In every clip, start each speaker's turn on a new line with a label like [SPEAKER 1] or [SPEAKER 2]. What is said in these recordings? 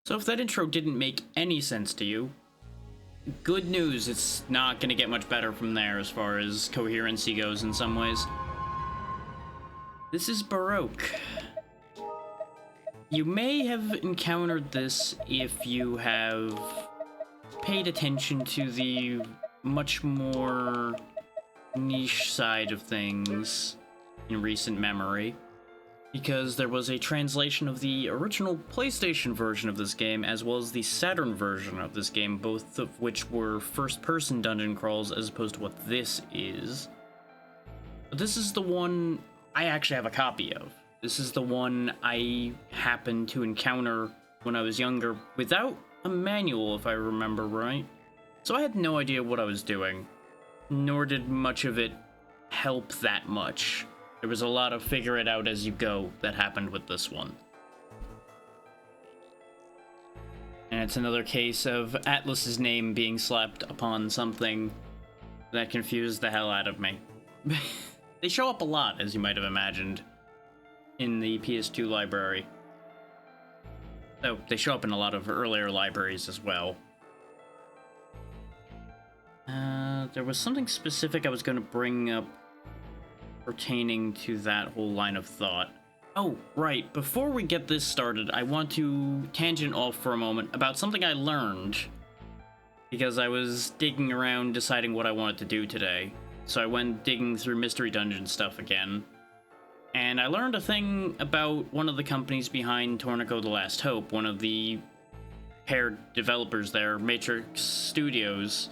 [SPEAKER 1] So if that intro didn't make any sense to you, good news, it's not going to get much better from there as far as coherency goes in some ways. This is Baroque. You may have encountered this if you have paid attention to the much more niche side of things in recent memory, because there was a translation of the original PlayStation version of this game as well as the Saturn version of this game, both of which were first-person dungeon crawls as opposed to what this is. But this is the one I actually have a copy of. This is the one I happened to encounter when I was younger without a manual, if I remember right. So I had no idea what I was doing, nor did much of it help that much. There was a lot of figure it out as you go that happened with this one. And it's another case of Atlas's name being slapped upon something that confused the hell out of me. They show up a lot, as you might have imagined, in the PS2 library. Though they show up in a lot of earlier libraries as well. There was something specific I was going to bring up pertaining to that whole line of thought. Oh, right. Before we get this started, I want to tangent off for a moment about something I learned, because I was digging around deciding what I wanted to do today. So I went digging through Mystery Dungeon stuff again, and I learned a thing about one of the companies behind Tornico The Last Hope, one of the paired developers there, Matrix Studios,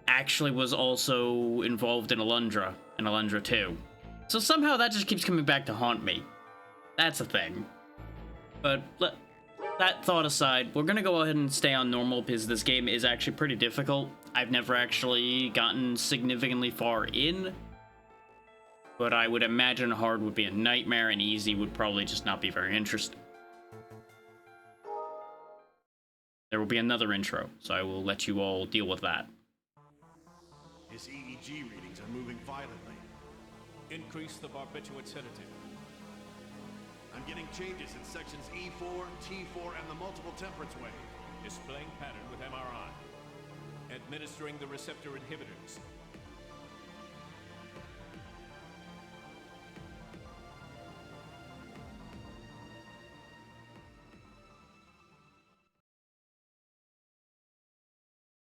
[SPEAKER 1] actually was also involved in Alundra, and Alundra 2. So somehow that just keeps coming back to haunt me. That's a thing. But that thought aside, we're gonna go ahead and stay on normal because this game is actually pretty difficult. I've never actually gotten significantly far in, but I would imagine hard would be a nightmare and easy would probably just not be very interesting. There will be another intro, so I will let you all deal with that.
[SPEAKER 2] His EEG readings are moving violently.
[SPEAKER 3] Increase the barbiturate sedative.
[SPEAKER 2] I'm getting changes in sections E4, T4, and the multiple temperance wave.
[SPEAKER 3] Displaying pattern with MRI. Administering the receptor inhibitors.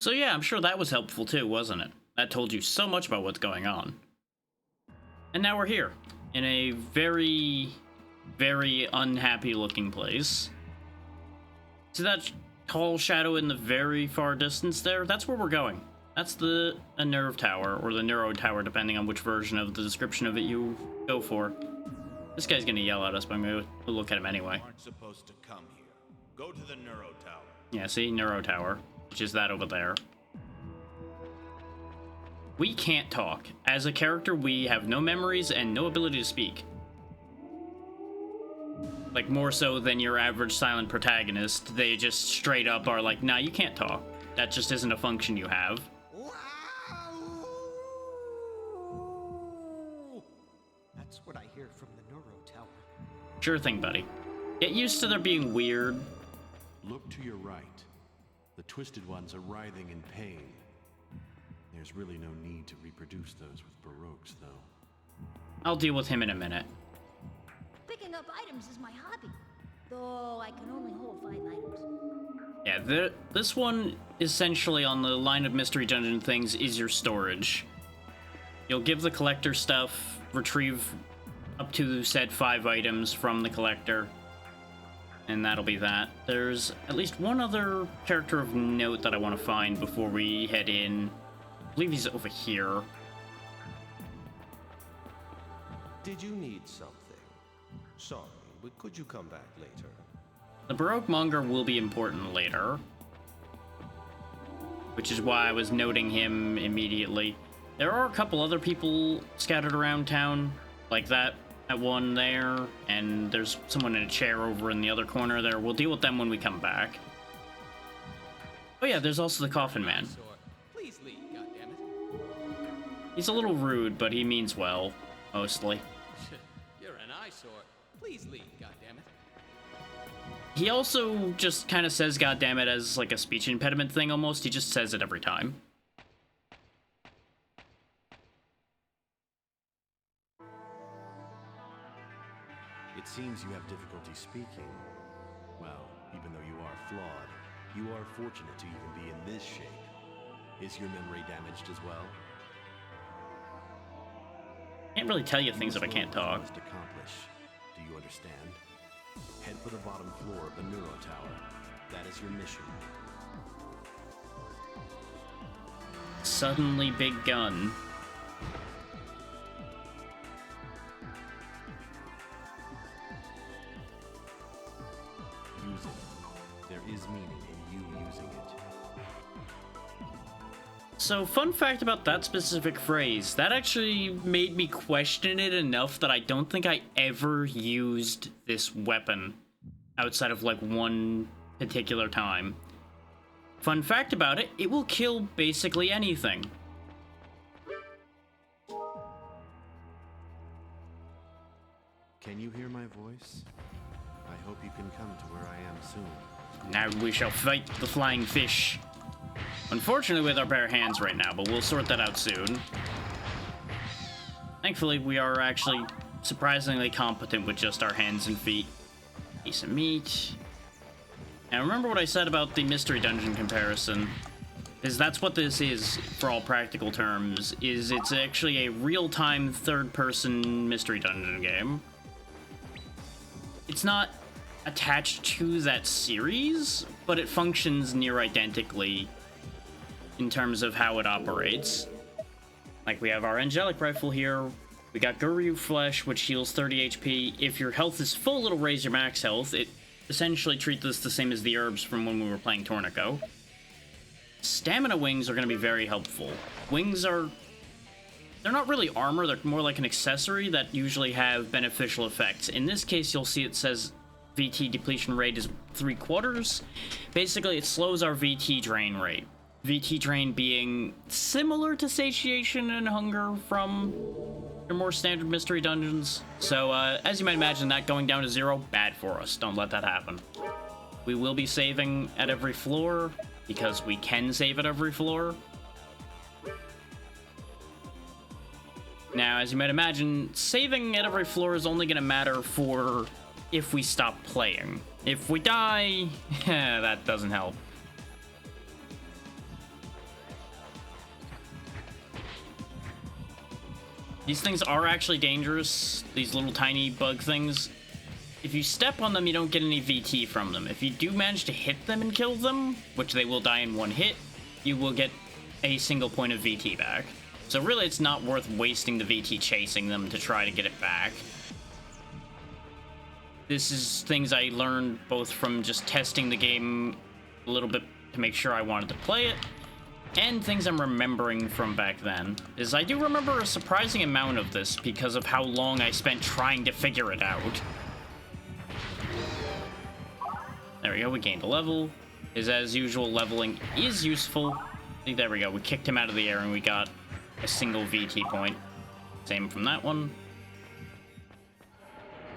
[SPEAKER 1] So yeah, I'm sure that was helpful too, wasn't it? That told you so much about what's going on. And now we're here, in a very, very unhappy looking place. See that tall shadow in the very far distance there? That's where we're going. That's a nerve tower, or the neuro tower, depending on which version of the description of it you go for. This guy's gonna yell at us, but I'm gonna look at him anyway.
[SPEAKER 2] Aren't supposed to come here. Go to the neuro tower.
[SPEAKER 1] Yeah, see? Neuro tower, which is that over there. We can't talk. As a character, we have no memories and no ability to speak. Like, more so than your average silent protagonist. They just straight up are like, nah, you can't talk. That just isn't a function you have.
[SPEAKER 4] That's what I hear from the neuro tower.
[SPEAKER 1] Sure thing, buddy. Get used to their being weird.
[SPEAKER 5] Look to your right. The twisted ones are writhing in pain. There's really no need to reproduce those with Baroques, though.
[SPEAKER 1] I'll deal with him in a minute.
[SPEAKER 6] Picking up items is my hobby, though I can only hold 5 items.
[SPEAKER 1] Yeah, this one, essentially on the line of Mystery Dungeon things, is your storage. You'll give the collector stuff, retrieve up to said 5 items from the collector, and that'll be that. There's at least one other character of note that I want to find before we head in. I believe he's over here.
[SPEAKER 7] Did you need something? Sorry, but could you come back later?
[SPEAKER 1] The Baroque monger will be important later, which is why I was noting him immediately. There are a couple other people scattered around town, like that one there, and there's someone in a chair over in the other corner there. We'll deal with them when we come back. Oh yeah, there's also the Coffin Man.
[SPEAKER 3] Please leave, goddammit.
[SPEAKER 1] He's a little rude, but he means well, mostly.
[SPEAKER 3] You're an eyesore. Please leave, goddammit.
[SPEAKER 1] He also just kind of says "goddammit" as like a speech impediment thing almost. He just says it every time.
[SPEAKER 5] It seems you have difficulty speaking. Well, even though you are flawed, you are fortunate to even be in this shape. Is your memory damaged as well?
[SPEAKER 1] Can't really tell you things if I can't talk.
[SPEAKER 5] Must accomplish. Do you understand? Head for the bottom floor of the Neuro Tower. That is your mission.
[SPEAKER 1] Suddenly big gun.
[SPEAKER 5] Use it. There is meaning in you using it.
[SPEAKER 1] So, fun fact about that specific phrase, that actually made me question it enough that I don't think I ever used this weapon outside of like one particular time. Fun fact about it, it will kill basically anything.
[SPEAKER 5] Can you hear my voice? I hope you can come to where I am soon.
[SPEAKER 1] Now we shall fight the flying fish. Unfortunately with our bare hands right now, but we'll sort that out soon. Thankfully, we are actually surprisingly competent with just our hands and feet. Piece of meat. And remember what I said about the mystery dungeon comparison. Is that's what this is, for all practical terms, is it's actually a real-time third-person mystery dungeon game. It's not attached to that series, but it functions near identically in terms of how it operates. Like, we have our angelic rifle here, we got Guru flesh, which heals 30 HP. If your health is full, it'll raise your max health. It essentially treats this the same as the herbs from when we were playing Tornico. Stamina wings are going to be very helpful. Wings are... they're not really armor, they're more like an accessory that usually have beneficial effects. In this case, you'll see it says VT depletion rate is 3/4. Basically, it slows our VT drain rate. VT drain being similar to satiation and hunger from your more standard mystery dungeons. So, as you might imagine, that going down to 0, bad for us. Don't let that happen. We will be saving at every floor, because we can save at every floor. Now, as you might imagine, saving at every floor is only going to matter for if we stop playing. If we die, that doesn't help. These things are actually dangerous, these little tiny bug things. If you step on them, you don't get any VT from them. If you do manage to hit them and kill them, which they will die in one hit, you will get a single point of VT back. So really, it's not worth wasting the VT chasing them to try to get it back. This is things I learned both from just testing the game a little bit to make sure I wanted to play it, and things I'm remembering from back then. Is I do remember a surprising amount of this because of how long I spent trying to figure it out. There we go, we gained a level. As usual, leveling is useful. There we go, we kicked him out of the air and we got a single VT point. Same from that one.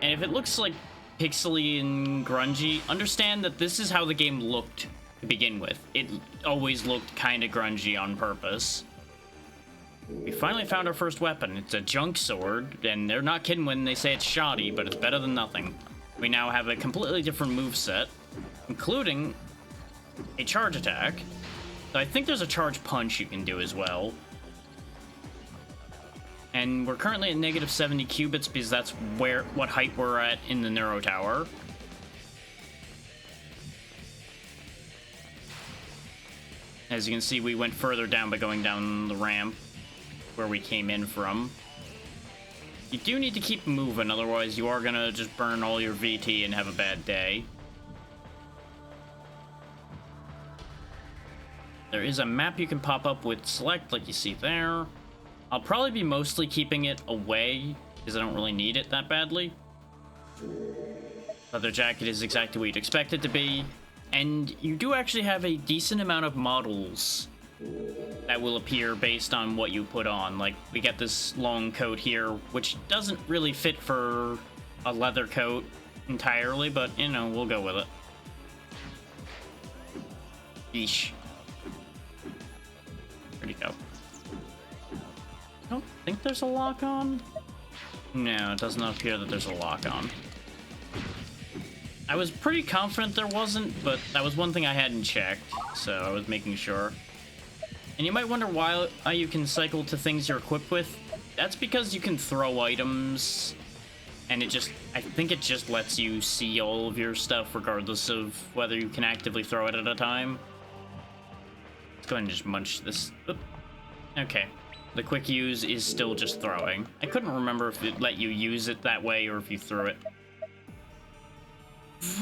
[SPEAKER 1] And if it looks like pixely and grungy, understand that this is how the game looked to begin with. It always looked kind of grungy on purpose. We finally found our first weapon. It's a junk sword, and they're not kidding when they say it's shoddy, but it's better than nothing. We now have a completely different moveset, including a charge attack. So I think there's a charge punch you can do as well. And we're currently at negative 70 qubits because that's what height we're at in the Neuro Tower. As you can see, we went further down by going down the ramp where we came in from. You do need to keep moving, otherwise you are gonna just burn all your VT and have a bad day. There is a map you can pop up with select, like you see there. I'll probably be mostly keeping it away, because I don't really need it that badly. Leather jacket is exactly what you'd expect it to be. And you do actually have a decent amount of models that will appear based on what you put on. Like, we get this long coat here, which doesn't really fit for a leather coat entirely, but, you know, we'll go with it. Yeesh. Where'd he go? I don't think there's a lock on. No, it does not appear that there's a lock on. I was pretty confident there wasn't, but that was one thing I hadn't checked, so I was making sure. And you might wonder why you can cycle to things you're equipped with. That's because you can throw items, and I think it just lets you see all of your stuff regardless of whether you can actively throw it at a time. Let's go ahead and just munch this. Oop. Okay. The quick use is still just throwing. I couldn't remember if it let you use it that way or if you threw it.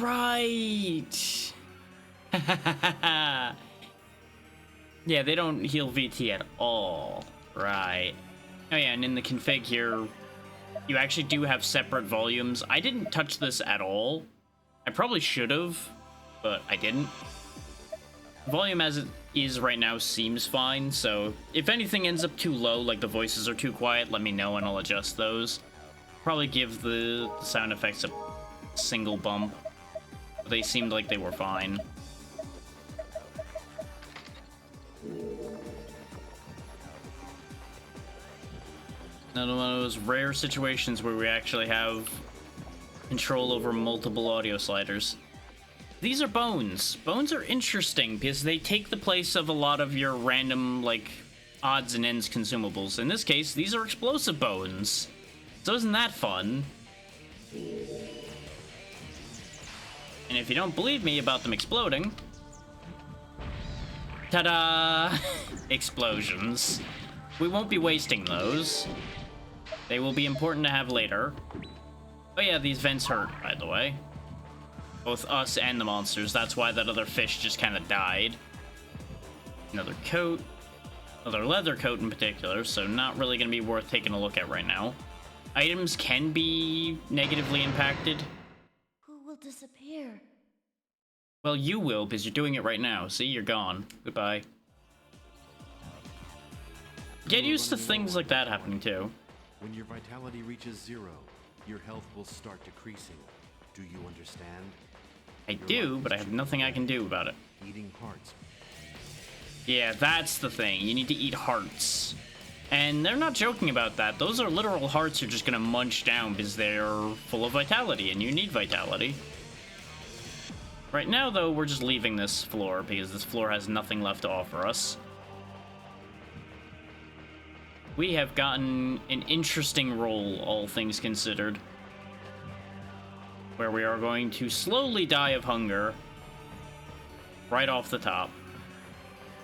[SPEAKER 1] Right! Yeah, they don't heal VT at all. Right. Oh yeah, and in the config here, you actually do have separate volumes. I didn't touch this at all. I probably should have, but I didn't. Volume as it is right now seems fine, so if anything ends up too low, like the voices are too quiet, let me know and I'll adjust those. Probably give the sound effects a single bump. They seemed like they were fine. Another one of those rare situations where we actually have control over multiple audio sliders. These are bones. Bones are interesting because they take the place of a lot of your random, like, odds and ends consumables. In this case, these are explosive bones. So isn't that fun? And if you don't believe me about them exploding... Ta-da! Explosions. We won't be wasting those. They will be important to have later. Oh yeah, these vents hurt, by the way. Both us and the monsters. That's why that other fish just kind of died. Another coat. Another leather coat in particular, so not really going to be worth taking a look at right now. Items can be negatively impacted.
[SPEAKER 6] Who will disappear?
[SPEAKER 1] Well, you will, because you're doing it right now. See, you're gone. Goodbye. Get used to things like that happening, too.
[SPEAKER 5] When your vitality reaches 0, your health will start decreasing. Do you understand?
[SPEAKER 1] I do, but I have nothing I can do about it.
[SPEAKER 5] Eating hearts.
[SPEAKER 1] Yeah, that's the thing. You need to eat hearts. And they're not joking about that. Those are literal hearts you're just gonna munch down because they're full of vitality, and you need vitality. Right now, though, we're just leaving this floor because this floor has nothing left to offer us. We have gotten an interesting roll, all things considered, where we are going to slowly die of hunger right off the top.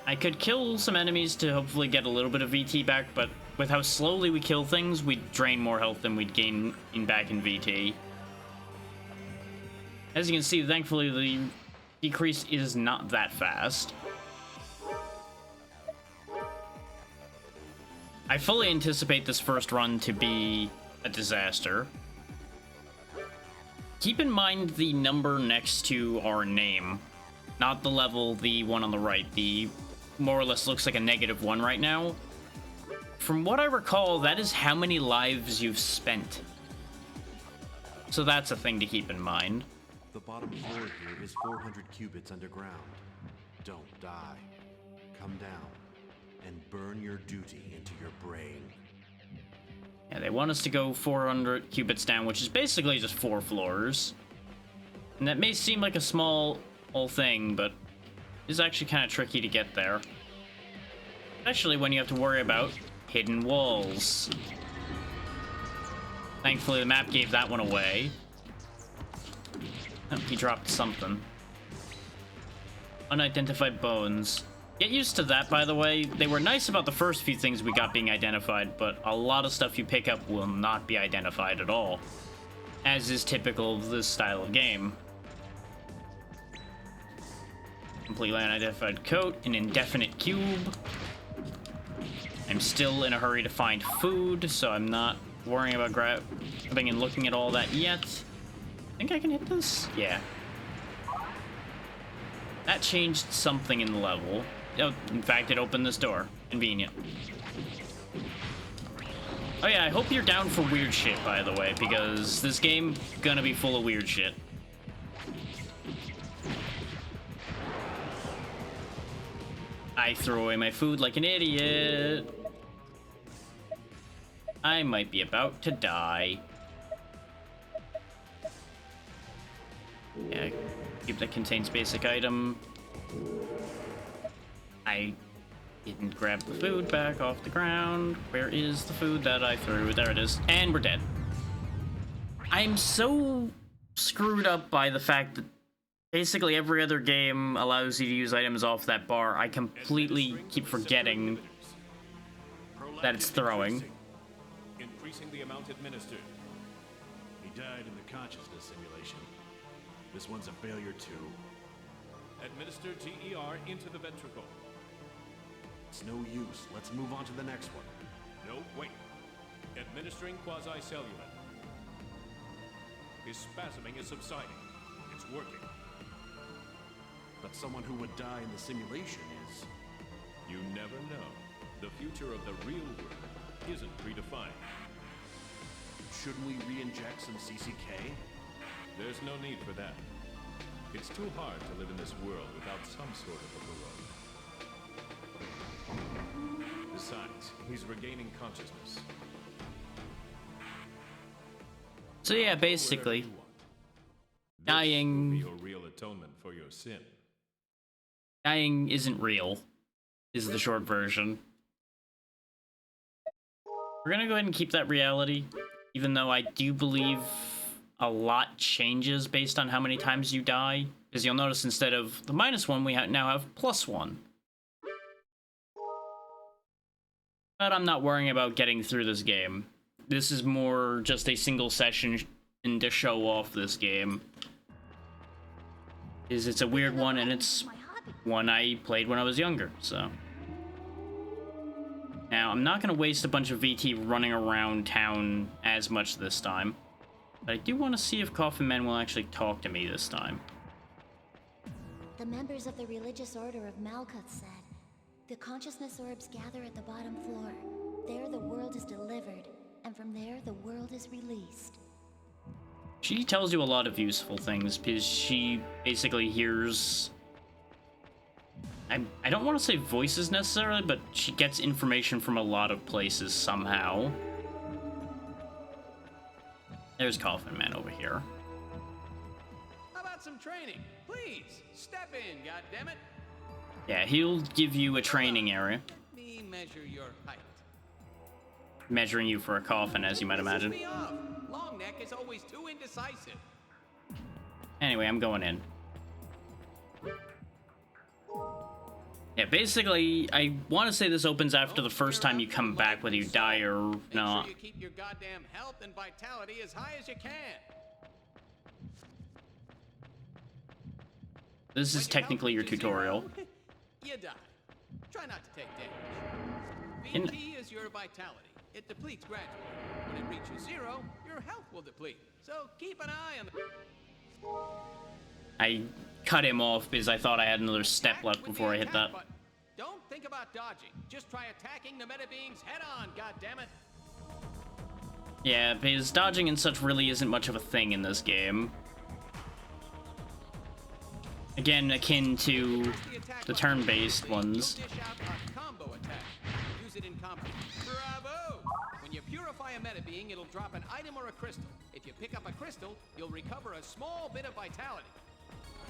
[SPEAKER 1] I could kill some enemies to hopefully get a little bit of VT back, but with how slowly we kill things, we'd drain more health than we'd gain back in VT. As you can see, thankfully, the decrease is not that fast. I fully anticipate this first run to be a disaster. Keep in mind the number next to our name, not the level, the one on the right. The more or less looks like a -1 right now. From what I recall, that is how many lives you've spent. So that's a thing to keep in mind.
[SPEAKER 5] The bottom floor here is 400 cubits underground. Don't die. Come down and burn your duty into your brain.
[SPEAKER 1] Yeah, they want us to go 400 cubits down, which is basically just 4 floors. And that may seem like a small thing, but it's actually kind of tricky to get there. Especially when you have to worry about hidden walls. Thankfully, the map gave that one away. Oh, he dropped something. Unidentified bones. Get used to that, by the way. They were nice about the first few things we got being identified, but a lot of stuff you pick up will not be identified at all, as is typical of this style of game. Completely unidentified coat, an indefinite cube. I'm still in a hurry to find food, so I'm not worrying about grabbing and looking at all that yet. I think I can hit this? Yeah. That changed something in the level. Oh, in fact, it opened this door. Convenient. Oh yeah, I hope you're down for weird shit, by the way, because this game gonna be full of weird shit. I threw away my food like an idiot. I might be about to die. Yeah, cube that contains basic item. I didn't grab the food back off the ground. Where is the food that I threw? There it is. And we're dead. I'm so screwed up by the fact that basically every other game allows you to use items off that bar. I completely keep forgetting that it's throwing.
[SPEAKER 3] Increasing the amount administered.
[SPEAKER 2] He died in the consciousness simulation. This one's a failure too.
[SPEAKER 3] Administer GER into the ventricle.
[SPEAKER 5] It's no use. Let's move on to the next one.
[SPEAKER 3] No, wait. Administering quasi-cellular. His spasming is subsiding. It's working.
[SPEAKER 5] But someone who would die in the simulation is...
[SPEAKER 3] You never know. The future of the real world isn't predefined.
[SPEAKER 5] Shouldn't we re-inject some CCK?
[SPEAKER 3] There's no need for that. It's too hard to live in this world without some sort of a Baroque. Besides, he's regaining consciousness.
[SPEAKER 1] So yeah, basically, dying...
[SPEAKER 3] This will be your real atonement for your sin.
[SPEAKER 1] Dying isn't real, is the short version. We're gonna go ahead and keep that reality, even though I do believe a lot changes based on how many times you die. Because you'll notice instead of the -1, we now have +1. But I'm not worrying about getting through this game. This is more just a single session and to show off this game. It's a weird one, and it's one I played when I was younger, so. Now, I'm not going to waste a bunch of VT running around town as much this time. But I do want to see if Coffin Men will actually talk to me this time.
[SPEAKER 6] The members of the religious order of Malkuth said, the consciousness orbs gather at the bottom floor. There the world is delivered, and from there the world is released.
[SPEAKER 1] She tells you a lot of useful things, because she basically hears... I don't want to say voices necessarily, but she gets information from a lot of places somehow. There's Coffin Man over here.
[SPEAKER 8] How about some training? Please, step in, goddammit.
[SPEAKER 1] Yeah, he'll give you a training area.
[SPEAKER 8] Let me measure your height.
[SPEAKER 1] Measuring you for a coffin, as you might imagine.
[SPEAKER 8] Pisses me off. Long neck is always too indecisive.
[SPEAKER 1] Anyway, I'm going in. Yeah, basically, I want to say this opens after the first time you come back, whether you die or not.
[SPEAKER 8] Make sure you keep your goddamn health and vitality as high as you can.
[SPEAKER 1] This is technically your tutorial.
[SPEAKER 8] You die. Try not to take damage. VT is your vitality. It depletes gradually. When it reaches 0, your health will deplete. So keep an eye on the...
[SPEAKER 1] I cut him off because I thought I had another step left before I hit that.
[SPEAKER 8] Button. Don't think about dodging. Just try attacking the meta beings head on, goddammit.
[SPEAKER 1] Yeah, because dodging and such really isn't much of a thing in this game. Again, akin to the turn-based ones.
[SPEAKER 8] Dish out a combo attack. Use it in combat. Bravo! When you purify a meta being, it'll drop an item or a crystal. If you pick up a crystal, you'll recover a small bit of vitality.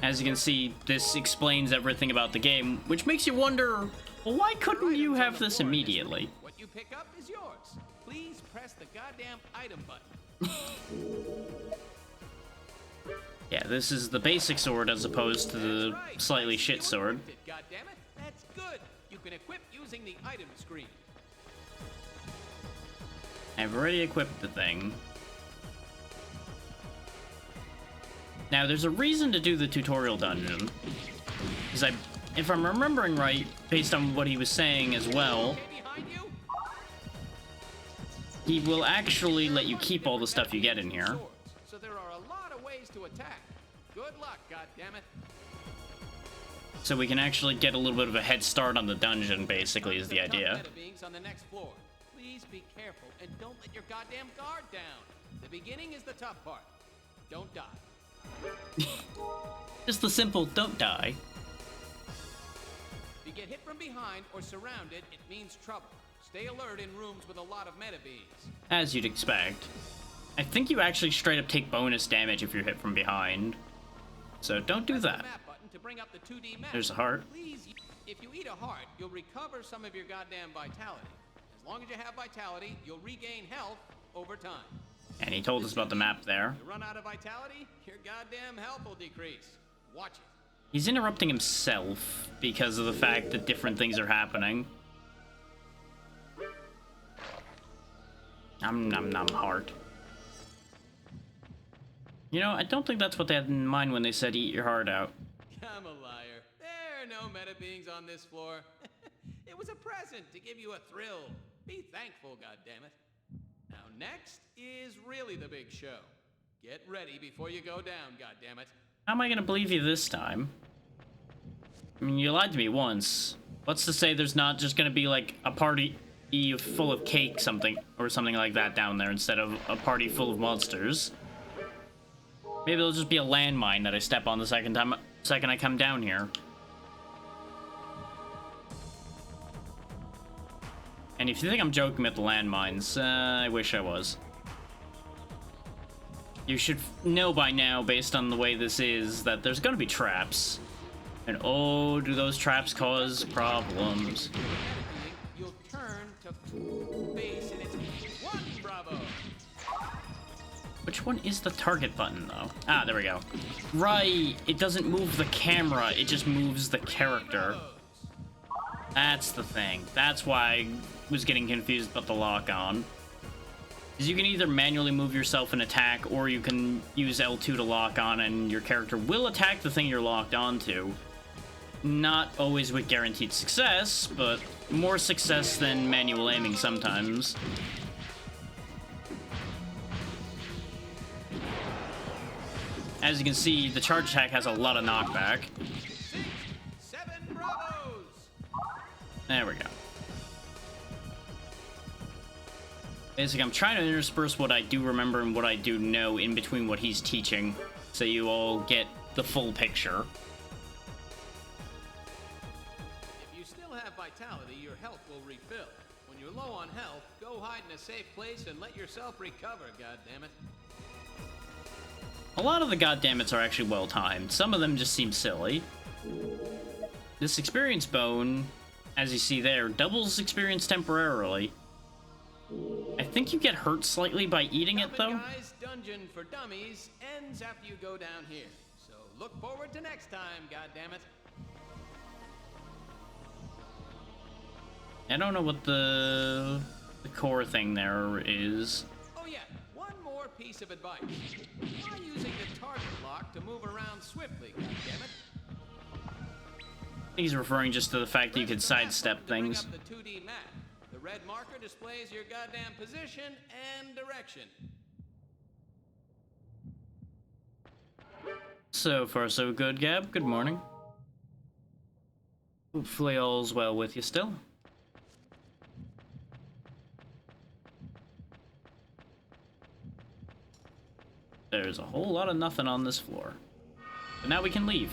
[SPEAKER 1] As you can see, this explains everything about the game, which makes you wonder, well, why couldn't you have this immediately?
[SPEAKER 8] What you pick up is yours. Please press the goddamn item button.
[SPEAKER 1] Yeah, this is the basic sword as opposed to the slightly shit sword.
[SPEAKER 8] Goddammit, that's good. You can equip using the item screen.
[SPEAKER 1] I've already equipped the thing. Now, there's a reason to do the tutorial dungeon. Because if I'm remembering right, based on what he was saying as well, he will actually let you keep all the stuff you get in here.
[SPEAKER 8] So there are a lot of ways to attack. Good luck, goddammit.
[SPEAKER 1] So we can actually get a little bit of a head start on the dungeon, basically, is the idea.
[SPEAKER 8] Meta beings on the next floor. Please be careful and don't let your goddamn guard down. The beginning is the tough part. Don't die.
[SPEAKER 1] Just the simple don't die.
[SPEAKER 8] you get hit from behind or surrounded, it means trouble. Stay alert in rooms with a lot of meta bees.
[SPEAKER 1] As you'd expect. I think you actually straight up take bonus damage if you're hit from behind. So don't do that.
[SPEAKER 8] Map button to bring up the 2D map.
[SPEAKER 1] There's a heart.
[SPEAKER 8] Please, if you eat a heart, you'll recover some of your goddamn vitality. As long as you have vitality, you'll regain health over time.
[SPEAKER 1] And he told us about the map there.
[SPEAKER 8] You run out of vitality, your goddamn health will decrease. Watch it.
[SPEAKER 1] He's interrupting himself because of the fact that different things are happening. Nom heart. You know, I don't think that's what they had in mind when they said eat your heart out.
[SPEAKER 8] I'm a liar. There are no meta beings on this floor. It was a present to give you a thrill. Be thankful, goddammit. Now next is really the big show. Get ready before you go down, goddammit.
[SPEAKER 1] How am I gonna believe you this time? I mean, you lied to me once. What's to say there's not just gonna be like a party full of cake or something like that down there instead of a party full of monsters? Maybe it'll just be a landmine that I step on the second I come down here. And if you think I'm joking with the landmines, I wish I was. You should know by now, based on the way this is, that there's gonna be traps. And oh, do those traps cause problems.
[SPEAKER 8] You'll turn to base and it's one bravo.
[SPEAKER 1] Which one is the target button, though? Ah, there we go. Right, it doesn't move the camera, it just moves the character. That's the thing. That's why I was getting confused about the lock-on. Because you can either manually move yourself and attack, or you can use L2 to lock on, and your character will attack the thing you're locked onto. Not always with guaranteed success, but more success than manual aiming sometimes. As you can see, the charge attack has a lot of knockback.
[SPEAKER 8] 6, 7 bravos.
[SPEAKER 1] There we go. Basically, I'm trying to intersperse what I do remember and what I do know in between what he's teaching, so you all get the full picture.
[SPEAKER 8] If you still have vitality, your health will refill. When you're low on health, go hide in a safe place and let yourself recover, goddammit.
[SPEAKER 1] A lot of the goddammits are actually well-timed. Some of them just seem silly. This experience bone, as you see there, doubles experience temporarily. I think you get hurt slightly by eating it, though.
[SPEAKER 8] Guys, Dungeon for Dummies ends after you go down here. So look forward to next time, goddammit.
[SPEAKER 1] I don't know what the core thing there is.
[SPEAKER 8] Oh yeah, one more piece of advice. Try using the target lock to move around swiftly, goddammit.
[SPEAKER 1] I think he's referring just to the fact that you can sidestep things.
[SPEAKER 8] Bring up the 2D map. The red marker displays your goddamn position and direction.
[SPEAKER 1] So far, so good, Gab. Good morning. Hopefully all's well with you still. There's a whole lot of nothing on this floor. But now we can leave.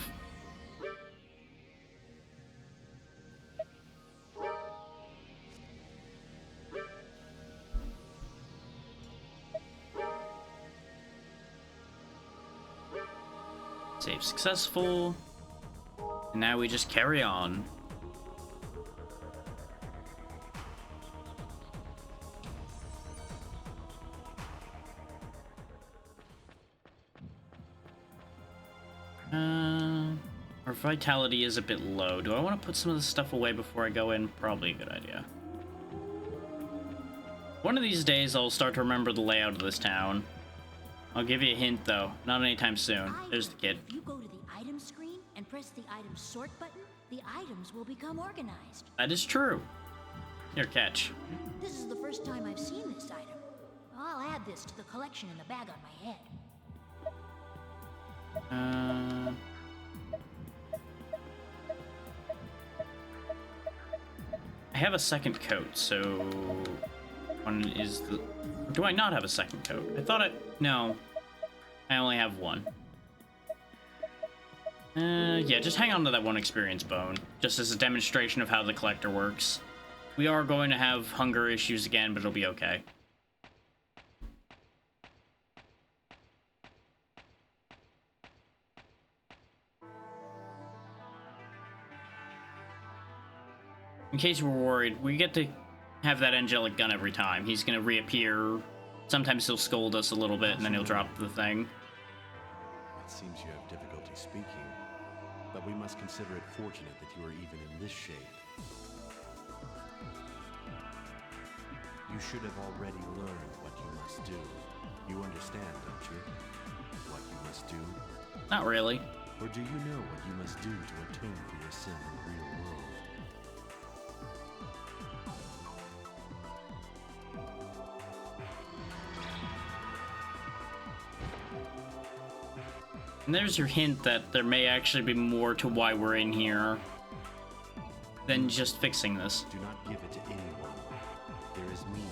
[SPEAKER 1] Save successful. And now we just carry on. Our vitality is a bit low. Do I want to put some of this stuff away before I go in? Probably a good idea. One of these days, I'll start to remember the layout of this town. I'll give you a hint, though. Not anytime soon. There's the kid.
[SPEAKER 9] If you go to the item screen and press the item sort button, the items will become organized.
[SPEAKER 1] That is true. Here, catch.
[SPEAKER 9] This is the first time I've seen this item. I'll add this to the collection in the bag on my head.
[SPEAKER 1] I have a second coat, so one is the... Do I not have a second coat? I thought no. I only have one. Yeah, just hang on to that one experience bone, just as a demonstration of how the collector works. We are going to have hunger issues again, but it'll be okay. In case you were worried, we get to have that angelic gun every time. He's gonna reappear. Sometimes he'll scold us a little bit, and then he'll drop the thing.
[SPEAKER 5] It seems you have difficulty speaking, but we must consider it fortunate that you are even in this shape. You should have already learned what you must do. You understand, don't you? What you must do?
[SPEAKER 1] Not really.
[SPEAKER 5] Or do you know what you must do to atone for your sin in the real world?
[SPEAKER 1] And there's your hint that there may actually be more to why we're in here than just fixing this.
[SPEAKER 5] Do not give it to anyone. There is meaning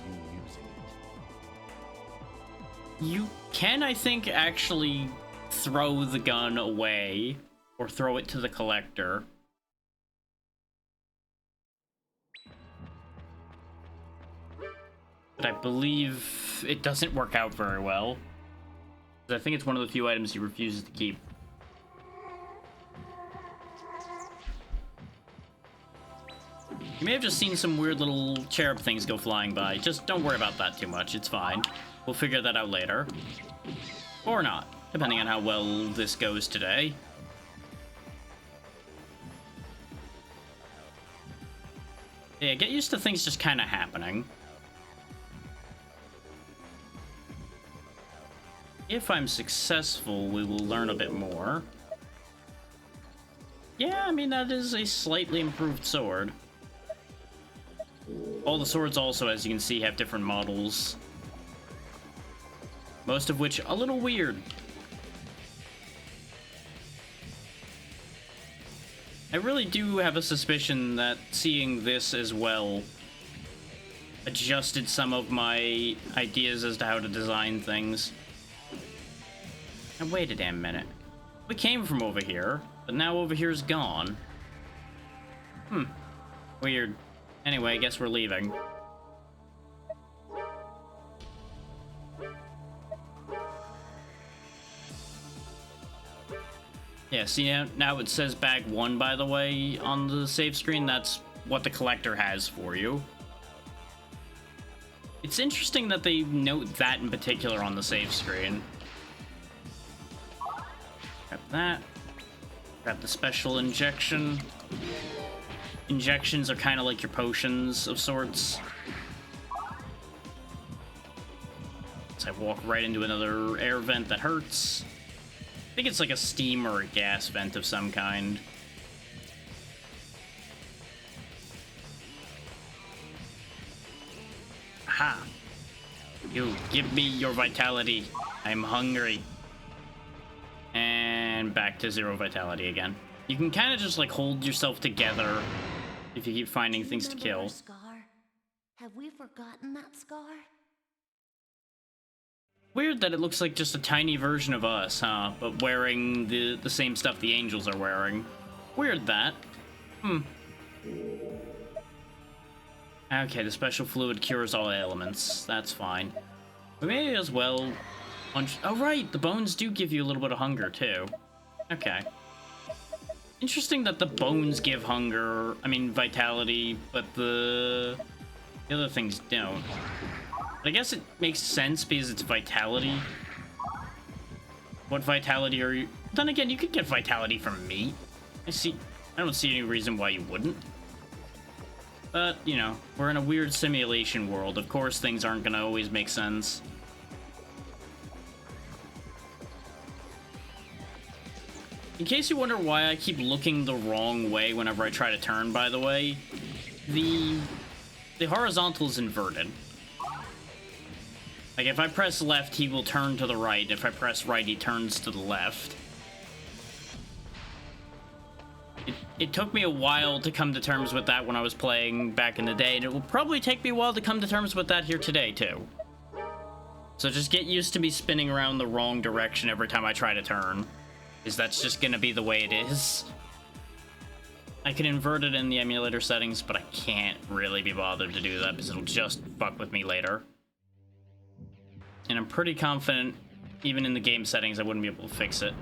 [SPEAKER 5] in you using it.
[SPEAKER 1] You can, I think, actually throw the gun away or throw it to the collector. But I believe it doesn't work out very well. I think it's one of the few items he refuses to keep. You may have just seen some weird little cherub things go flying by. Just don't worry about that too much. It's fine. We'll figure that out later. Or not, depending on how well this goes today. Yeah, get used to things just kind of happening. If I'm successful, we will learn a bit more. Yeah, I mean, that is a slightly improved sword. All the swords also, as you can see, have different models. Most of which a little weird. I really do have a suspicion that seeing this as well adjusted some of my ideas as to how to design things. Now, wait a damn minute. We came from over here, but now over here's gone. Weird. Anyway, I guess we're leaving. Yeah, see, now it says bag 1, by the way, on the save screen. That's what the collector has for you. It's interesting that they note that in particular on the save screen. Grab that. Grab the special injection. Injections are kind of like your potions of sorts. So I walk right into another air vent that hurts. I think it's like a steam or a gas vent of some kind. Aha! You, give me your vitality. I'm hungry. And back to 0 vitality again. You can kind of just like hold yourself together if you keep finding things to kill.
[SPEAKER 6] Our scar? Have we forgotten that scar?
[SPEAKER 1] Weird that it looks like just a tiny version of us, huh? But wearing the same stuff the angels are wearing. Weird that. Okay, the special fluid cures all ailments. That's fine. We may as well punch... Oh, right! The bones do give you a little bit of hunger, too. Okay. Interesting that the bones give hunger, I mean vitality, but the other things don't. But I guess it makes sense because it's vitality. What vitality are you... Then again, you could get vitality from meat. I don't see any reason why you wouldn't. But, you know, we're in a weird simulation world. Of course, things aren't gonna always make sense. In case you wonder why I keep looking the wrong way whenever I try to turn, by the way, the horizontal is inverted. Like, if I press left, he will turn to the right. If I press right, he turns to the left. It took me a while to come to terms with that when I was playing back in the day, and it will probably take me a while to come to terms with that here today, too. So just get used to me spinning around the wrong direction every time I try to turn. Is that's just gonna be the way it is. I can invert it in the emulator settings, but I can't really be bothered to do that because it'll just fuck with me later. And I'm pretty confident, even in the game settings, I wouldn't be able to fix it.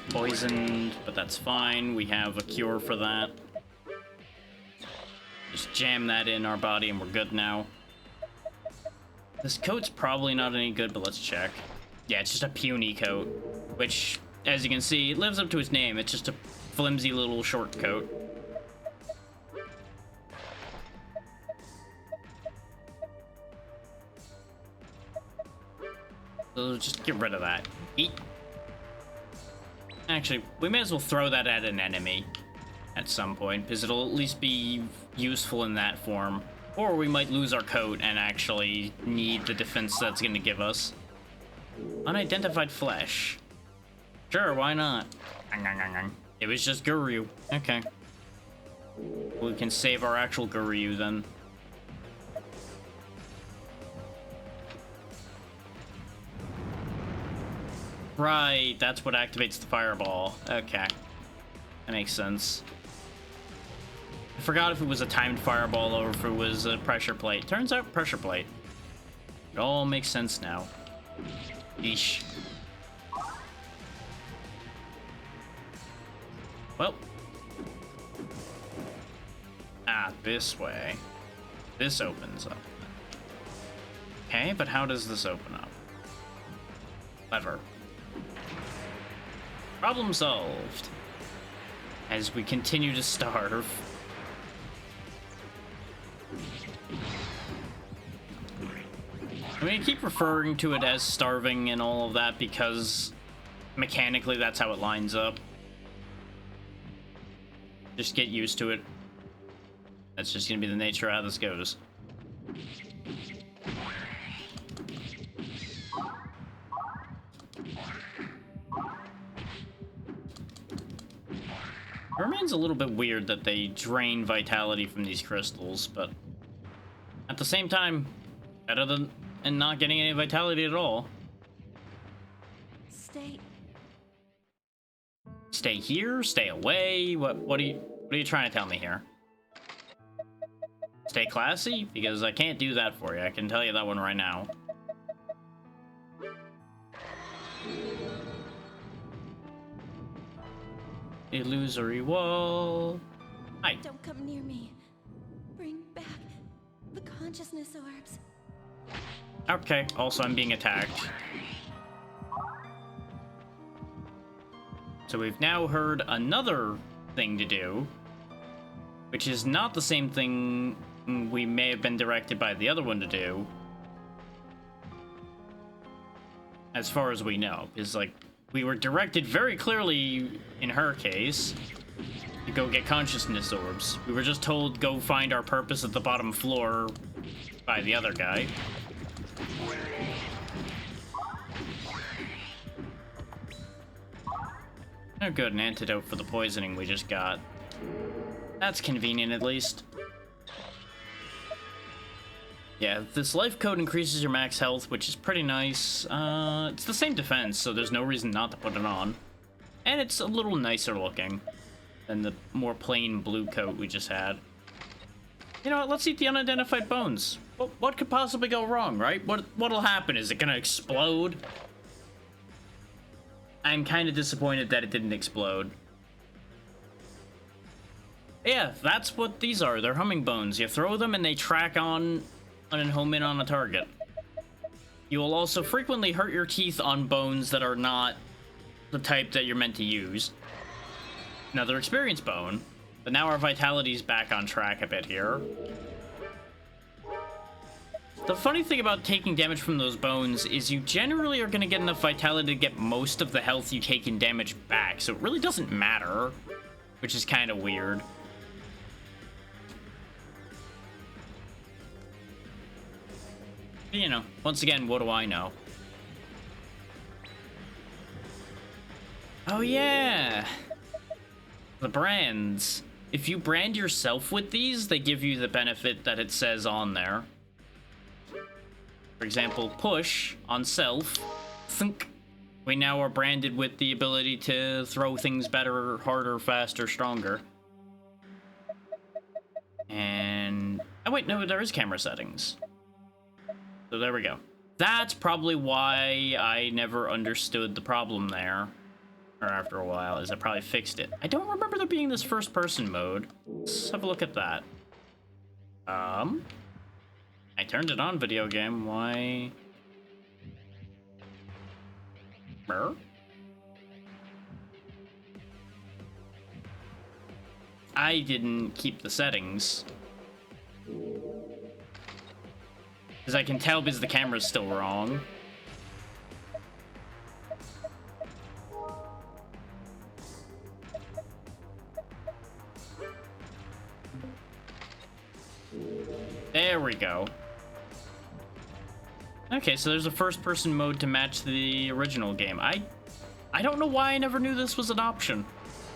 [SPEAKER 1] Poisoned, but that's fine. We have a cure for that. Just jam that in our body and we're good now. This coat's probably not any good, but let's check. Yeah, it's just a puny coat, which, as you can see, it lives up to its name. It's just a flimsy little short coat. So just get rid of that. Eat. Actually, we may as well throw that at an enemy at some point, because it'll at least be useful in that form. Or we might lose our coat and actually need the defense that's going to give us. Unidentified flesh. Sure, why not? It was just Guru. Okay. We can save our actual Guru then. Right, that's what activates the fireball. Okay. That makes sense. I forgot if it was a timed fireball or if it was a pressure plate. Turns out pressure plate. It all makes sense now. Yeesh. Well. Ah, this way. This opens up. Okay, but how does this open up? Lever. Problem solved. As we continue to starve. I'm gonna keep referring to it as starving and all of that because mechanically that's how it lines up. Just get used to it. That's just gonna be the nature of how this goes. It remains a little bit weird that they drain vitality from these crystals, but at the same time, better than not getting any vitality at all. Stay here? Stay away? What are you trying to tell me here? Stay classy? Because I can't do that for you. I can tell you that one right now. Illusory wall. Hi.
[SPEAKER 6] Don't come near me. Bring back the consciousness orbs.
[SPEAKER 1] Okay, also I'm being attacked. So we've now heard another thing to do, which is not the same thing we may have been directed by the other one to do. As far as we know, because like we were directed very clearly in her case to go get consciousness orbs. We were just told go find our purpose at the bottom floor by the other guy. Oh good, an antidote for the poisoning we just got. That's convenient at least. Yeah, this life code increases your max health, which is pretty nice. It's the same defense, so there's no reason not to put it on. And it's a little nicer looking than the more plain blue coat we just had. You know what, let's eat the unidentified bones. What could possibly go wrong, right? What'll happen? Is it gonna explode? I'm kind of disappointed that it didn't explode. Yeah, that's what these are. They're humming bones. You throw them and they track on and home in on a target. You will also frequently hurt your teeth on bones that are not the type that you're meant to use. Another experience bone. But now our vitality's back on track a bit here. The funny thing about taking damage from those bones is you generally are going to get enough vitality to get most of the health you take in damage back, so it really doesn't matter, which is kind of weird. But, you know, once again, what do I know? Oh yeah! The brands. if you brand yourself with these, they give you the benefit that it says on there. For example, push on self, thunk. We now are branded with the ability to throw things better, harder, faster, stronger. And... oh wait, no, there is camera settings. So there we go. That's probably why I never understood the problem there. Or after a while, is I probably fixed it. I don't remember there being this first-person mode. Let's have a look at that. I turned it on, video game. Why? Brr? I didn't keep the settings. As I can tell, because the camera's still wrong. There we go. Okay, so there's a first-person mode to match the original game. I don't know why I never knew this was an option.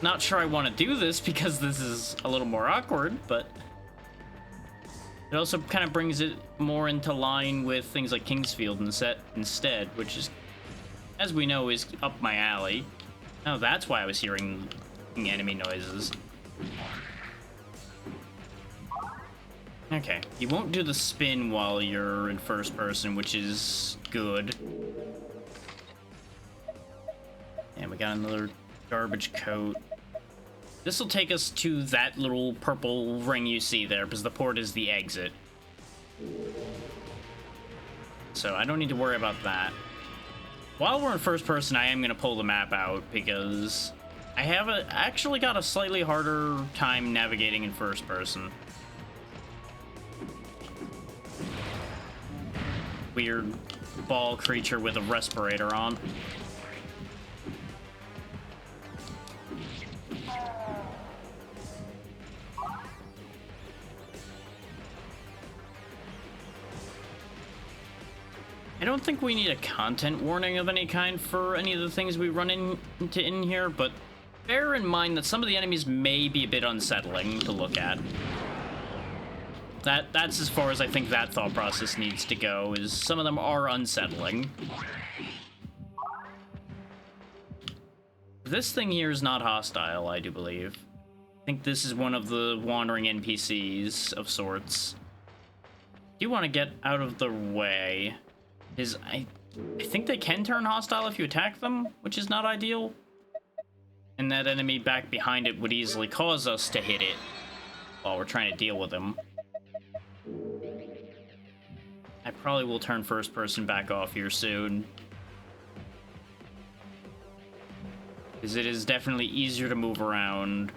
[SPEAKER 1] Not sure I want to do this because this is a little more awkward, but it also kind of brings it more into line with things like Kingsfield instead, which is, as we know, is up my alley. Oh, that's why I was hearing enemy noises. Okay, you won't do the spin while you're in first person, which is good. And we got another garbage coat. This will take us to that little purple ring you see there, because the port is the exit. So I don't need to worry about that. While we're in first person, I am going to pull the map out, because I have actually got a slightly harder time navigating in first person. Weird ball creature with a respirator on. I don't think we need a content warning of any kind for any of the things we run into in here, but bear in mind that some of the enemies may be a bit unsettling to look at. That's as far as I think that thought process needs to go, is some of them are unsettling. This thing here is not hostile, I do believe. I think this is one of the wandering NPCs of sorts. Do you want to get out of the way? I think they can turn hostile if you attack them, which is not ideal. And that enemy back behind it would easily cause us to hit it while we're trying to deal with him. I probably will turn first person back off here soon. Because it is definitely easier to move around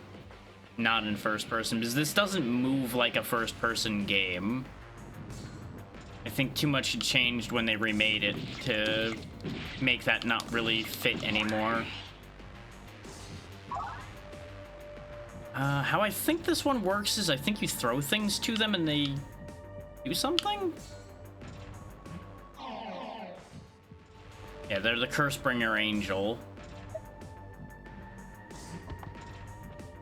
[SPEAKER 1] not in first person, because this doesn't move like a first person game. I think too much had changed when they remade it to make that not really fit anymore. How I think this one works is I think you throw things to them and they do something? Yeah, they're the Cursebringer Angel.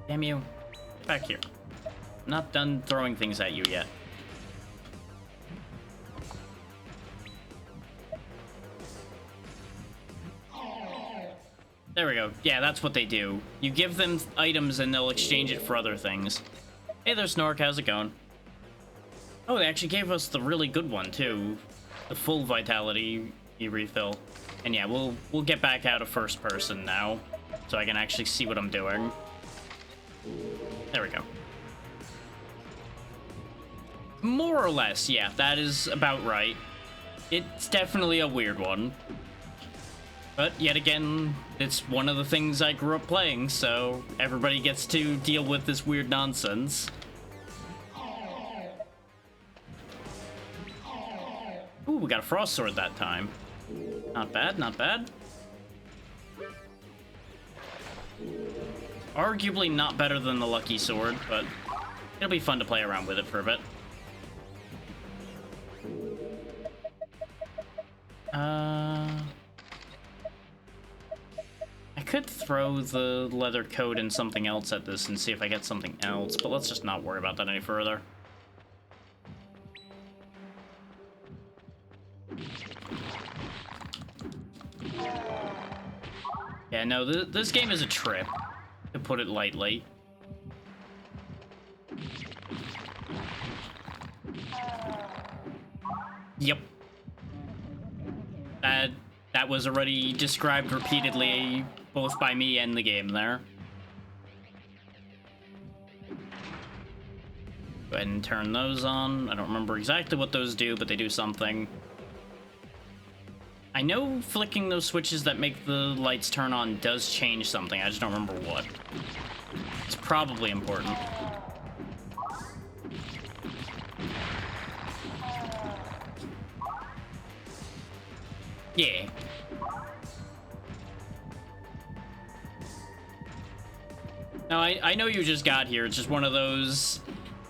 [SPEAKER 1] Damn you. Get back here. I'm not done throwing things at you yet. There we go. Yeah, that's what they do. You give them items and they'll exchange it for other things. Hey there, Snork. How's it going? Oh, they actually gave us the really good one, too. The full vitality you refill. And yeah, we'll get back out of first person now, so I can actually see what I'm doing. There we go. More or less, yeah, that is about right. It's definitely a weird one. But yet again, it's one of the things I grew up playing, so everybody gets to deal with this weird nonsense. Ooh, we got a frost sword that time. Not bad, not bad. Arguably not better than the lucky sword, but it'll be fun to play around with it for a bit. I could throw the leather coat and something else at this and see if I get something else, but let's just not worry about that any further. Yeah, no, this game is a trip, to put it lightly. Yep. That was already described repeatedly, both by me and the game there. Go ahead and turn those on. I don't remember exactly what those do, but they do something. I know flicking those switches that make the lights turn on does change something. I just don't remember what. It's probably important. Yeah. Now, I know you just got here. It's just one of those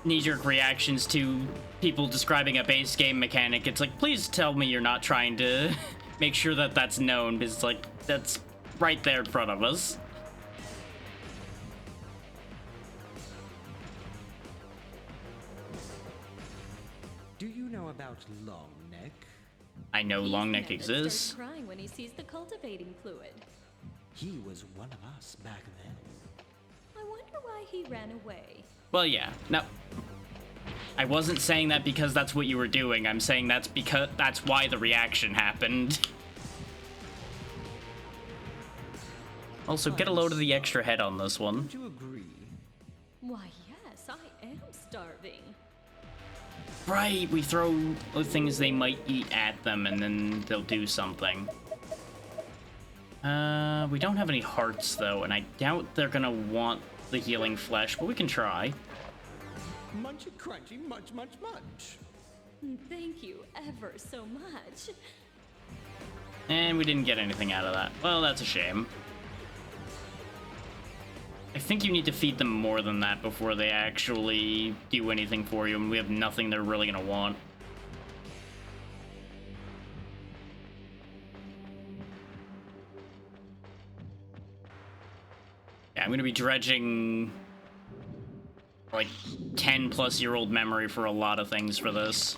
[SPEAKER 1] knee-jerk reactions to people describing a base game mechanic. It's like, please tell me you're not trying to make sure that that's known, because, like, that's right there in front of us.
[SPEAKER 4] Do you know about Longneck?
[SPEAKER 1] I know Longneck exists.
[SPEAKER 10] Starts crying when he sees the cultivating fluid.
[SPEAKER 4] He was one of us back then.
[SPEAKER 10] I wonder why he ran away.
[SPEAKER 1] Well, yeah. No. I wasn't saying that because that's what you were doing. I'm saying that's because that's why the reaction happened. Also, get a load of the extra head on this one.
[SPEAKER 4] Would you agree?
[SPEAKER 10] Why, yes, I am starving.
[SPEAKER 1] Right, we throw things they might eat at them and then they'll do something. We don't have any hearts though, and I doubt they're gonna want the healing flesh, but we can try.
[SPEAKER 4] Munchy crunchy, much, much, much.
[SPEAKER 10] Thank you ever so much.
[SPEAKER 1] And we didn't get anything out of that. Well, that's a shame. I think you need to feed them more than that before they actually do anything for you, and we have nothing they're really gonna want. Yeah, I'm gonna be dredging like 10-plus-year-old memory for a lot of things for this.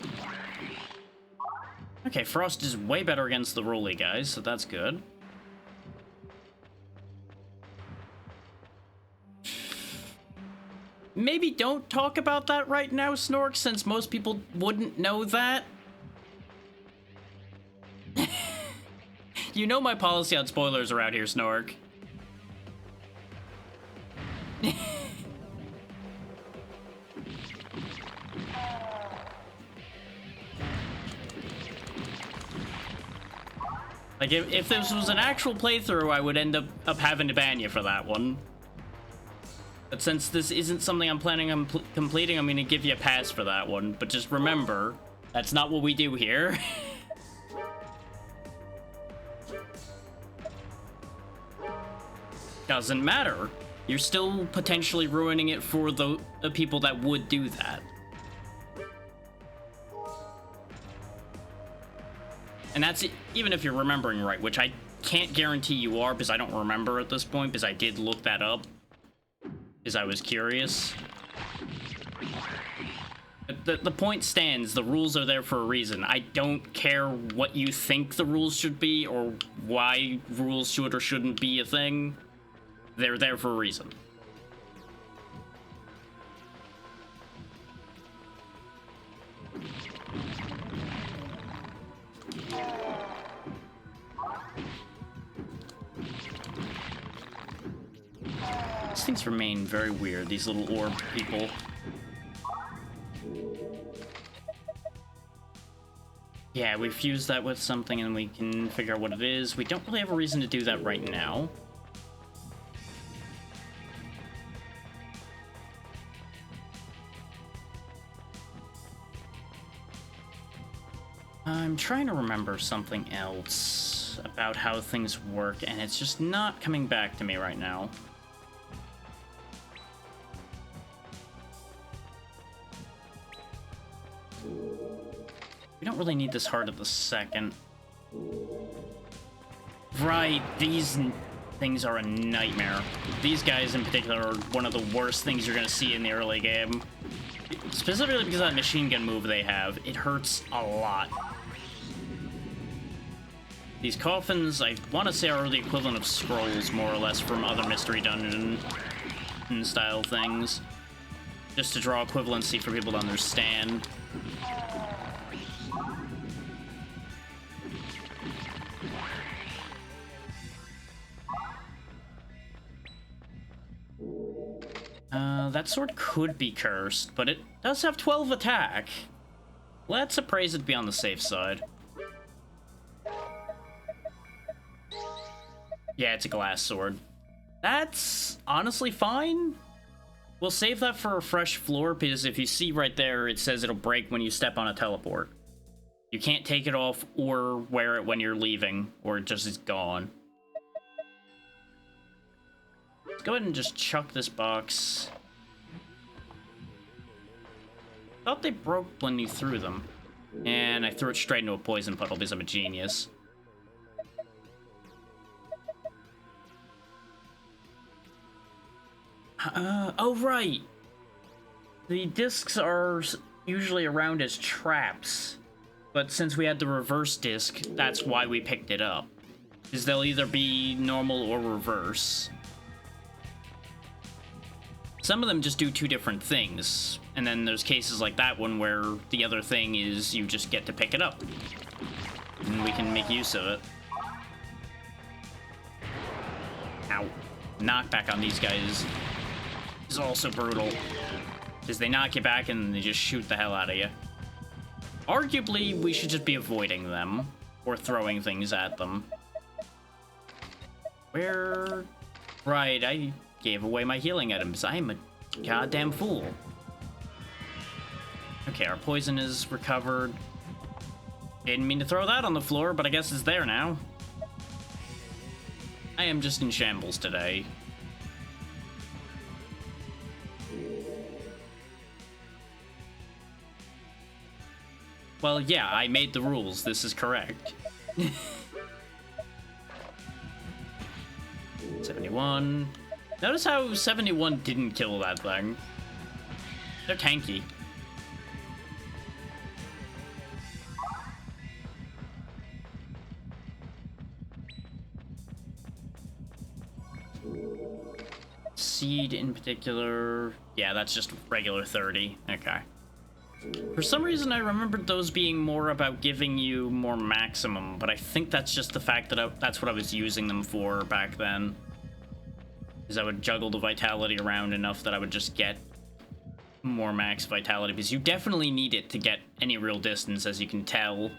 [SPEAKER 1] Okay, Frost is way better against the Roly guys, so that's good. Maybe don't talk about that right now, Snork, since most people wouldn't know that. You know my policy on spoilers around here, Snork. Like, if this was an actual playthrough, I would end up having to ban you for that one. But since this isn't something I'm planning on completing, I'm gonna give you a pass for that one. But just remember, that's not what we do here. Doesn't matter. You're still potentially ruining it for the people that would do that. And that's even if you're remembering right, which I can't guarantee you are because I don't remember at this point, because I did look that up, because I was curious. But the point stands, the rules are there for a reason. I don't care what you think the rules should be or why rules should or shouldn't be a thing. They're there for a reason. These things remain very weird, these little orb people. Yeah, we fuse that with something and we can figure out what it is. We don't really have a reason to do that right now. I'm trying to remember something else about how things work, and it's just not coming back to me right now. We don't really need this heart at the second. Right, these things are a nightmare. These guys in particular are one of the worst things you're gonna see in the early game. Specifically because of that machine gun move they have. It hurts a lot. These coffins, I want to say, are the equivalent of scrolls, more or less, from other Mystery Dungeon style things. Just to draw equivalency for people to understand. That sword could be cursed, but it does have 12 attack. Let's appraise it to be on the safe side. Yeah, it's a glass sword. That's honestly fine. We'll save that for a fresh floor, because if you see right there, it says it'll break when you step on a teleport. You can't take it off or wear it when you're leaving, or it just is gone. Let's go ahead and just chuck this box. Thought they broke when you threw them. And I threw it straight into a poison puddle because I'm a genius. Oh, right. The discs are usually around as traps. But since we had the reverse disc, that's why we picked it up. Because they'll either be normal or reverse. Some of them just do two different things. And then there's cases like that one where the other thing is you just get to pick it up. And we can make use of it. Ow. Knockback on these guys is also brutal. Because they knock you back and they just shoot the hell out of you. Arguably, we should just be avoiding them. Or throwing things at them. Where... Right, I gave away my healing items. I am a goddamn fool. Okay, our poison is recovered. Didn't mean to throw that on the floor, but I guess it's there now. I am just in shambles today. Well, yeah, I made the rules. This is correct. 71. Notice how 71 didn't kill that thing. They're tanky. Seed in particular. Yeah, that's just regular 30. Okay. For some reason, I remembered those being more about giving you more maximum, but I think that's just the fact that that's what I was using them for back then. Because I would juggle the vitality around enough that I would just get more max vitality, because you definitely need it to get any real distance, as you can tell.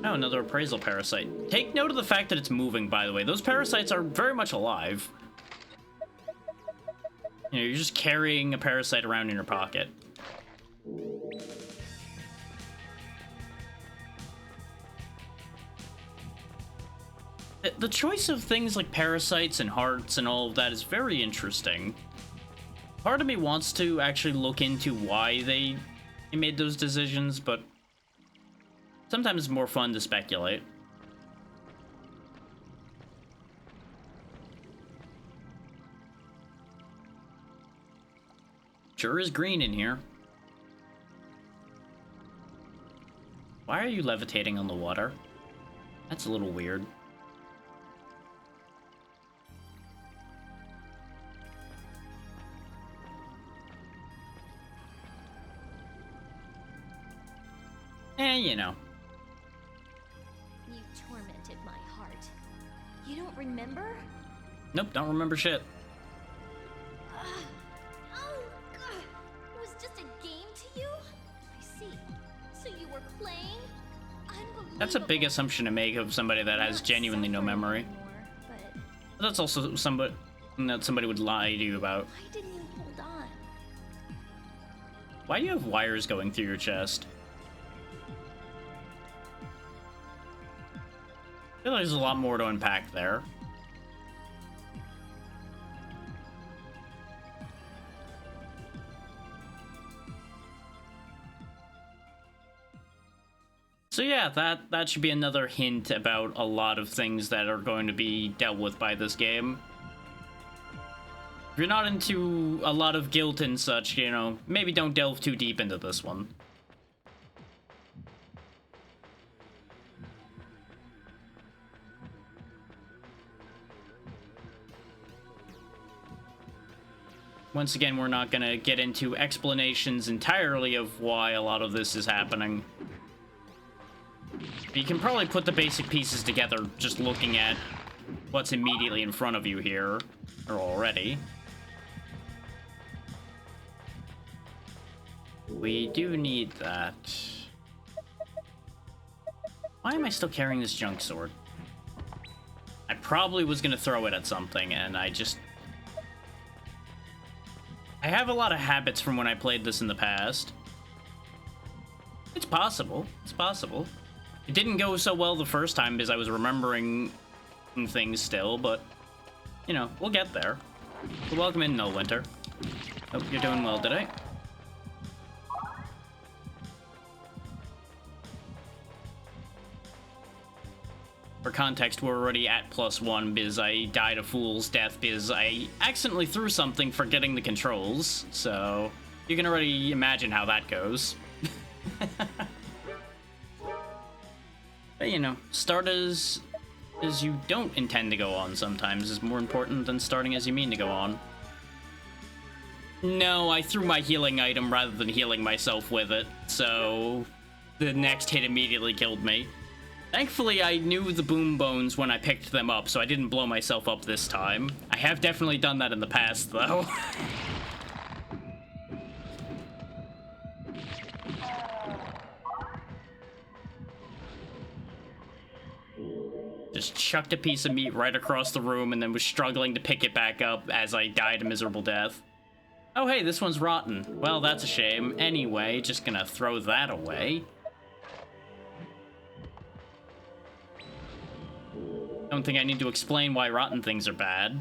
[SPEAKER 1] Oh, another appraisal parasite. Take note of the fact that it's moving, by the way. Those parasites are very much alive. You know, you're just carrying a parasite around in your pocket. The choice of things like parasites and hearts and all of that is very interesting. Part of me wants to actually look into why they made those decisions, but sometimes it's more fun to speculate. Sure is green in here. Why are you levitating on the water? That's a little weird. You know.
[SPEAKER 10] You tormented my heart. You don't remember?
[SPEAKER 1] Nope, don't remember shit.
[SPEAKER 10] Oh, God. It was just a game to you? I see. So you were playing? Unbelievable.
[SPEAKER 1] That's a big assumption to make of somebody that has genuinely no memory.
[SPEAKER 10] Anymore, but
[SPEAKER 1] That's also somebody that somebody would lie to you about.
[SPEAKER 10] why didn't you hold on?
[SPEAKER 1] Why do you have wires going through your chest? I feel like there's a lot more to unpack there. So yeah, that should be another hint about a lot of things that are going to be dealt with by this game. If you're not into a lot of guilt and such, you know, maybe don't delve too deep into this one. Once again, we're not gonna get into explanations entirely of why a lot of this is happening. But you can probably put the basic pieces together just looking at what's immediately in front of you here, or already. We do need that. Why am I still carrying this junk sword? I probably was gonna throw it at something, and I have a lot of habits from when I played this in the past. It's possible. It's possible. It didn't go so well the first time because I was remembering things still, but, you know, we'll get there. So welcome in, Nullwinter. Hope you're doing well today. For context, we're already at +1 because I died a fool's death because I accidentally threw something forgetting the controls, so you can already imagine how that goes. But, you know, start as you don't intend to go on sometimes is more important than starting as you mean to go on. No, I threw my healing item rather than healing myself with it, so the next hit immediately killed me. Thankfully, I knew the boom bones when I picked them up, so I didn't blow myself up this time. I have definitely done that in the past, though. Just chucked a piece of meat right across the room and then was struggling to pick it back up as I died a miserable death. Oh hey, this one's rotten. Well, that's a shame. Anyway, just gonna throw that away. Don't think I need to explain why rotten things are bad.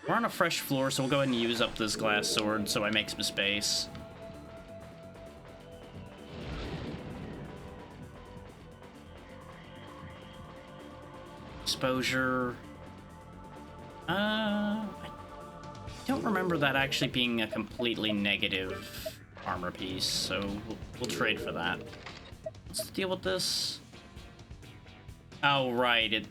[SPEAKER 1] We're on a fresh floor, so we'll go ahead and use up this glass sword so I make some space. Exposure. I don't remember that actually being a completely negative armor piece, so we'll trade for that. Let's deal with this. Oh, right,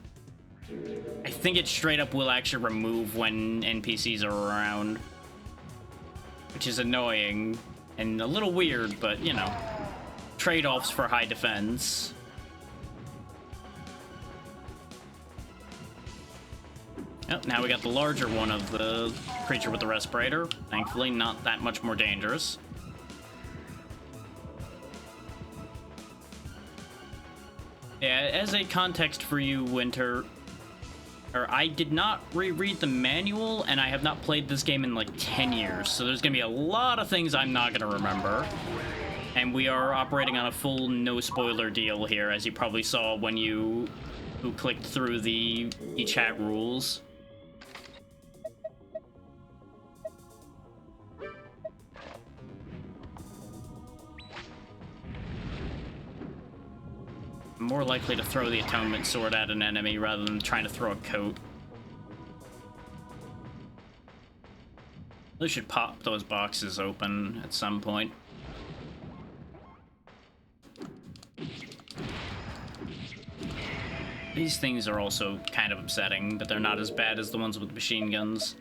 [SPEAKER 1] I think it straight up will actually remove when NPCs are around, which is annoying and a little weird, but, you know, trade-offs for high defense. Oh, now we got the larger one of the creature with the respirator. Thankfully, not that much more dangerous. Yeah, as a context for you, Winter, I did not reread the manual, and I have not played this game in like 10 years, so there's gonna be a lot of things I'm not gonna remember. And we are operating on a full no-spoiler deal here, as you probably saw when you clicked through the chat rules. I'm more likely to throw the atonement sword at an enemy rather than trying to throw a coat. We should pop those boxes open at some point. These things are also kind of upsetting, but they're not as bad as the ones with machine guns.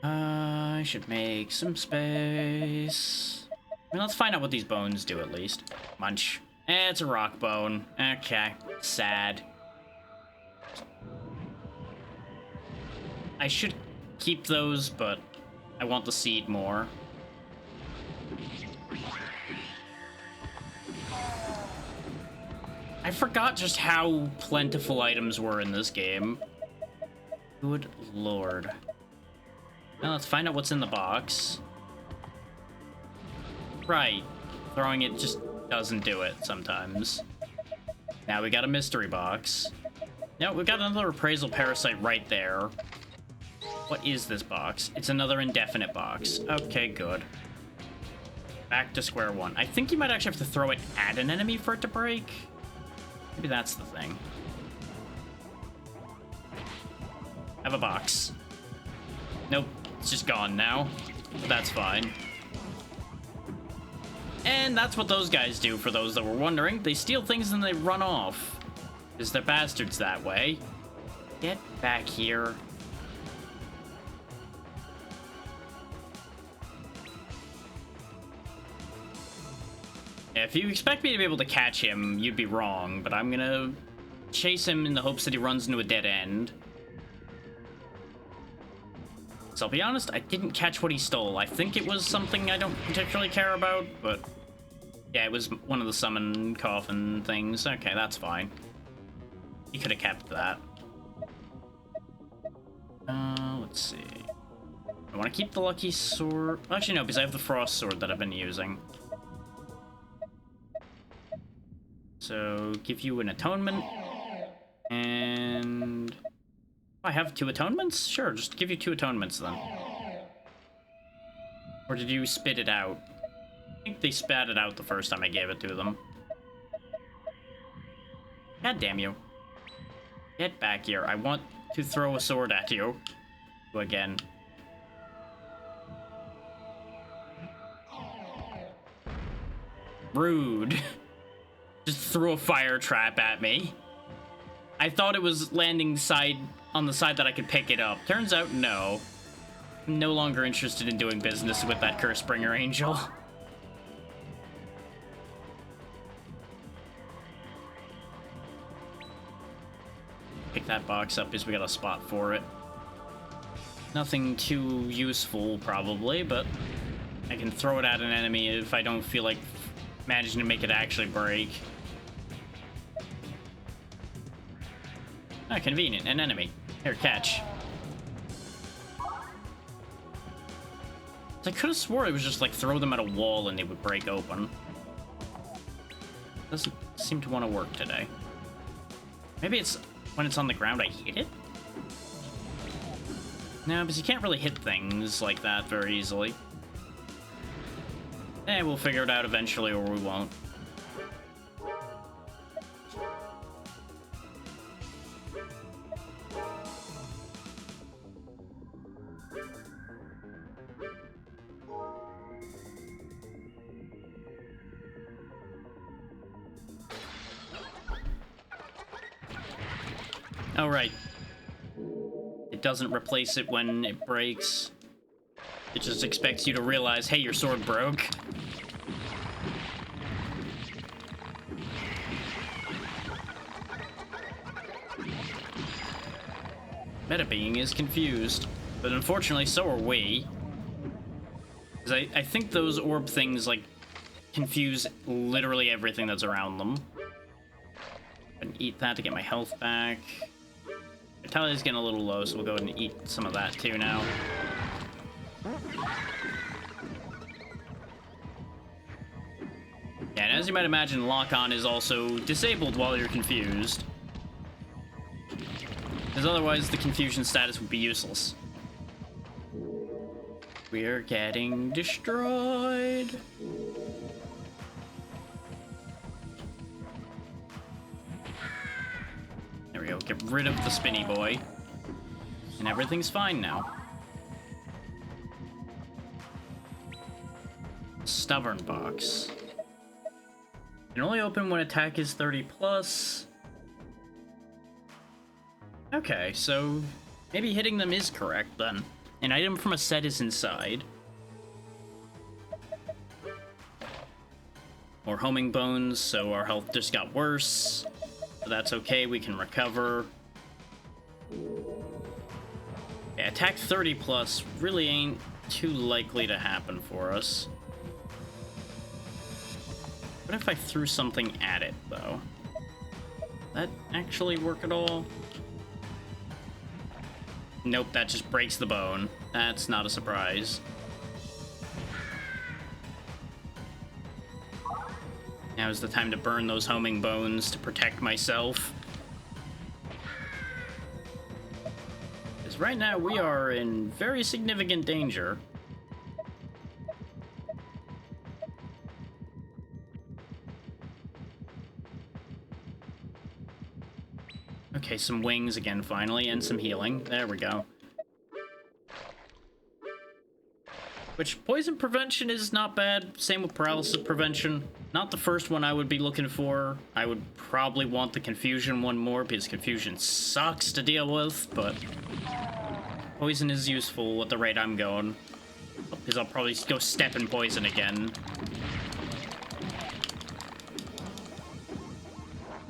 [SPEAKER 1] I should make some space. I mean, let's find out what these bones do at least. Munch. It's a rock bone. Okay. Sad. I should keep those, but I want the seed more. I forgot just how plentiful items were in this game. Good lord. Now let's find out what's in the box. Right. Throwing it just doesn't do it sometimes. Now we got a mystery box. No, we got another appraisal parasite right there. What is this box? It's another indefinite box. Okay, good. Back to square one. I think you might actually have to throw it at an enemy for it to break. Maybe that's the thing. Have a box. Nope, it's just gone now. But that's fine. And that's what those guys do, for those that were wondering. They steal things and they run off. Because they're bastards that way. Get back here. Yeah, if you expect me to be able to catch him, you'd be wrong, but I'm gonna chase him in the hopes that he runs into a dead end. So I'll be honest, I didn't catch what he stole. I think it was something I don't particularly care about, but yeah, it was one of the summon coffin things. Okay, that's fine. He could have kept that. Let's see. I want to keep the lucky sword. Actually, no, because I have the frost sword that I've been using. So, give you an atonement. And I have 2 atonements? Sure, just give you 2 atonements then. Or did you spit it out? I think they spat it out the first time I gave it to them. God damn you. Get back here. I want to throw a sword at you. Again. Rude. Just threw a fire trap at me. I thought it was landing on the side that I could pick it up. Turns out, no. I'm no longer interested in doing business with that Cursebringer Angel. Pick that box up because we got a spot for it. Nothing too useful, probably, but I can throw it at an enemy if I don't feel like managing to make it actually break. Ah, convenient. An enemy. Here, catch. I could have swore it was just like throw them at a wall and they would break open. Doesn't seem to want to work today. Maybe it's when it's on the ground I hit it? No, because you can't really hit things like that very easily. We'll figure it out eventually, or we won't. Oh, right. It doesn't replace it when it breaks. It just expects you to realize, hey, your sword broke. Meta being is confused, but unfortunately so are we. Because I think those orb things, like, confuse literally everything that's around them. And eat that to get my health back. Vitality's getting a little low, so we'll go ahead and eat some of that too now. Yeah, and as you might imagine, lock-on is also disabled while you're confused. Because otherwise the confusion status would be useless. We're getting destroyed. There we go, get rid of the spinny boy. And everything's fine now. Stubborn box. Can only open when attack is 30 plus. Okay, so maybe hitting them is correct then. An item from a set is inside. More homing bones, so our health just got worse. But that's okay, we can recover. Yeah, attack 30 plus really ain't too likely to happen for us. What if I threw something at it, though? That actually work at all? Nope, that just breaks the bone. That's not a surprise. Now's the time to burn those homing bones to protect myself. Because right now we are in very significant danger. Okay, some wings again finally, and some healing. There we go. Which, poison prevention is not bad. Same with paralysis prevention. Not the first one I would be looking for. I would probably want the confusion one more, because confusion sucks to deal with, but poison is useful at the rate I'm going. Because I'll probably go step in poison again.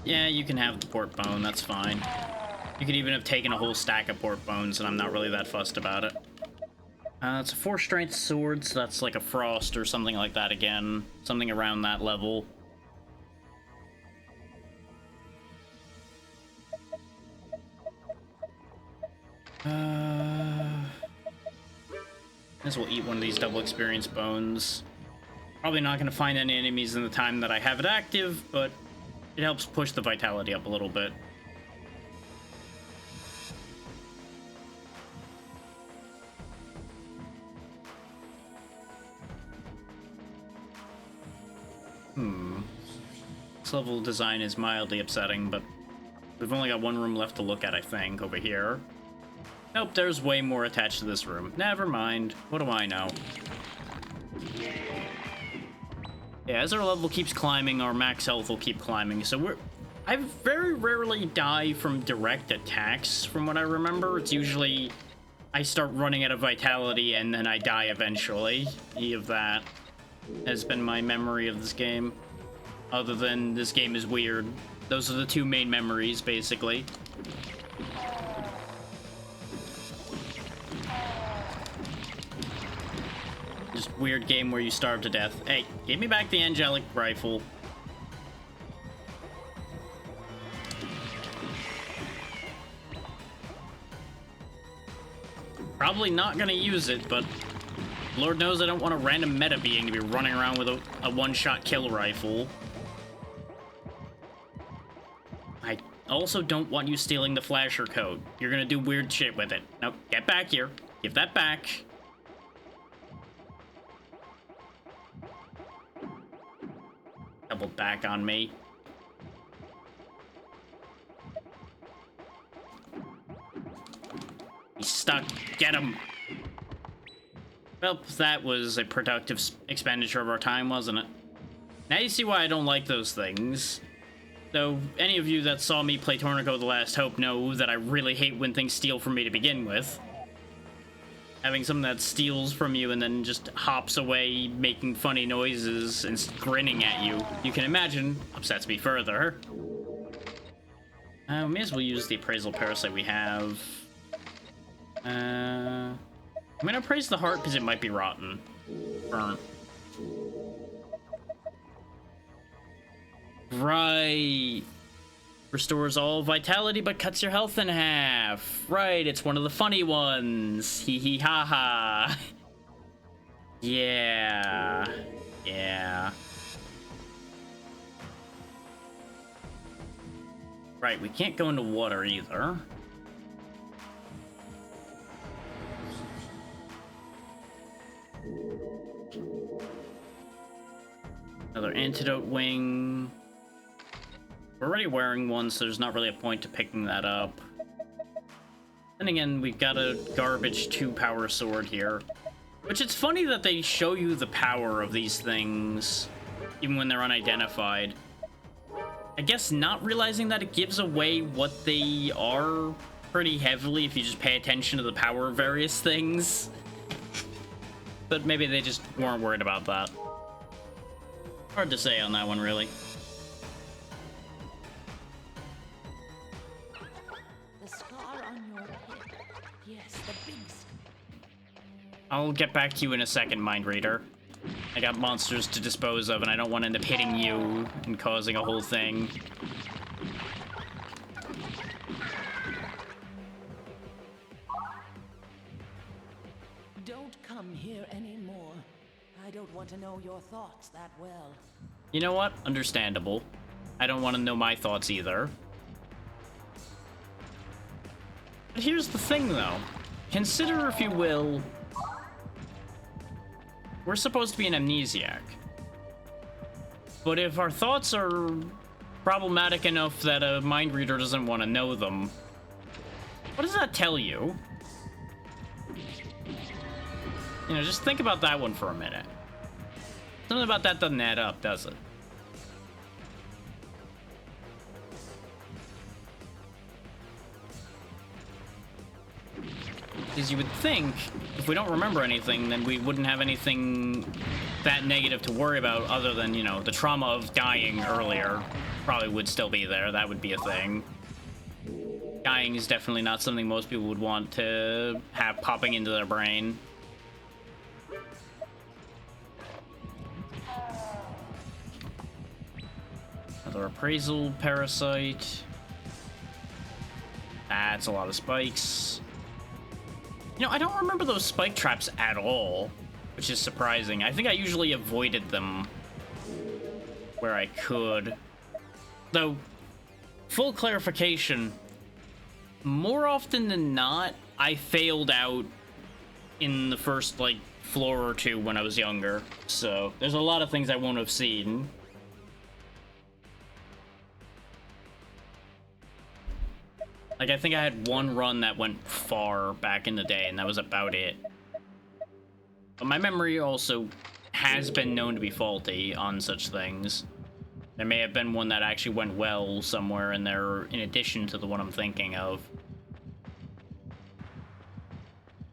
[SPEAKER 1] Yeah, you can have the port bone, that's fine. You could even have taken a whole stack of port bones, and I'm not really that fussed about it. It's a 4-strength sword, so that's like a frost or something like that again. Something around that level. Guess we'll eat one of these double experience bones. Probably not going to find any enemies in the time that I have it active, but it helps push the vitality up a little bit. This level design is mildly upsetting, but we've only got one room left to look at, I think, over here. Nope, there's way more attached to this room. Never mind. What do I know? Yeah, as our level keeps climbing, our max health will keep climbing, so I very rarely die from direct attacks, from what I remember. It's usually I start running out of vitality and then I die eventually. Any of that has been my memory of this game. Other than this game is weird. Those are the two main memories, basically. Just weird game where you starve to death. Hey, give me back the angelic rifle. Probably not gonna use it, but Lord knows I don't want a random meta being to be running around with a one-shot kill rifle. I also don't want you stealing the flasher code. You're gonna do weird shit with it. Nope, get back here. Give that back. Doubled back on me. He's stuck. Get him. Well, that was a productive expenditure of our time, wasn't it? Now you see why I don't like those things. Though, any of you that saw me play Tornico The Last Hope know that I really hate when things steal from me to begin with. Having something that steals from you and then just hops away, making funny noises and grinning at you, you can imagine, upsets me further. We may as well use the appraisal parasite we have. I'm gonna appraise the heart because it might be rotten. Burnt. Right. Restores all vitality but cuts your health in half. Right, it's one of the funny ones. Hee hee ha ha. Yeah. Yeah. Right, we can't go into water either. Another antidote wing. We're already wearing one, so there's not really a point to picking that up. Then again, we've got a garbage 2-power sword here. Which it's funny that they show you the power of these things, even when they're unidentified. I guess not realizing that it gives away what they are pretty heavily if you just pay attention to the power of various things. But maybe they just weren't worried about that. Hard to say on that one, really.
[SPEAKER 9] The scar on your head. Yes, the big scar.
[SPEAKER 1] I'll get back to you in a second, Mind Reader. I got monsters to dispose of, and I don't want to end up hitting you and causing a whole thing.
[SPEAKER 9] Don't come here anymore. I don't want to know your thoughts that well.
[SPEAKER 1] You know what? Understandable. I don't want to know my thoughts either. But here's the thing, though. Consider, if you will, we're supposed to be an amnesiac. But if our thoughts are problematic enough that a mind reader doesn't want to know them, what does that tell you? You know, just think about that one for a minute. Something about that doesn't add up, does it? Because you would think, if we don't remember anything, then we wouldn't have anything that negative to worry about other than, you know, the trauma of dying earlier probably would still be there. That would be a thing. Dying is definitely not something most people would want to have popping into their brain. Another appraisal parasite. That's a lot of spikes. You know, I don't remember those spike traps at all, which is surprising. I think I usually avoided them where I could. Though, full clarification, more often than not, I failed out in the first, like, floor or two when I was younger. So, there's a lot of things I won't have seen. Like, I think I had one run that went far back in the day, and that was about it. But my memory also has been known to be faulty on such things. There may have been one that actually went well somewhere in there, in addition to the one I'm thinking of.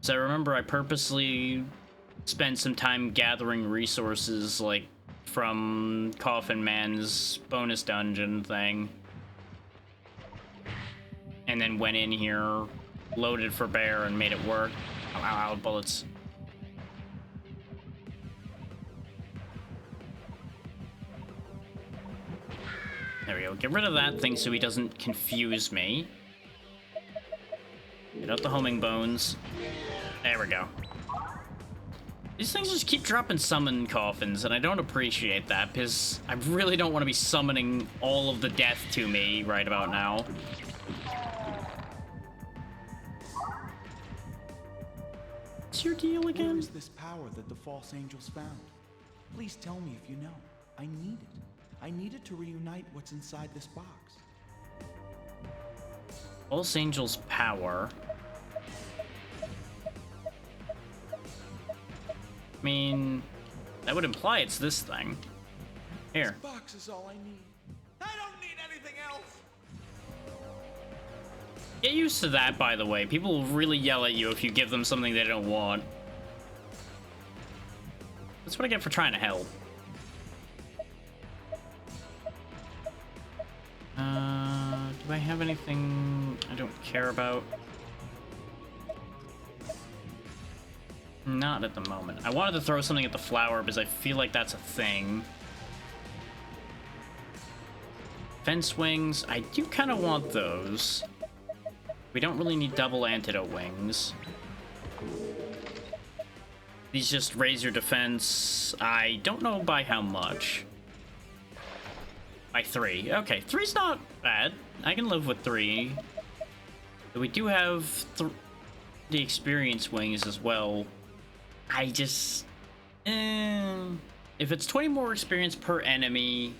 [SPEAKER 1] So I remember I purposely spent some time gathering resources, like, from Coffin Man's bonus dungeon thing. And then went in here, loaded for bear, and made it work. Ow, ow, ow, bullets. There we go. Get rid of that thing so he doesn't confuse me. Get out the homing bones. There we go. These things just keep dropping summon coffins, and I don't appreciate that, because I really don't want to be summoning all of the death to me right about now. What's your deal again?
[SPEAKER 11] Where is this power that the false angels found? Please tell me if you know. I need it. I need it to reunite what's inside this box.
[SPEAKER 1] False angels' power. I mean, that would imply it's this thing. Here.
[SPEAKER 11] This box is all I need. I don't need anything else.
[SPEAKER 1] Get used to that, by the way. People will really yell at you if you give them something they don't want. That's what I get for trying to help. Do I have anything I don't care about? Not at the moment. I wanted to throw something at the flower because I feel like that's a thing. Fence wings. I do kind of want those. We don't really need double antidote wings. These just raise your defense. I don't know by how much. By 3. Okay, 3's not bad. I can live with 3. But we do have the experience wings as well. I just... if it's 20 more experience per enemy,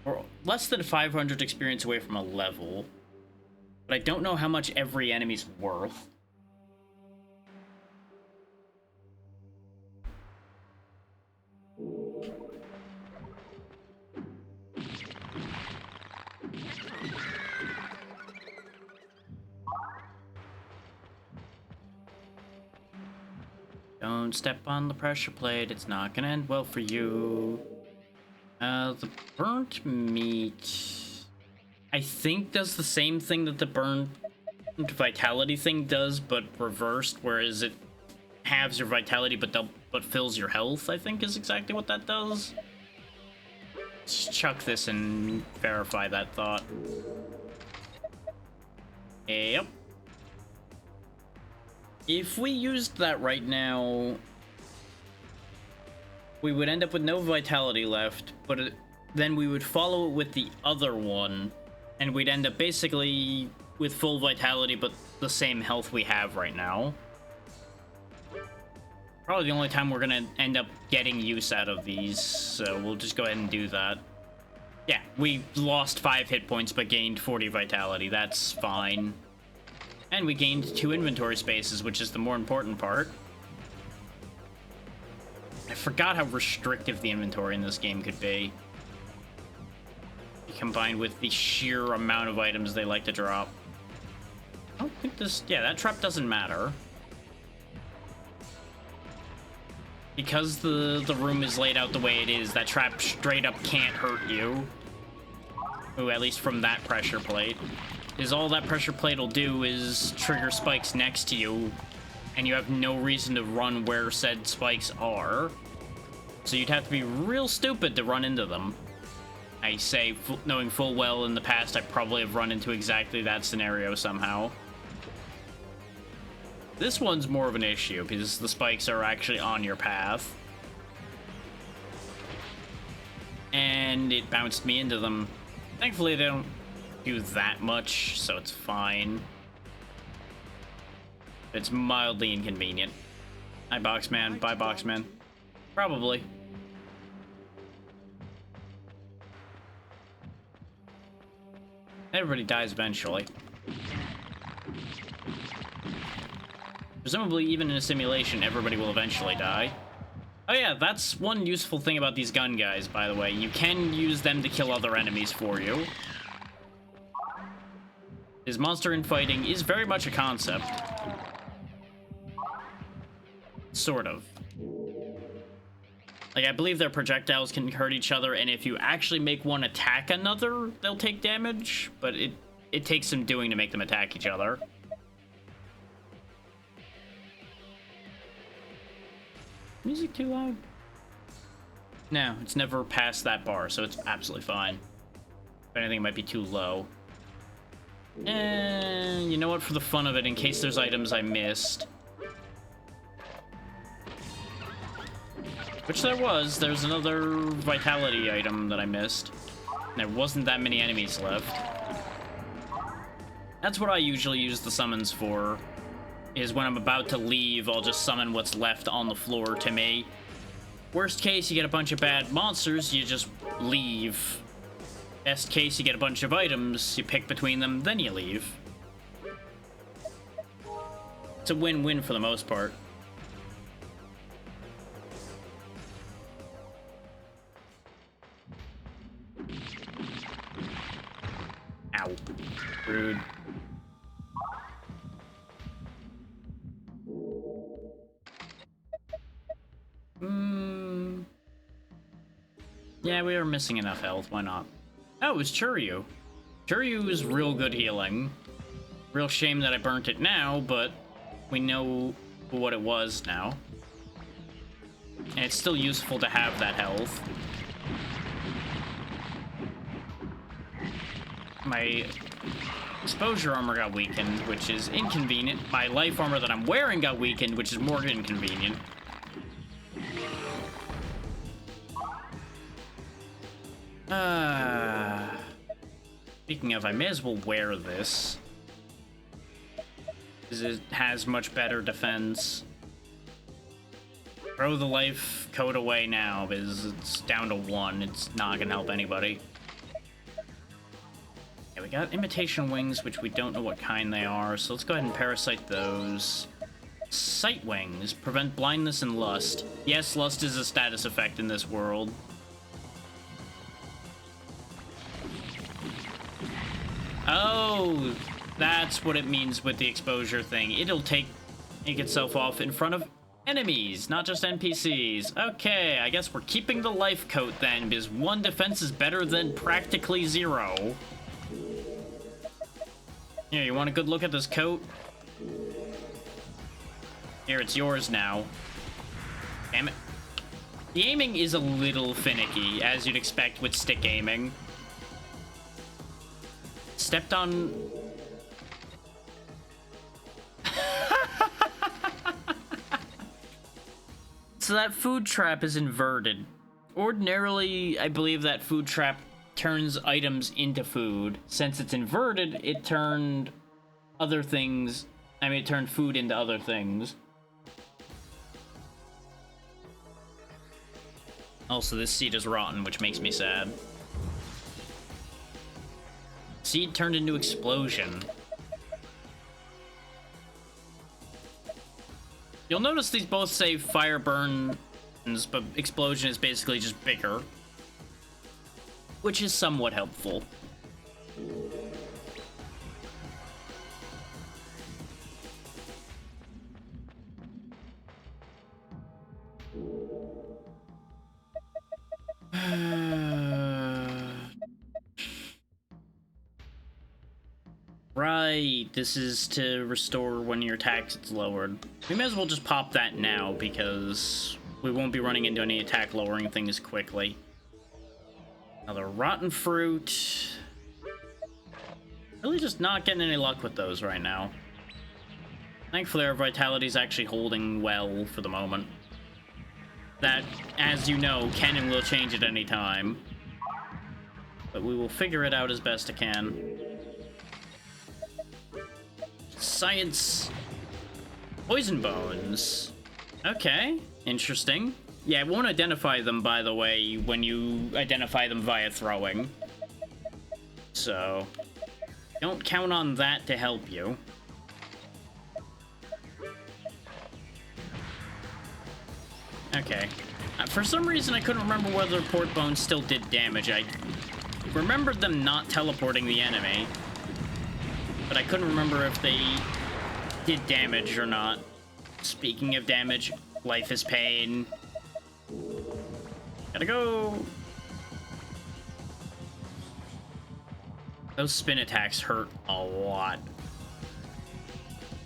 [SPEAKER 1] or less than 500 experience away from a level, but I don't know how much every enemy's worth. Don't step on the pressure plate, it's not gonna end well for you. The burnt meat, I think, does the same thing that the burnt vitality thing does, but reversed, whereas it halves your vitality but fills your health, I think is exactly what that does. Let's chuck this and verify that thought. Yep. If we used that right now, we would end up with no vitality left, but then we would follow it with the other one, and we'd end up basically with full vitality, but the same health we have right now. Probably the only time we're gonna end up getting use out of these, so we'll just go ahead and do that. Yeah, we lost 5 hit points, but gained 40 vitality. That's fine. And we gained 2 inventory spaces, which is the more important part. I forgot how restrictive the inventory in this game could be. Combined with the sheer amount of items they like to drop. I don't think this... Yeah, that trap doesn't matter. Because the room is laid out the way it is, that trap straight up can't hurt you. Ooh, at least from that pressure plate. Is all that pressure plate will do is trigger spikes next to you, and you have no reason to run where said spikes are. So you'd have to be real stupid to run into them. I say, knowing full well in the past, I probably have run into exactly that scenario somehow. This one's more of an issue, because the spikes are actually on your path. And it bounced me into them. Thankfully, they don't do that much, so it's fine. It's mildly inconvenient. Hi, Boxman. Bye, Boxman. Probably. Everybody dies eventually. Presumably, even in a simulation, everybody will eventually die. Oh yeah, that's one useful thing about these gun guys, by the way. You can use them to kill other enemies for you. His monster infighting is very much a concept. Sort of. Like, I believe their projectiles can hurt each other, and if you actually make one attack another, they'll take damage, but it takes some doing to make them attack each other. Music too loud? No, it's never past that bar, so it's absolutely fine. If anything, it might be too low. And you know what, for the fun of it, in case there's items I missed. Which there's another vitality item that I missed. And there wasn't that many enemies left. That's what I usually use the summons for. Is when I'm about to leave, I'll just summon what's left on the floor to me. Worst case, you get a bunch of bad monsters, you just leave. Best case, you get a bunch of items, you pick between them, then you leave. It's a win-win for the most part. Ow. Rude. Yeah, we are missing enough health. Why not? Oh, it was Churyu. Churyu is real good healing. Real shame that I burnt it now, but we know what it was now. And it's still useful to have that health. My exposure armor got weakened, which is inconvenient. My life armor that I'm wearing got weakened, which is more inconvenient. Speaking of, I may as well wear this. Because it has much better defense. Throw the life code away now, because it's down to 1. It's not gonna help anybody. Okay, we got imitation wings, which we don't know what kind they are, so let's go ahead and parasite those. Sight wings. Prevent blindness and lust. Yes, lust is a status effect in this world. Oh, that's what it means with the exposure thing. It'll take itself off in front of enemies, not just NPCs. Okay, I guess we're keeping the life coat then, because 1 defense is better than practically 0. Here, you want a good look at this coat? Here, it's yours now. Damn it. The aiming is a little finicky, as you'd expect with stick aiming. Stepped on... so that food trap is inverted. Ordinarily, I believe that food trap turns items into food. Since it's inverted, it turned other things... I mean, it turned food into other things. Also, this seed is rotten, which makes me sad. Seed turned into explosion. You'll notice these both say fire burns, but explosion is basically just bigger. Which is somewhat helpful. Right, this is to restore when your attack is lowered. We may as well just pop that now, because we won't be running into any attack lowering things quickly. Another rotten fruit. Really just not getting any luck with those right now. Thankfully our vitality is actually holding well for the moment. That, as you know, can and will change at any time. But we will figure it out as best I can. Science. Poison bones. Okay, interesting. Yeah, it won't identify them, by the way, when you identify them via throwing. So, don't count on that to help you. Okay. For some reason, I couldn't remember whether port bones still did damage. I remembered them not teleporting the enemy, but I couldn't remember if they did damage or not. Speaking of damage, life is pain. Gotta go. Those spin attacks hurt a lot.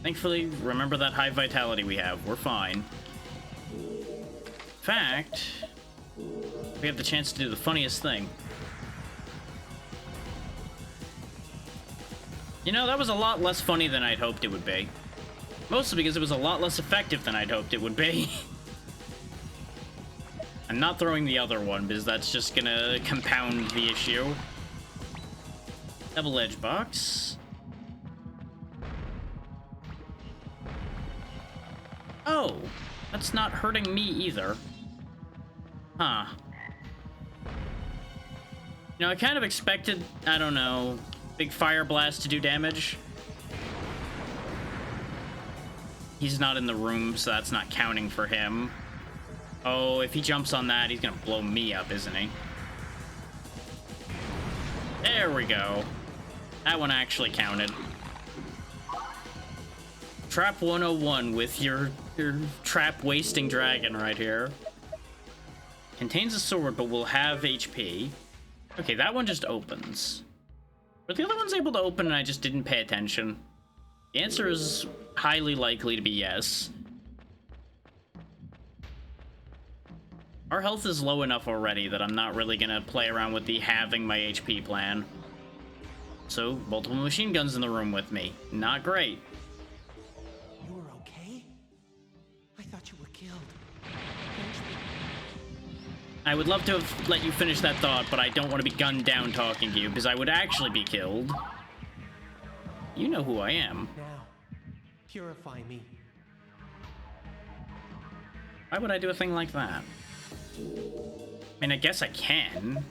[SPEAKER 1] Thankfully, remember that high vitality we have. We're fine. In fact, we have the chance to do the funniest thing. You know, that was a lot less funny than I'd hoped it would be. Mostly because it was a lot less effective than I'd hoped it would be. I'm not throwing the other one, because that's just gonna compound the issue. Double edge box. Oh, that's not hurting me either. Huh. You know, I kind of expected, I don't know, big fire blast to do damage. He's not in the room, so that's not counting for him. Oh, if he jumps on that, he's gonna blow me up, isn't he? There we go. That one actually counted. Trap 101 with your trap wasting dragon right here. Contains a sword, but will have HP. Okay, that one just opens. Were the other ones able to open and I just didn't pay attention? The answer is highly likely to be yes. Our health is low enough already that I'm not really gonna play around with the halving my HP plan. So, multiple machine guns in the room with me. Not great.
[SPEAKER 4] You were okay? I thought you were killed.
[SPEAKER 1] I would love to have let you finish that thought, but I don't want to be gunned down talking to you, because I would actually be killed. You know who I am.
[SPEAKER 4] Now, purify me.
[SPEAKER 1] Why would I do a thing like that? I mean, I guess I can.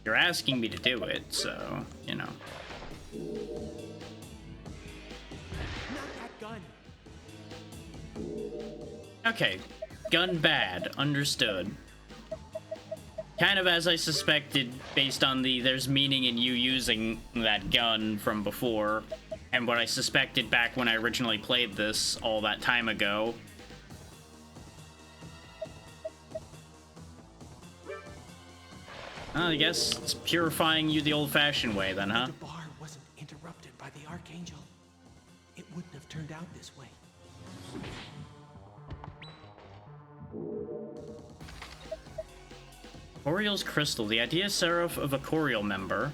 [SPEAKER 1] You're asking me to do it, so, you know.
[SPEAKER 4] Not that gun.
[SPEAKER 1] Okay, gun bad, understood. Kind of as I suspected, based on the there's meaning in you using that gun from before, and what I suspected back when I originally played this all that time ago. I guess it's purifying you the old-fashioned way then, huh?
[SPEAKER 4] If the bar wasn't interrupted by the Archangel, it wouldn't have turned out this way.
[SPEAKER 1] Coriel's Crystal. The idea seraph of a Coriel member.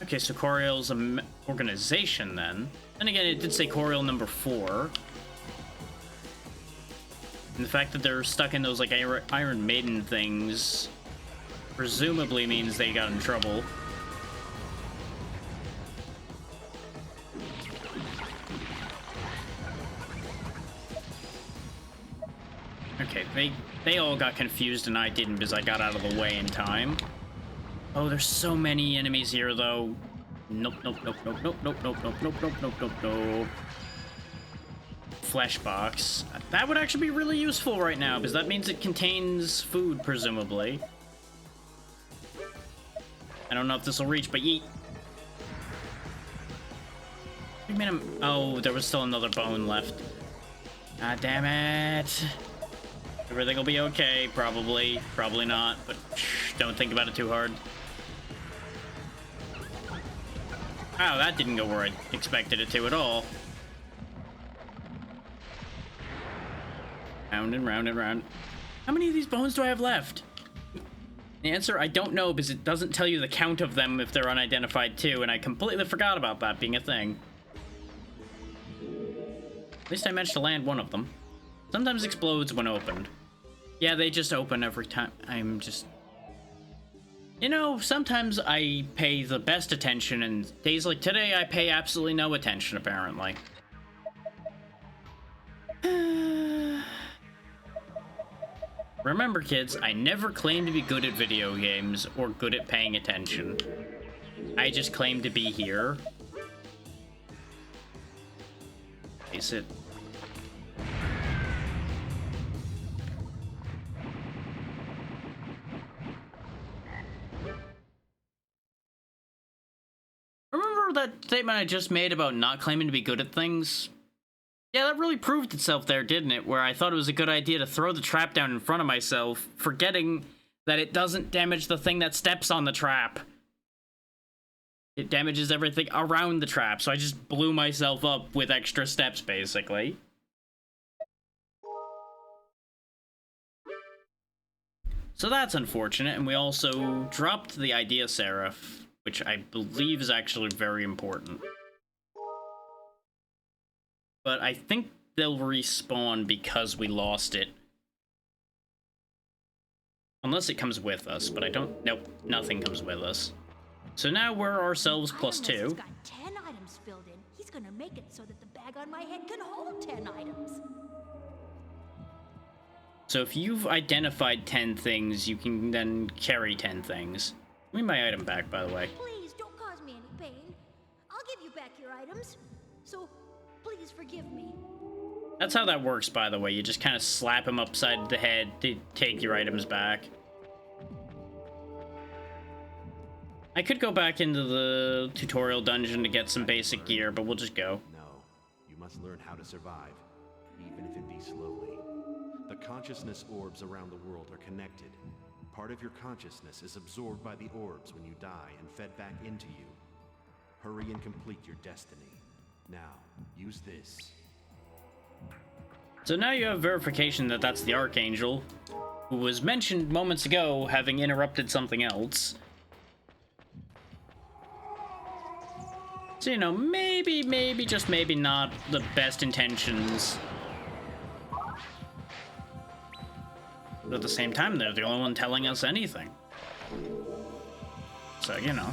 [SPEAKER 1] Okay, so Coriel's an organization then. Then again, it did say Coriel number 4. And the fact that they're stuck in those, like, Iron Maiden things presumably means they got in trouble. Okay, they all got confused and I didn't because I got out of the way in time. Oh, there's so many enemies here, though. Nope, nope, nope, nope, nope, nope, nope, nope, nope, nope, nope, nope, nope. Flesh box. That would actually be really useful right now, because that means it contains food, presumably. I don't know if this will reach, but yeet. Oh, there was still another bone left. Ah, damn it. Everything will be okay, probably. Probably not, but shh, don't think about it too hard. Oh, that didn't go where I expected it to at all. Round and round and round. How many of these bones do I have left? The answer, I don't know, because it doesn't tell you the count of them if they're unidentified too, and I completely forgot about that being a thing. At least I managed to land one of them. Sometimes explodes when opened. Yeah, they just open every time. I'm just... You know, sometimes I pay the best attention, and days like today, I pay absolutely no attention, apparently. Remember, kids, I never claim to be good at video games or good at paying attention. I just claim to be here. Face it. Remember that statement I just made about not claiming to be good at things? Yeah, that really proved itself there, didn't it? Where I thought it was a good idea to throw the trap down in front of myself, forgetting that it doesn't damage the thing that steps on the trap. It damages everything around the trap, so I just blew myself up with extra steps, basically. So that's unfortunate, and we also dropped the idea seraph, which I believe is actually very important. But I think they'll respawn because we lost it. Unless it comes with us, but I don't... Nope, nothing comes with us. So now we're ourselves plus 2.
[SPEAKER 9] He's got 10 items filled in. He's gonna make it so that the bag on my head can hold 10 items.
[SPEAKER 1] So if you've identified 10 things, you can then carry 10 things. Give me my item back, by the way.
[SPEAKER 9] Please don't cause me any pain. I'll give you back your items. So please forgive me.
[SPEAKER 1] That's how that works, by the way. You just kind of slap him upside the head to take your items back. I could go back into the tutorial dungeon to get some basic gear, but we'll just go.
[SPEAKER 5] No, you must learn how to survive, even if it be slowly. The consciousness orbs around the world are connected. Part of your consciousness is absorbed by the orbs when you die and fed back into you. Hurry and complete your destiny. Now, use this.
[SPEAKER 1] So now you have verification that that's the Archangel, who was mentioned moments ago having interrupted something else. So, you know, maybe, just maybe not the best intentions. But at the same time, they're the only one telling us anything. So, you know,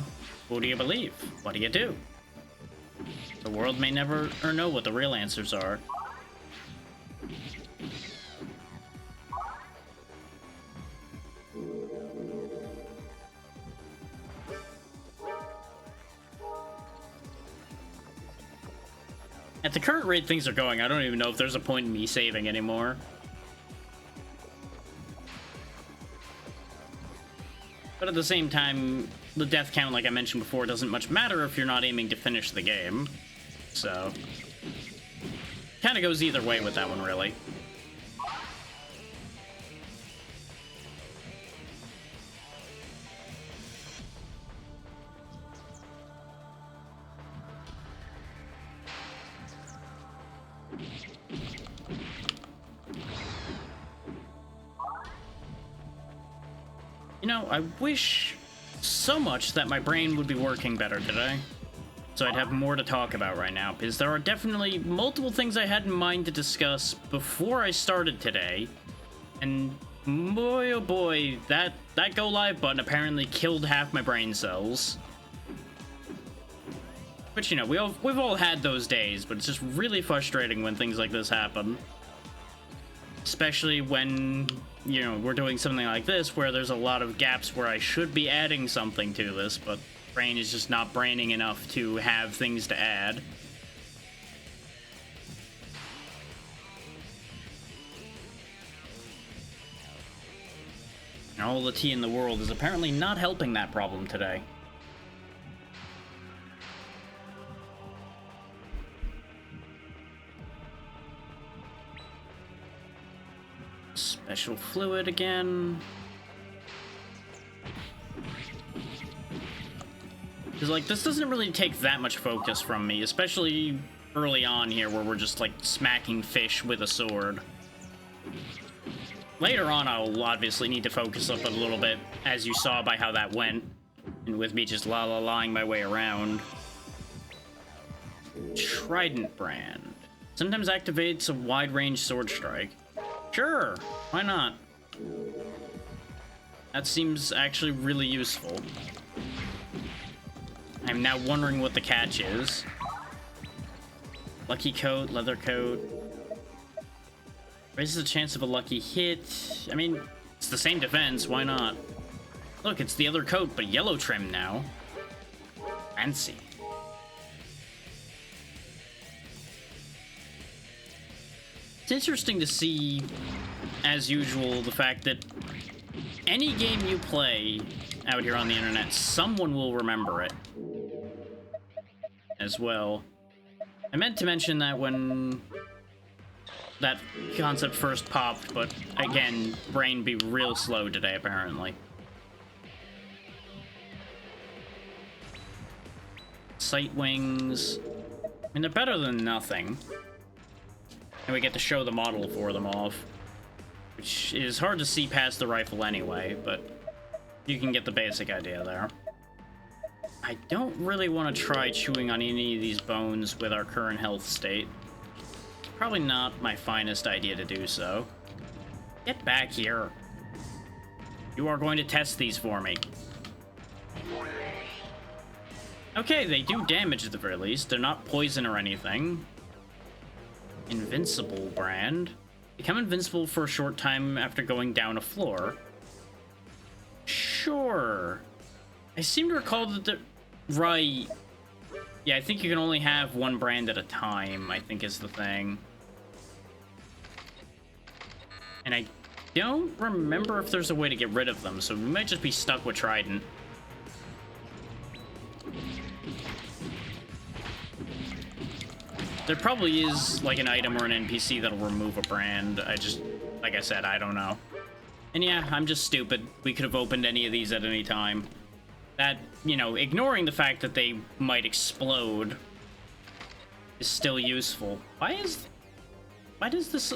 [SPEAKER 1] who do you believe? What do you do? The world may never know what the real answers are. At the current rate things are going, I don't even know if there's a point in me saving anymore. But at the same time, the death count, like I mentioned before, doesn't much matter if you're not aiming to finish the game. So, kind of goes either way with that one, really. You know, I wish so much that my brain would be working better today. so I'd have more to talk about right now, because there are definitely multiple things I had in mind to discuss before I started today, and boy oh boy, that go live button apparently killed half my brain cells. But you know, we've all had those days, but it's just really frustrating when things like this happen. Especially when, you know, we're doing something like this where there's a lot of gaps where I should be adding something to this, but brain is just not braining enough to have things to add. And all the tea in the world is apparently not helping that problem today. Special fluid again. Because, like, this doesn't really take that much focus from me, especially early on here where we're just, like, smacking fish with a sword. Later on, I'll obviously need to focus up a little bit, as you saw by how that went, and with me just la-la-laing my way around. Trident brand. Sometimes activates a wide-range sword strike. Sure, why not? That seems actually really useful. I'm now wondering what the catch is. Lucky coat, leather coat. Raises the chance of a lucky hit. I mean, it's the same defense, why not? Look, it's the other coat, but yellow trim now. Fancy. It's interesting to see, as usual, the fact that any game you play out here on the internet, someone will remember it as well. I meant to mention that when that concept first popped, but again, brain be real slow today, apparently. Sight wings. I mean, they're better than nothing. And we get to show the model for them off, which is hard to see past the rifle anyway, but you can get the basic idea there. I don't really want to try chewing on any of these bones with our current health state. Probably not my finest idea to do so. Get back here. You are going to test these for me. Okay, they do damage at the very least. They're not poison or anything. Invincible brand. Become invincible for a short time after going down a floor. Sure. I seem to recall that the... Right. Yeah, I think you can only have one brand at a time, I think is the thing. And I don't remember if there's a way to get rid of them, so we might just be stuck with Trident. There probably is, like, an item or an NPC that'll remove a brand. I just, like I said, I don't know. And yeah, I'm just stupid. We could have opened any of these at any time. That, you know, ignoring the fact that they might explode is still useful. Why does this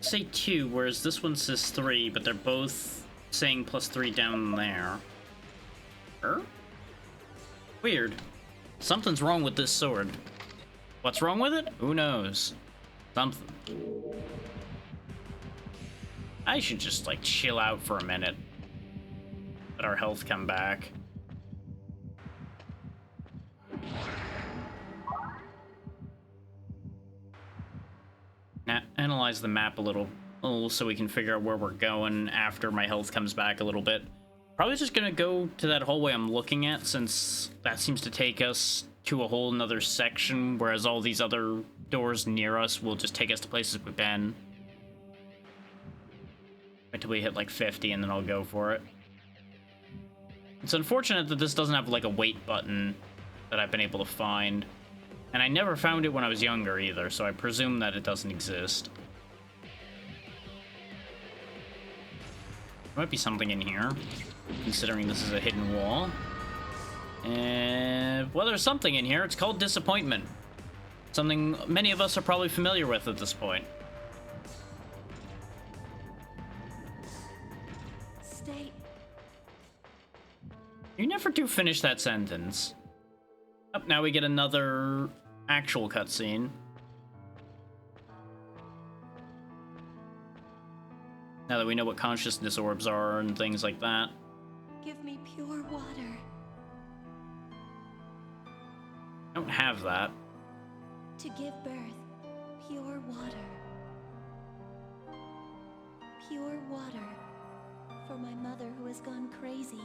[SPEAKER 1] say 2, whereas this one says 3, but they're both saying +3 down there? Weird. Something's wrong with this sword. What's wrong with it? Who knows? Something. I should just, like, chill out for a minute. Let our health come back. Now, analyze the map a little so we can figure out where we're going after my health comes back a little bit. Probably just gonna go to that hallway I'm looking at, since that seems to take us to a whole nother section, whereas all these other doors near us will just take us to places we've been. Until we hit like 50 and then I'll go for it. It's unfortunate that this doesn't have like a wait button that I've been able to find. And I never found it when I was younger either, so I presume that it doesn't exist. There might be something in here, considering this is a hidden wall. And, well, there's something in here. It's called disappointment. Something many of us are probably familiar with at this point.
[SPEAKER 10] Stay.
[SPEAKER 1] You never do finish that sentence. Oh, now we get another actual cutscene. Now that we know what consciousness orbs are and things like that.
[SPEAKER 6] Give me pure water.
[SPEAKER 1] I don't have that.
[SPEAKER 6] To give birth, pure water. Pure water. For my mother who has gone crazy.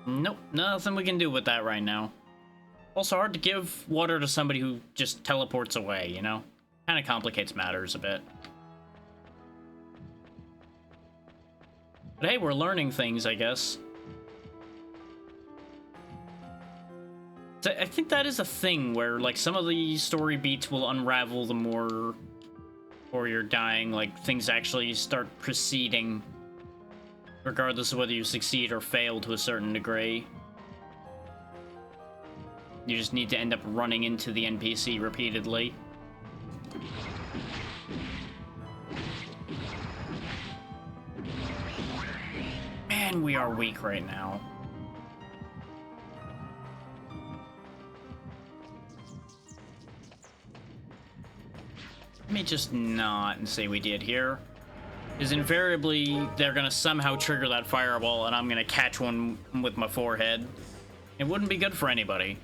[SPEAKER 1] Nope, nothing we can do with that right now. Also hard to give water to somebody who just teleports away, you know? Kind of complicates matters a bit. But hey, we're learning things, I guess. So I think that is a thing where, like, some of the story beats will unravel the more or you're dying, like, things actually start proceeding, regardless of whether you succeed or fail to a certain degree. You just need to end up running into the NPC repeatedly. Man, we are weak right now. Let me just not and say we did here. Is invariably they're gonna somehow trigger that fireball and I'm gonna catch one with my forehead. It wouldn't be good for anybody.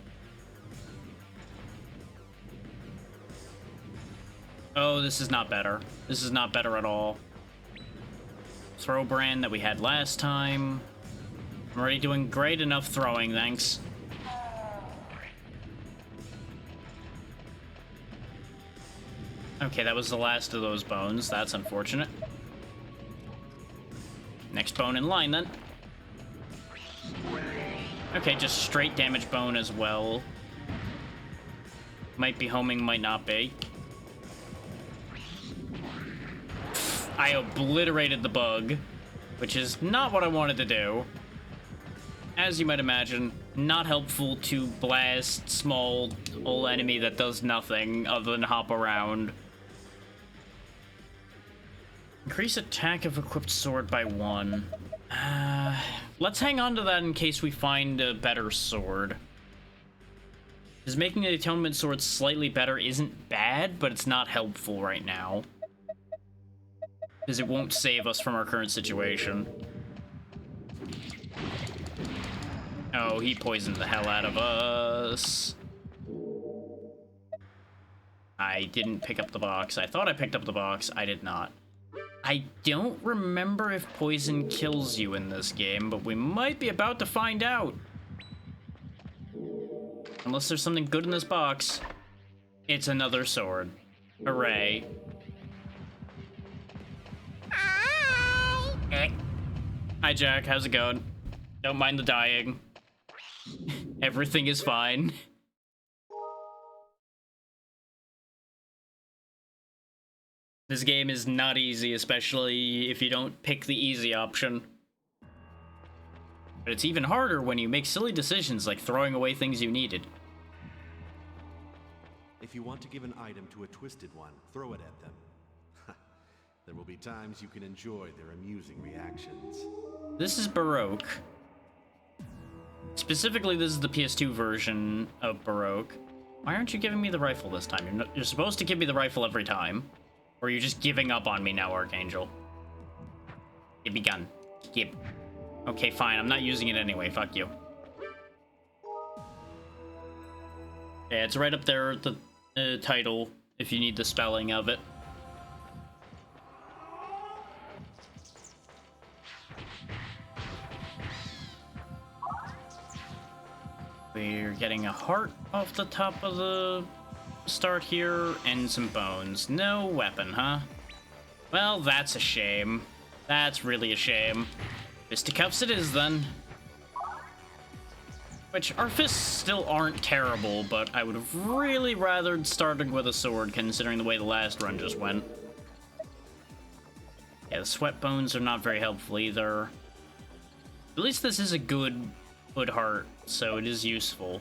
[SPEAKER 1] Oh, this is not better. This is not better at all. Throw brand that we had last time. I'm already doing great enough throwing, thanks. Okay, that was the last of those bones. That's unfortunate. Next bone in line, then. Okay, just straight damage bone as well. Might be homing, might not be. I obliterated the bug, which is not what I wanted to do. As you might imagine, not helpful to blast small old enemy that does nothing other than hop around. Increase attack of equipped sword by 1. Let's hang on to that in case we find a better sword. Because making the Atonement Sword slightly better isn't bad, but it's not helpful right now. Because it won't save us from our current situation. Oh, he poisoned the hell out of us. I didn't pick up the box. I thought I picked up the box. I did not. I don't remember if poison kills you in this game, but we might be about to find out. Unless there's something good in this box. It's another sword. Hooray. Hi! Hi, Jack. How's it going? Don't mind the dying. Everything is fine. This game is not easy, especially if you don't pick the easy option. But it's even harder when you make silly decisions like throwing away things you needed.
[SPEAKER 5] If you want to give an item to a twisted one, throw it at them. There will be times you can enjoy their amusing reactions.
[SPEAKER 1] This is Baroque. Specifically, this is the PS2 version of Baroque. Why aren't you giving me the rifle this time? You're supposed to give me the rifle every time. Or are you just giving up on me now, Archangel? Give me gun. Give. Okay, fine. I'm not using it anyway. Fuck you. Yeah, it's right up there at the title, if you need the spelling of it. We're getting a heart off the top of the start here, and some bones. No weapon, huh? Well, that's a shame. That's really a shame. Fisticuffs it is, then. Which, our fists still aren't terrible, but I would have really rathered starting with a sword, considering the way the last run just went. Yeah, the sweat bones are not very helpful either. At least this is a good hood heart, so it is useful.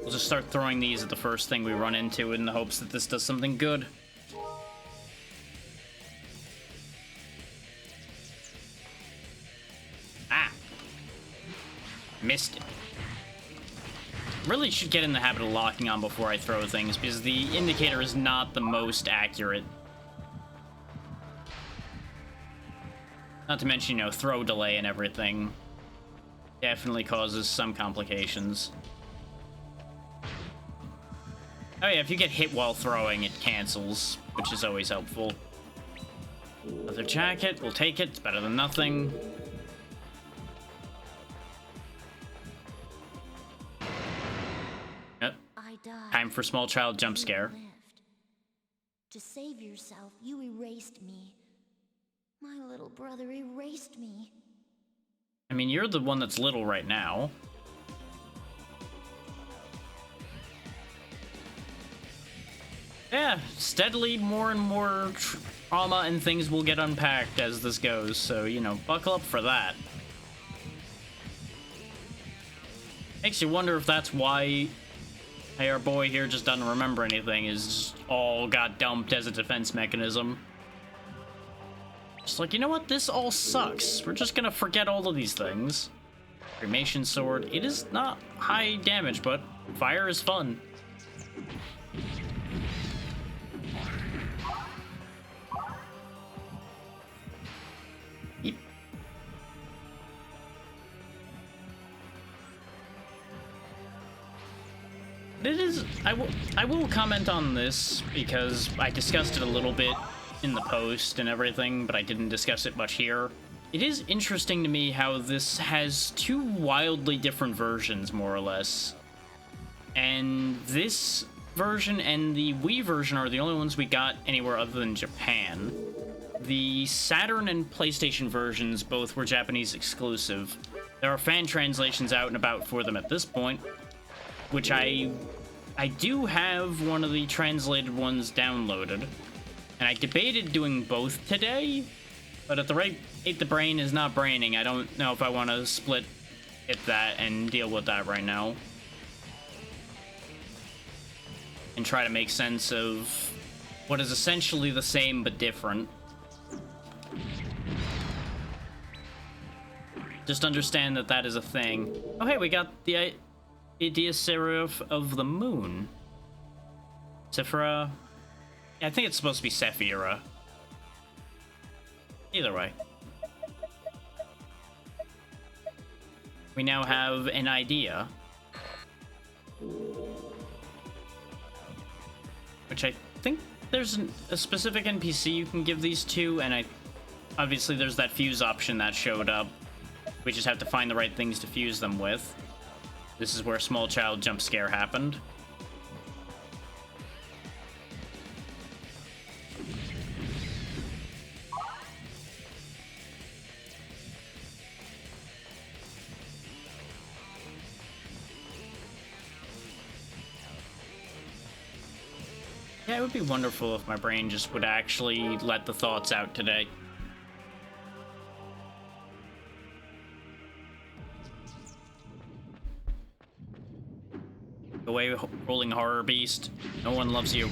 [SPEAKER 1] We'll just start throwing these at the first thing we run into in the hopes that this does something good. Ah! Missed it. Really should get in the habit of locking on before I throw things, because the indicator is not the most accurate. Not to mention, you know, throw delay and everything. Definitely causes some complications. Oh yeah, if you get hit while throwing, it cancels, which is always helpful. Leather jacket, we'll take it. It's better than nothing. Yep. Time for small child jump scare.
[SPEAKER 6] To save yourself, you erased me. My little brother erased me.
[SPEAKER 1] I mean, you're the one that's little right now. Yeah, steadily more and more trauma and things will get unpacked as this goes, so, you know, buckle up for that. Makes you wonder if that's why hey, our boy here just doesn't remember anything, is just all got dumped as a defense mechanism. Just like, you know what, this all sucks. We're just gonna forget all of these things. Cremation sword, it is not high damage, but fire is fun. It is, I will comment on this because I discussed it a little bit in the post and everything, but I didn't discuss it much here. It is interesting to me how this has two wildly different versions, more or less. And this version and the Wii version are the only ones we got anywhere other than Japan. The Saturn and PlayStation versions both were Japanese exclusive. There are fan translations out and about for them at this point, which I do have one of the translated ones downloaded, and I debated doing both today, but at the rate the brain is not braining, I don't know if I want to split it that and deal with that right now. And try to make sense of what is essentially the same but different. Just understand that that is a thing. Oh hey, we got the idea serif of the moon. Sephira. Yeah, I think it's supposed to be Sephira. Either way. We now have an idea. Which I think there's a specific NPC you can give these to, and obviously there's that fuse option that showed up. We just have to find the right things to fuse them with. This is where small child jump scare happened. Yeah, it would be wonderful if my brain just would actually let the thoughts out today. Go away, rolling horror beast. No one loves you.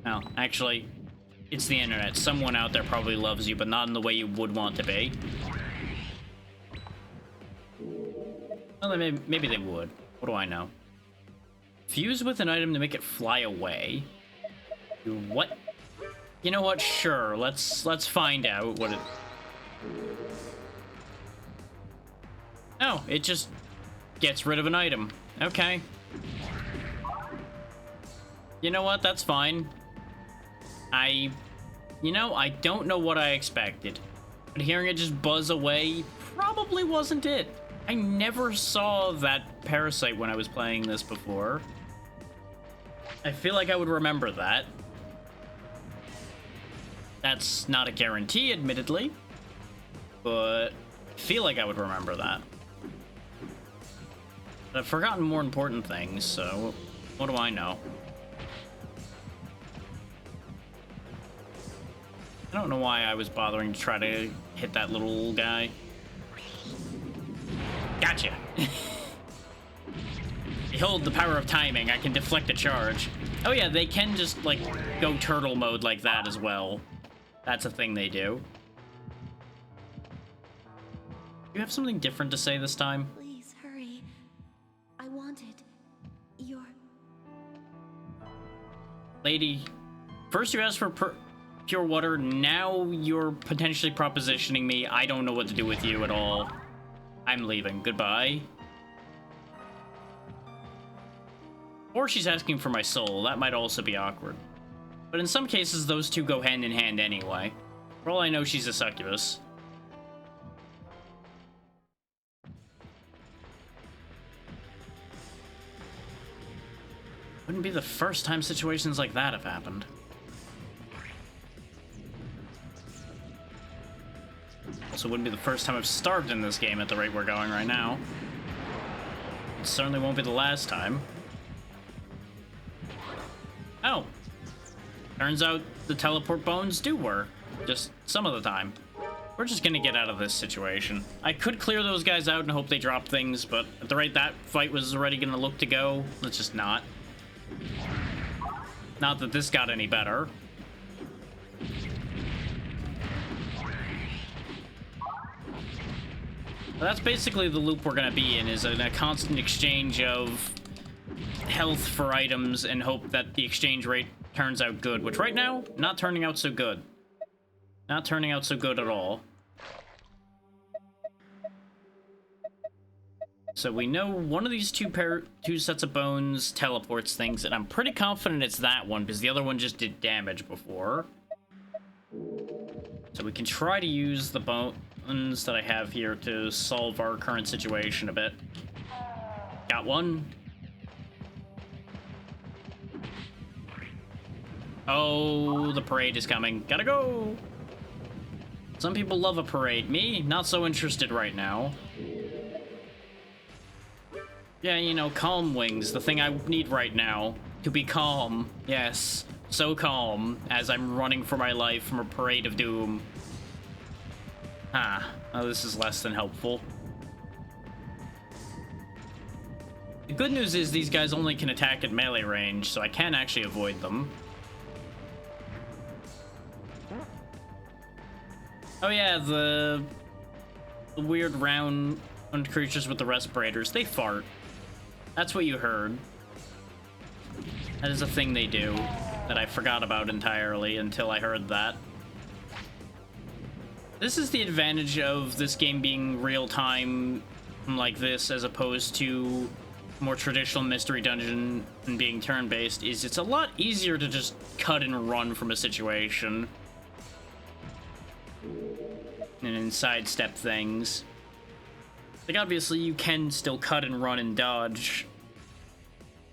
[SPEAKER 1] No, actually, it's the internet. Someone out there probably loves you, but not in the way you would want to be. Well, maybe they would. What do I know? Fuse with an item to make it fly away. What? You know what? Sure. Let's find out what it. Oh, it just gets rid of an item. Okay. You know what? That's fine. I don't know what I expected, but hearing it just buzz away probably wasn't it. I never saw that parasite when I was playing this before. I feel like I would remember that. That's not a guarantee, admittedly, but I feel like I would remember that. But I've forgotten more important things, so what do I know? I don't know why I was bothering to try to hit that little guy. Gotcha! Behold the power of timing. I can deflect a charge. Oh yeah, they can just, like, go turtle mode like that as well. That's a thing they do. You have something different to say this time?
[SPEAKER 6] Please, hurry. I want it. Your...
[SPEAKER 1] Lady, first you asked for pure water, now you're potentially propositioning me. I don't know what to do with you at all. I'm leaving. Goodbye. Or she's asking for my soul. That might also be awkward. But in some cases, those two go hand in hand anyway. For all I know, she's a succubus. Wouldn't be the first time situations like that have happened. Also wouldn't be the first time I've starved in this game at the rate we're going right now. It certainly won't be the last time. Oh. Turns out the teleport bones do work. Just some of the time. We're just gonna get out of this situation. I could clear those guys out and hope they drop things, but at the rate that fight was already gonna look to go, let's just not. Not that this got any better. But that's basically the loop we're gonna be in, is a constant exchange of health for items and hope that the exchange rate turns out good, which right now, not turning out so good. Not turning out so good at all. So we know one of these two sets of bones teleports things, and I'm pretty confident it's that one, because the other one just did damage before. So we can try to use the bones that I have here to solve our current situation a bit. Got one. Oh, the parade is coming. Gotta go! Some people love a parade. Me, not so interested right now. Yeah, you know, calm wings, the thing I need right now. To be calm. Yes, so calm as I'm running for my life from a parade of doom. Ah, oh, this is less than helpful. The good news is these guys only can attack at melee range, so I can actually avoid them. Oh yeah, the weird round creatures with the respirators, they fart. That's what you heard. That is a thing they do that I forgot about entirely until I heard that. This is the advantage of this game being real-time like this as opposed to more traditional mystery dungeon and being turn-based, is it's a lot easier to just cut and run from a situation and sidestep things. Like, obviously, you can still cut and run and dodge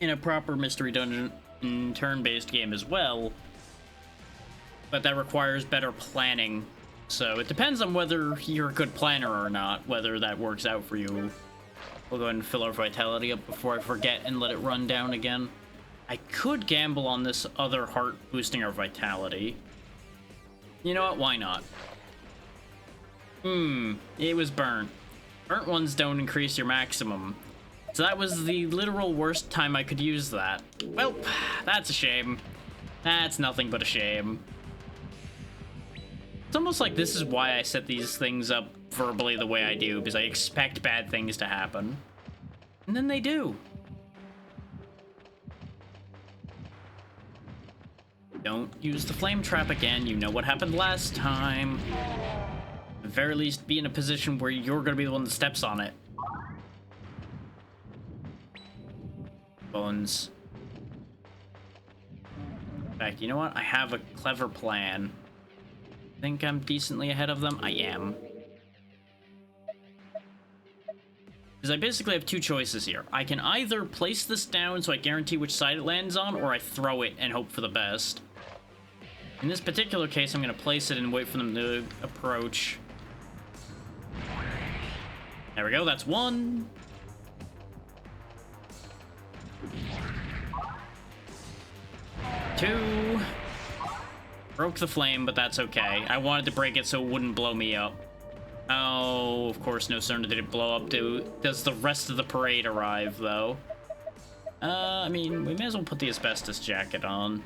[SPEAKER 1] in a proper mystery dungeon and turn-based game as well, but that requires better planning. So it depends on whether you're a good planner or not, whether that works out for you. We'll go ahead and fill our vitality up before I forget and let it run down again. I could gamble on this other heart boosting our vitality. You know what? Why not? It was burnt. Burnt ones don't increase your maximum. So that was the literal worst time I could use that. Well, that's a shame. That's nothing but a shame. It's almost like this is why I set these things up verbally the way I do, because I expect bad things to happen. And then they do. Don't use the flame trap again. You know what happened last time. At the very least, be in a position where you're going to be the one that steps on it. Bones. In fact, you know what? I have a clever plan. Think I'm decently ahead of them? I am. Because I basically have two choices here. I can either place this down so I guarantee which side it lands on, or I throw it and hope for the best. In this particular case, I'm going to place it and wait for them to approach. There we go, that's one. Two. Broke the flame, but that's okay. I wanted to break it so it wouldn't blow me up. Oh, of course, no sooner did it blow up. Does the rest of the parade arrive, though? I mean, we may as well put the asbestos jacket on.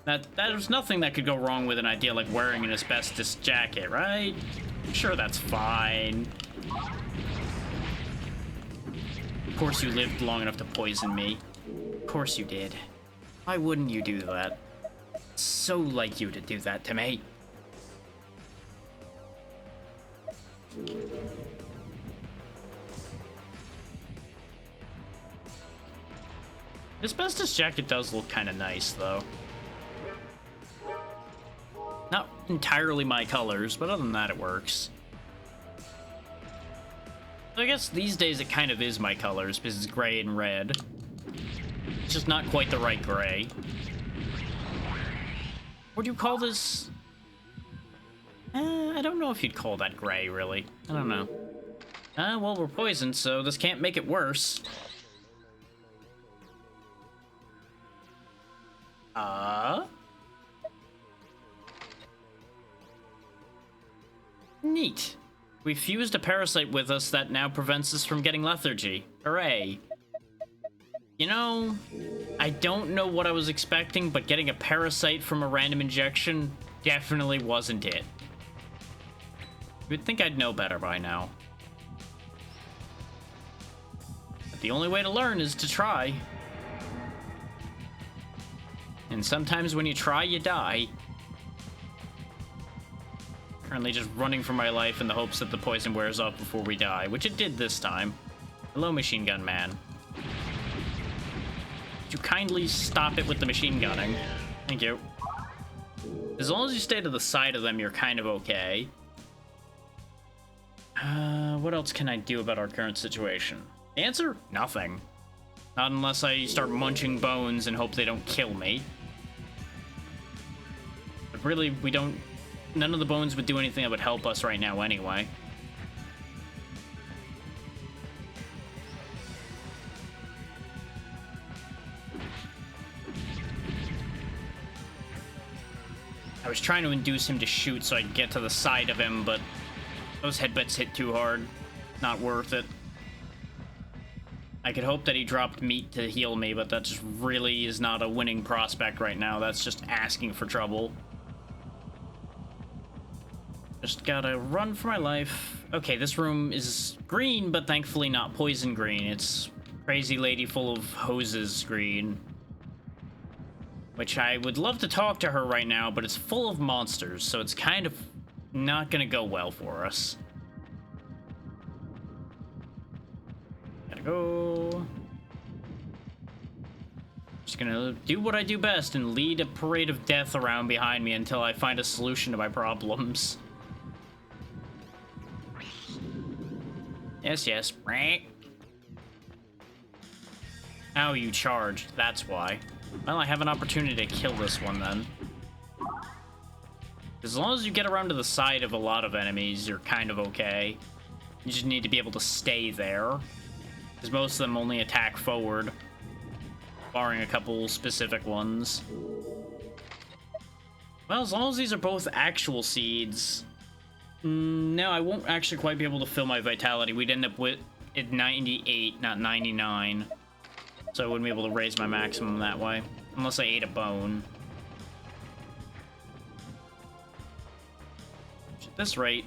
[SPEAKER 1] There's nothing that could go wrong with an idea like wearing an asbestos jacket, right? Sure, that's fine. Of course you lived long enough to poison me. Of course you did. Why wouldn't you do that? It's so like you to do that to me. Asbestos jacket does look kind of nice, though. Not entirely my colors, but other than that, it works. I guess these days it kind of is my colors, because it's gray and red. It's just not quite the right gray. What do you call this? I don't know if you'd call that gray, really. I don't know. Well, we're poisoned, so this can't make it worse. Neat. We fused a parasite with us that now prevents us from getting lethargy. Hooray. You know, I don't know what I was expecting, but getting a parasite from a random injection definitely wasn't it. You'd think I'd know better by now. But the only way to learn is to try. And sometimes when you try, you die. Currently just running for my life in the hopes that the poison wears off before we die, which it did this time. Hello, machine gun man. Would you kindly stop it with the machine gunning? Thank you. As long as you stay to the side of them, you're kind of okay. What else can I do about our current situation? The answer? Nothing. Not unless I start munching bones and hope they don't kill me. But really, we don't... None of the bones would do anything that would help us right now anyway. I was trying to induce him to shoot so I could get to the side of him, but those headbutts hit too hard. Not worth it. I could hope that he dropped meat to heal me, but that just really is not a winning prospect right now. That's just asking for trouble. Just gotta run for my life. Okay, this room is green, but thankfully not poison green. It's crazy lady full of hoses green. Which I would love to talk to her right now, but it's full of monsters, so it's kind of not gonna go well for us. Gotta go. Just gonna do what I do best and lead a parade of death around behind me until I find a solution to my problems. Yes, yes. Oh, you charged. That's why. Well, I have an opportunity to kill this one, then. As long as you get around to the side of a lot of enemies, you're kind of okay. You just need to be able to stay there. Because most of them only attack forward. Barring a couple specific ones. Well, as long as these are both actual seeds... No, I won't actually quite be able to fill my vitality. We'd end up with at 98, not 99. So I wouldn't be able to raise my maximum that way. Unless I ate a bone. At this rate...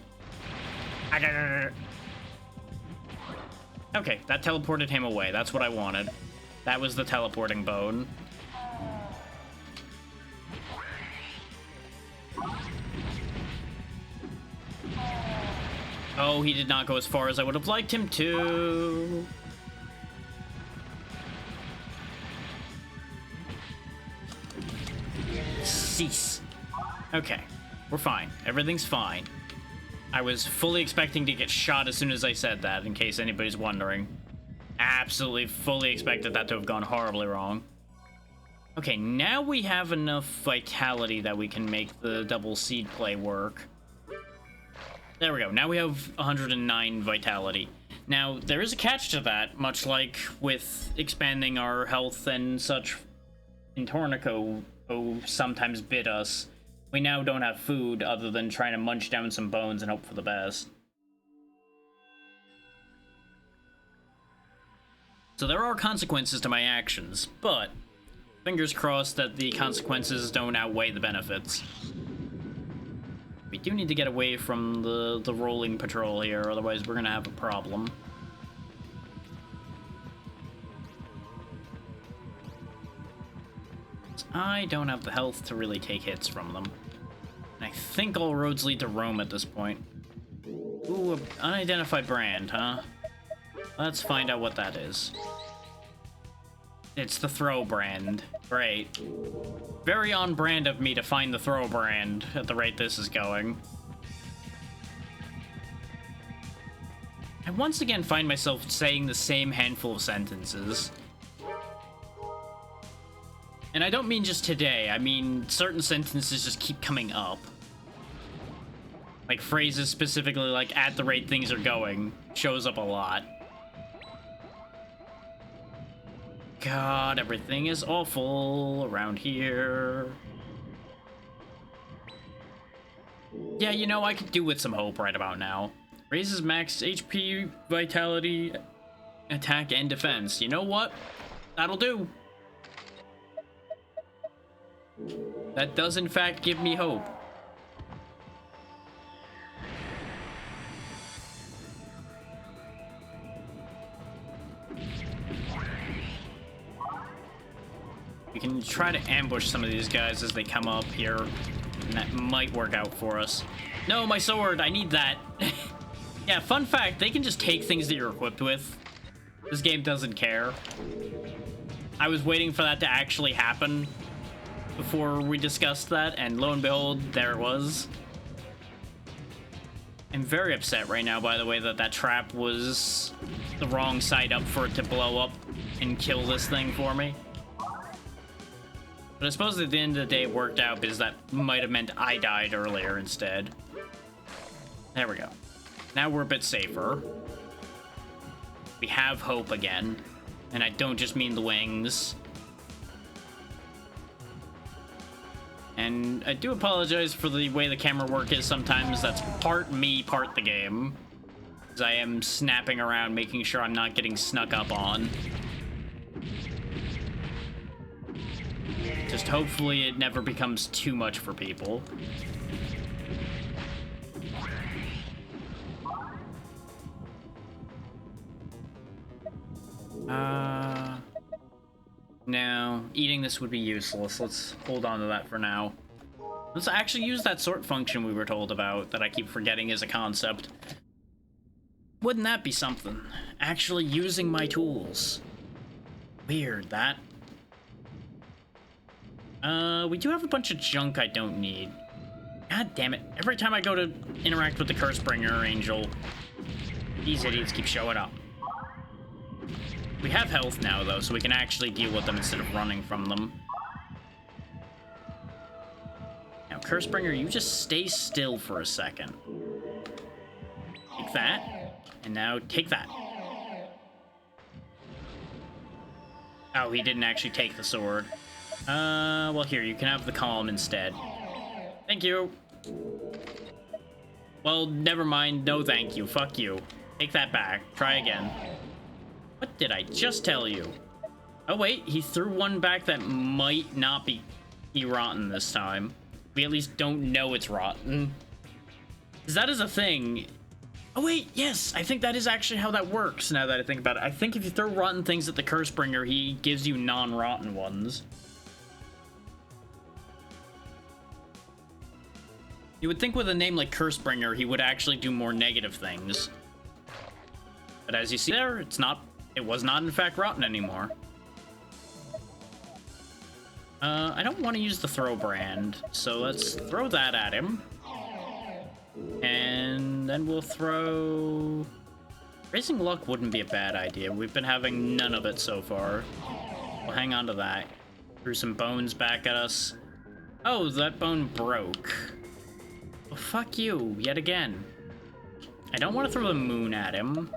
[SPEAKER 1] Okay, that teleported him away. That's what I wanted. That was the teleporting bone. Oh, he did not go as far as I would have liked him to. Cease. Okay, we're fine. Everything's fine. I was fully expecting to get shot as soon as I said that, in case anybody's wondering. Absolutely fully expected that to have gone horribly wrong. Okay, now we have enough vitality that we can make the double seed play work. There we go. Now we have 109 vitality. Now, there is a catch to that, much like with expanding our health and such in Tornico, who sometimes bit us. We now don't have food other than trying to munch down some bones and hope for the best. So there are consequences to my actions, but fingers crossed that the consequences don't outweigh the benefits. We do need to get away from the rolling patrol here, otherwise we're gonna have a problem. I don't have the health to really take hits from them. And I think all roads lead to Rome at this point. Ooh, an unidentified brand, huh? Let's find out what that is. It's the throw brand. Great. Very on brand of me to find the throw brand at the rate this is going. I once again find myself saying the same handful of sentences. And I don't mean just today, I mean certain sentences just keep coming up. Like phrases specifically like "at the rate things are going" shows up a lot. God, everything is awful around here. Yeah, you know, I could do with some hope right about now. Raises max HP, vitality, attack, and defense. You know what? That'll do. That does in fact give me hope. We can try to ambush some of these guys as they come up here, and that might work out for us. No, my sword! I need that! Yeah, fun fact, they can just take things that you're equipped with. This game doesn't care. I was waiting for that to actually happen before we discussed that, and lo and behold, there it was. I'm very upset right now, by the way, that that trap was the wrong side up for it to blow up and kill this thing for me. But I suppose at the end of the day it worked out, because that might have meant I died earlier instead. There we go. Now we're a bit safer. We have hope again. And I don't just mean the wings. And I do apologize for the way the camera work is sometimes. That's part me, part the game. Because I am snapping around, making sure I'm not getting snuck up on. Just hopefully it never becomes too much for people. No, eating this would be useless. Let's hold on to that for now. Let's actually use that sort function we were told about that I keep forgetting is a concept. Wouldn't that be something? Actually using my tools. Weird, that. We do have a bunch of junk I don't need. God damn it. Every time I go to interact with the Cursebringer Angel, these idiots keep showing up. We have health now, though, so we can actually deal with them instead of running from them. Now, Cursebringer, you just stay still for a second. Take that. And now take that. Oh, he didn't actually take the sword. Well, here, you can have the column instead. Thank you. Well, never mind. No thank you. Fuck you. Take that back. Try again. What did I just tell you? Oh, wait. He threw one back that might not be rotten this time. We at least don't know it's rotten. That is a thing. Oh, wait. Yes. I think that is actually how that works, now that I think about it. I think if you throw rotten things at the Cursebringer, he gives you non-rotten ones. You would think with a name like Cursebringer, he would actually do more negative things. But as you see there, it was not in fact rotten anymore. I don't want to use the throw brand, so let's throw that at him. And then we'll throw... Raising luck wouldn't be a bad idea. We've been having none of it so far. We'll hang on to that. Threw some bones back at us. Oh, that bone broke. Well, fuck you, yet again. I don't want to throw the moon at him.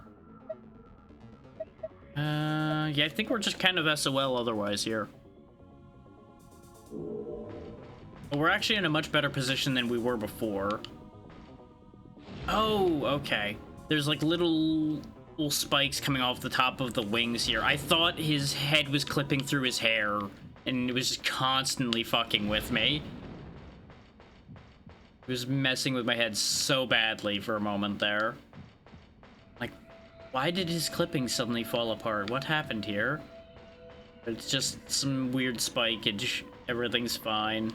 [SPEAKER 1] Yeah, I think we're just kind of SOL otherwise here. But we're actually in a much better position than we were before. Oh, okay. There's like little little spikes coming off the top of the wings here. I thought his head was clipping through his hair, and it was just constantly fucking with me. It was messing with my head so badly for a moment there. Like, why did his clipping suddenly fall apart? What happened here? It's just some weird spikeage. Everything's fine.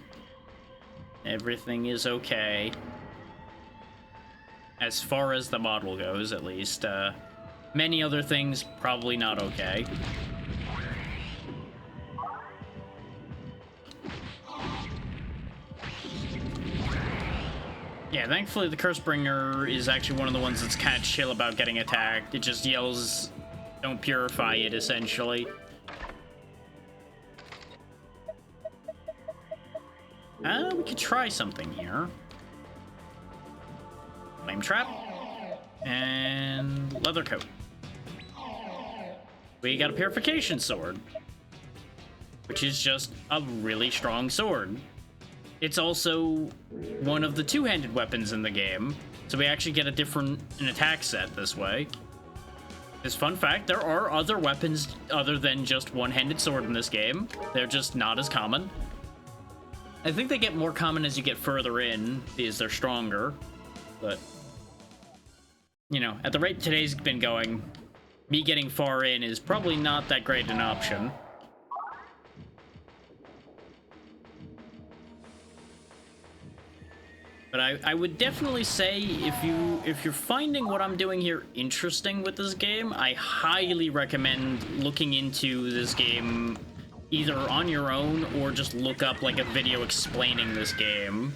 [SPEAKER 1] Everything is okay. As far as the model goes, at least. Many other things, probably not okay. Yeah, thankfully the Cursebringer is actually one of the ones that's kind of chill about getting attacked. It just yells, don't purify it, essentially. We could try something here. Flame Trap. And Leather Coat. We got a Purification Sword. Which is just a really strong sword. It's also one of the two-handed weapons in the game. So we actually get an attack set this way. This fun fact, there are other weapons other than just one-handed sword in this game. They're just not as common. I think they get more common as you get further in, because they're stronger. But, you know, at the rate today's been going, me getting far in is probably not that great an option. But I would definitely say if you're finding what I'm doing here interesting with this game, I highly recommend looking into this game either on your own or just look up like a video explaining this game.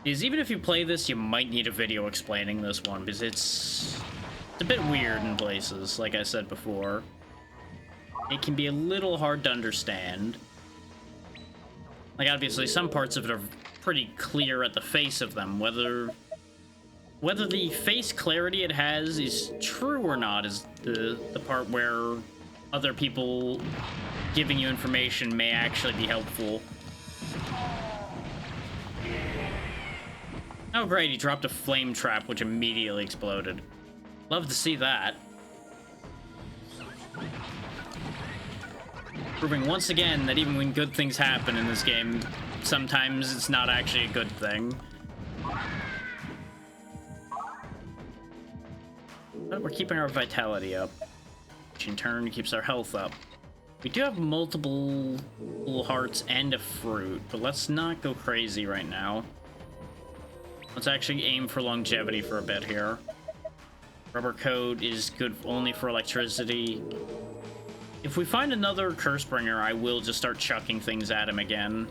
[SPEAKER 1] Because even if you play this, you might need a video explaining this one, because it's a bit weird in places, like I said before. It can be a little hard to understand. Like, obviously, some parts of it are pretty clear at the face of them. Whether the face clarity it has is true or not is the part where other people giving you information may actually be helpful. Oh great, he dropped a flame trap which immediately exploded. Love to see that. Proving once again that even when good things happen in this game, sometimes it's not actually a good thing. But we're keeping our vitality up, which in turn keeps our health up. We do have multiple little hearts and a fruit, but let's not go crazy right now. Let's actually aim for longevity for a bit here. Rubber coat is good only for electricity. If we find another Cursebringer, I will just start chucking things at him again.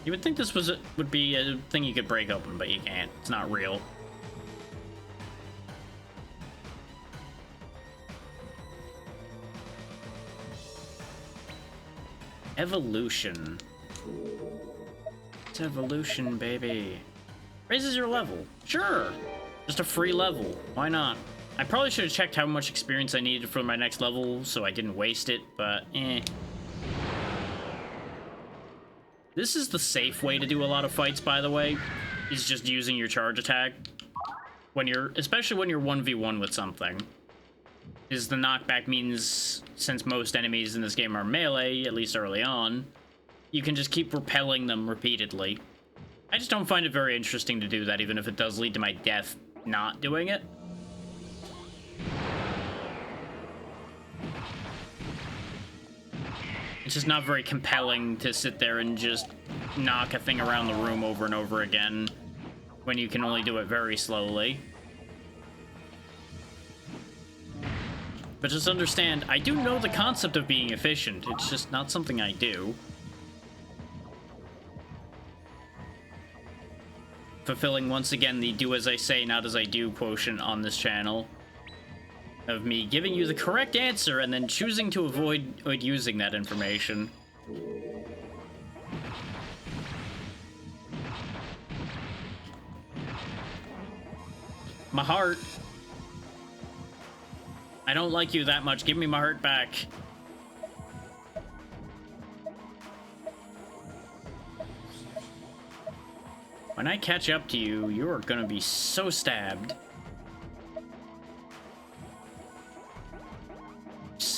[SPEAKER 1] You would think this would be a thing you could break open, but you can't. It's not real. Evolution. It's evolution, baby. Raises your level. Sure. Just a free level. Why not? I probably should have checked how much experience I needed for my next level so I didn't waste it, but eh. This is the safe way to do a lot of fights, by the way, is just using your charge attack. Especially when you're 1v1 with something. Is the knockback means, since most enemies in this game are melee, at least early on, you can just keep repelling them repeatedly. I just don't find it very interesting to do that, even if it does lead to my death not doing it. It's just not very compelling to sit there and just knock a thing around the room over and over again when you can only do it very slowly. But just understand, I do know the concept of being efficient. It's just not something I do. Fulfilling, once again, the do as I say, not as I do quotient on this channel. Of me giving you the correct answer and then choosing to avoid using that information. My heart. I don't like you that much. Give me my heart back. When I catch up to you, you are gonna be so stabbed.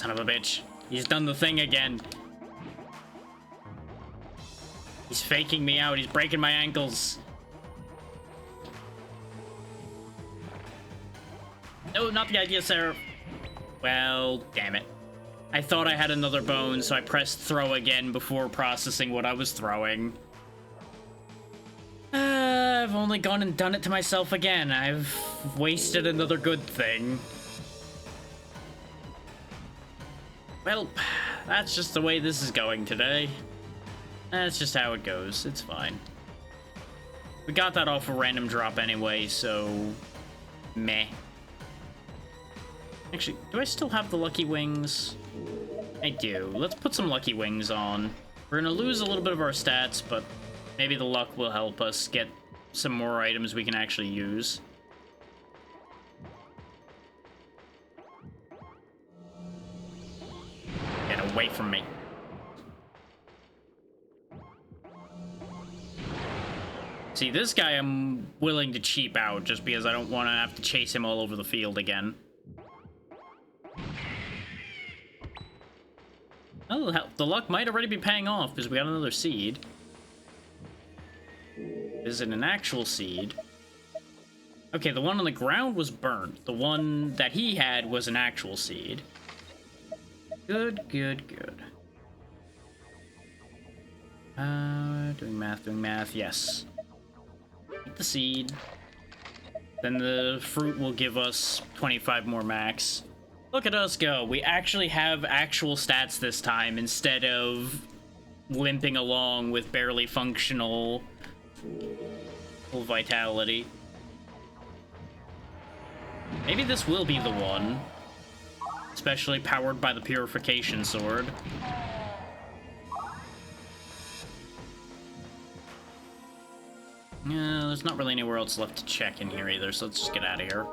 [SPEAKER 1] Son of a bitch. He's done the thing again. He's faking me out. He's breaking my ankles. No, not the idea, sir. Well, damn it. I thought I had another bone, so I pressed throw again before processing what I was throwing. I've only gone and done it to myself again. I've wasted another good thing. Well, that's just the way this is going today. That's just how it goes. It's fine. We got that off a random drop anyway, so... meh. Actually, do I still have the lucky wings? I do. Let's put some lucky wings on. We're gonna lose a little bit of our stats, but maybe the luck will help us get some more items we can actually use. Get away from me. See, this guy I'm willing to cheap out just because I don't want to have to chase him all over the field again. Oh, the luck might already be paying off because we got another seed. Is it an actual seed? Okay, the one on the ground was burnt. The one that he had was an actual seed. Good, good, good. Doing math, yes. Eat the seed. Then the fruit will give us 25 more max. Look at us go. We actually have actual stats this time instead of limping along with barely functional full vitality. Maybe this will be the one. Especially powered by the purification sword. Yeah, there's not really anywhere else left to check in here either, so let's just get out of here.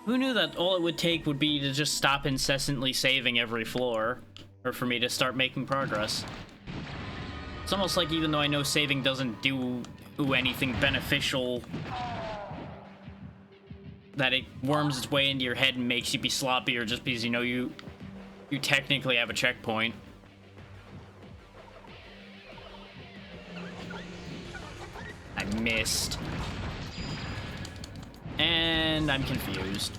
[SPEAKER 1] Who knew that all it would take would be to just stop incessantly saving every floor, or for me to start making progress? It's almost like even though I know saving doesn't do anything beneficial, that it worms its way into your head and makes you be sloppier just because you know you technically have a checkpoint. I missed. And I'm confused.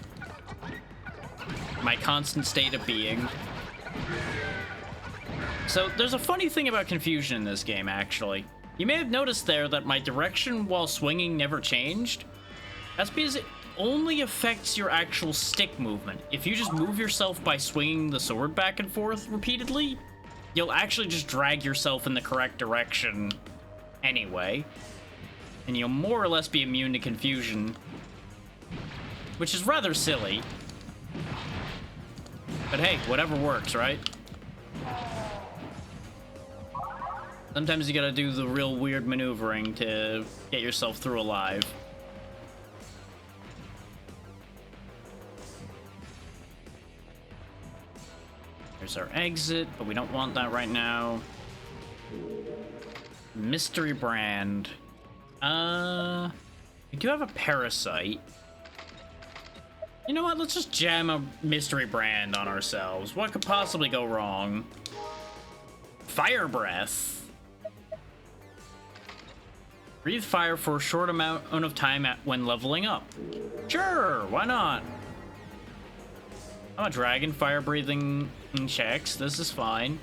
[SPEAKER 1] My constant state of being. So, there's a funny thing about confusion in this game, actually. You may have noticed there that my direction while swinging never changed. That's because it only affects your actual stick movement. If you just move yourself by swinging the sword back and forth repeatedly, you'll actually just drag yourself in the correct direction anyway. And you'll more or less be immune to confusion. Which is rather silly. But hey, whatever works, right? Sometimes you gotta do the real weird maneuvering to get yourself through alive. Here's our exit, but we don't want that right now. Mystery brand. We do have a parasite. You know what? Let's just jam a mystery brand on ourselves. What could possibly go wrong? Fire breath. Breathe fire for a short amount of time when leveling up. Sure, why not? I'm a dragon, fire breathing checks. This is fine.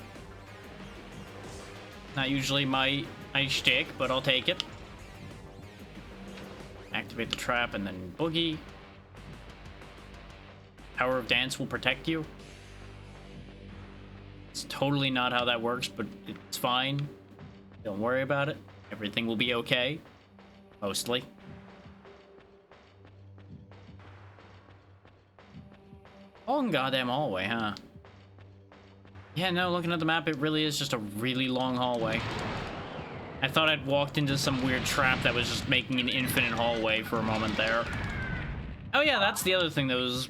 [SPEAKER 1] Not usually my shtick, but I'll take it. Activate the trap and then boogie. Power of dance will protect you. It's totally not how that works, but it's fine. Don't worry about it. Everything will be okay. Mostly. Long goddamn hallway, huh? Yeah, no, looking at the map, it really is just a really long hallway. I thought I'd walked into some weird trap that was just making an infinite hallway for a moment there. Oh yeah, that's the other thing those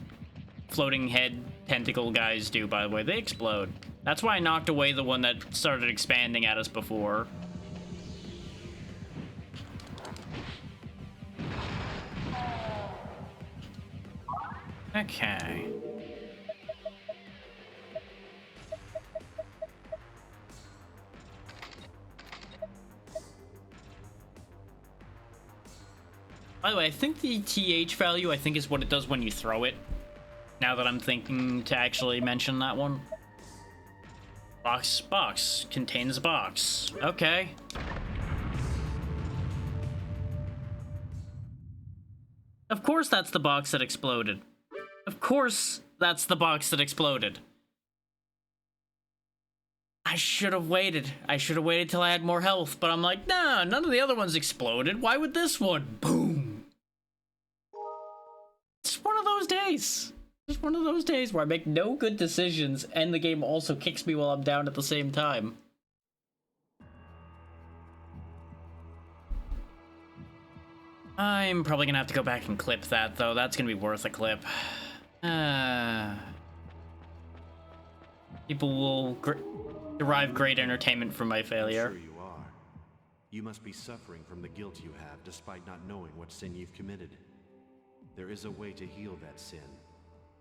[SPEAKER 1] floating head tentacle guys do, by the way. They explode. That's why I knocked away the one that started expanding at us before. Okay. By the way, I think the TH value, I think, is what it does when you throw it. Now that I'm thinking to actually mention that one. Box contains a box. Okay. Of course that's the box that exploded. Of course that's the box that exploded. I should have waited. I should have waited till I had more health, but I'm like, nah, none of the other ones exploded. Why would this one? Boom. It's one of those days. Just one of those days where I make no good decisions and the game also kicks me while I'm down at the same time. I'm probably gonna have to go back and clip that, though. That's gonna be worth a clip. People will derive great entertainment from my failure.
[SPEAKER 5] I'm sure you are. You must be suffering from the guilt you have, despite not knowing what sin you've committed. There is a way to heal that sin.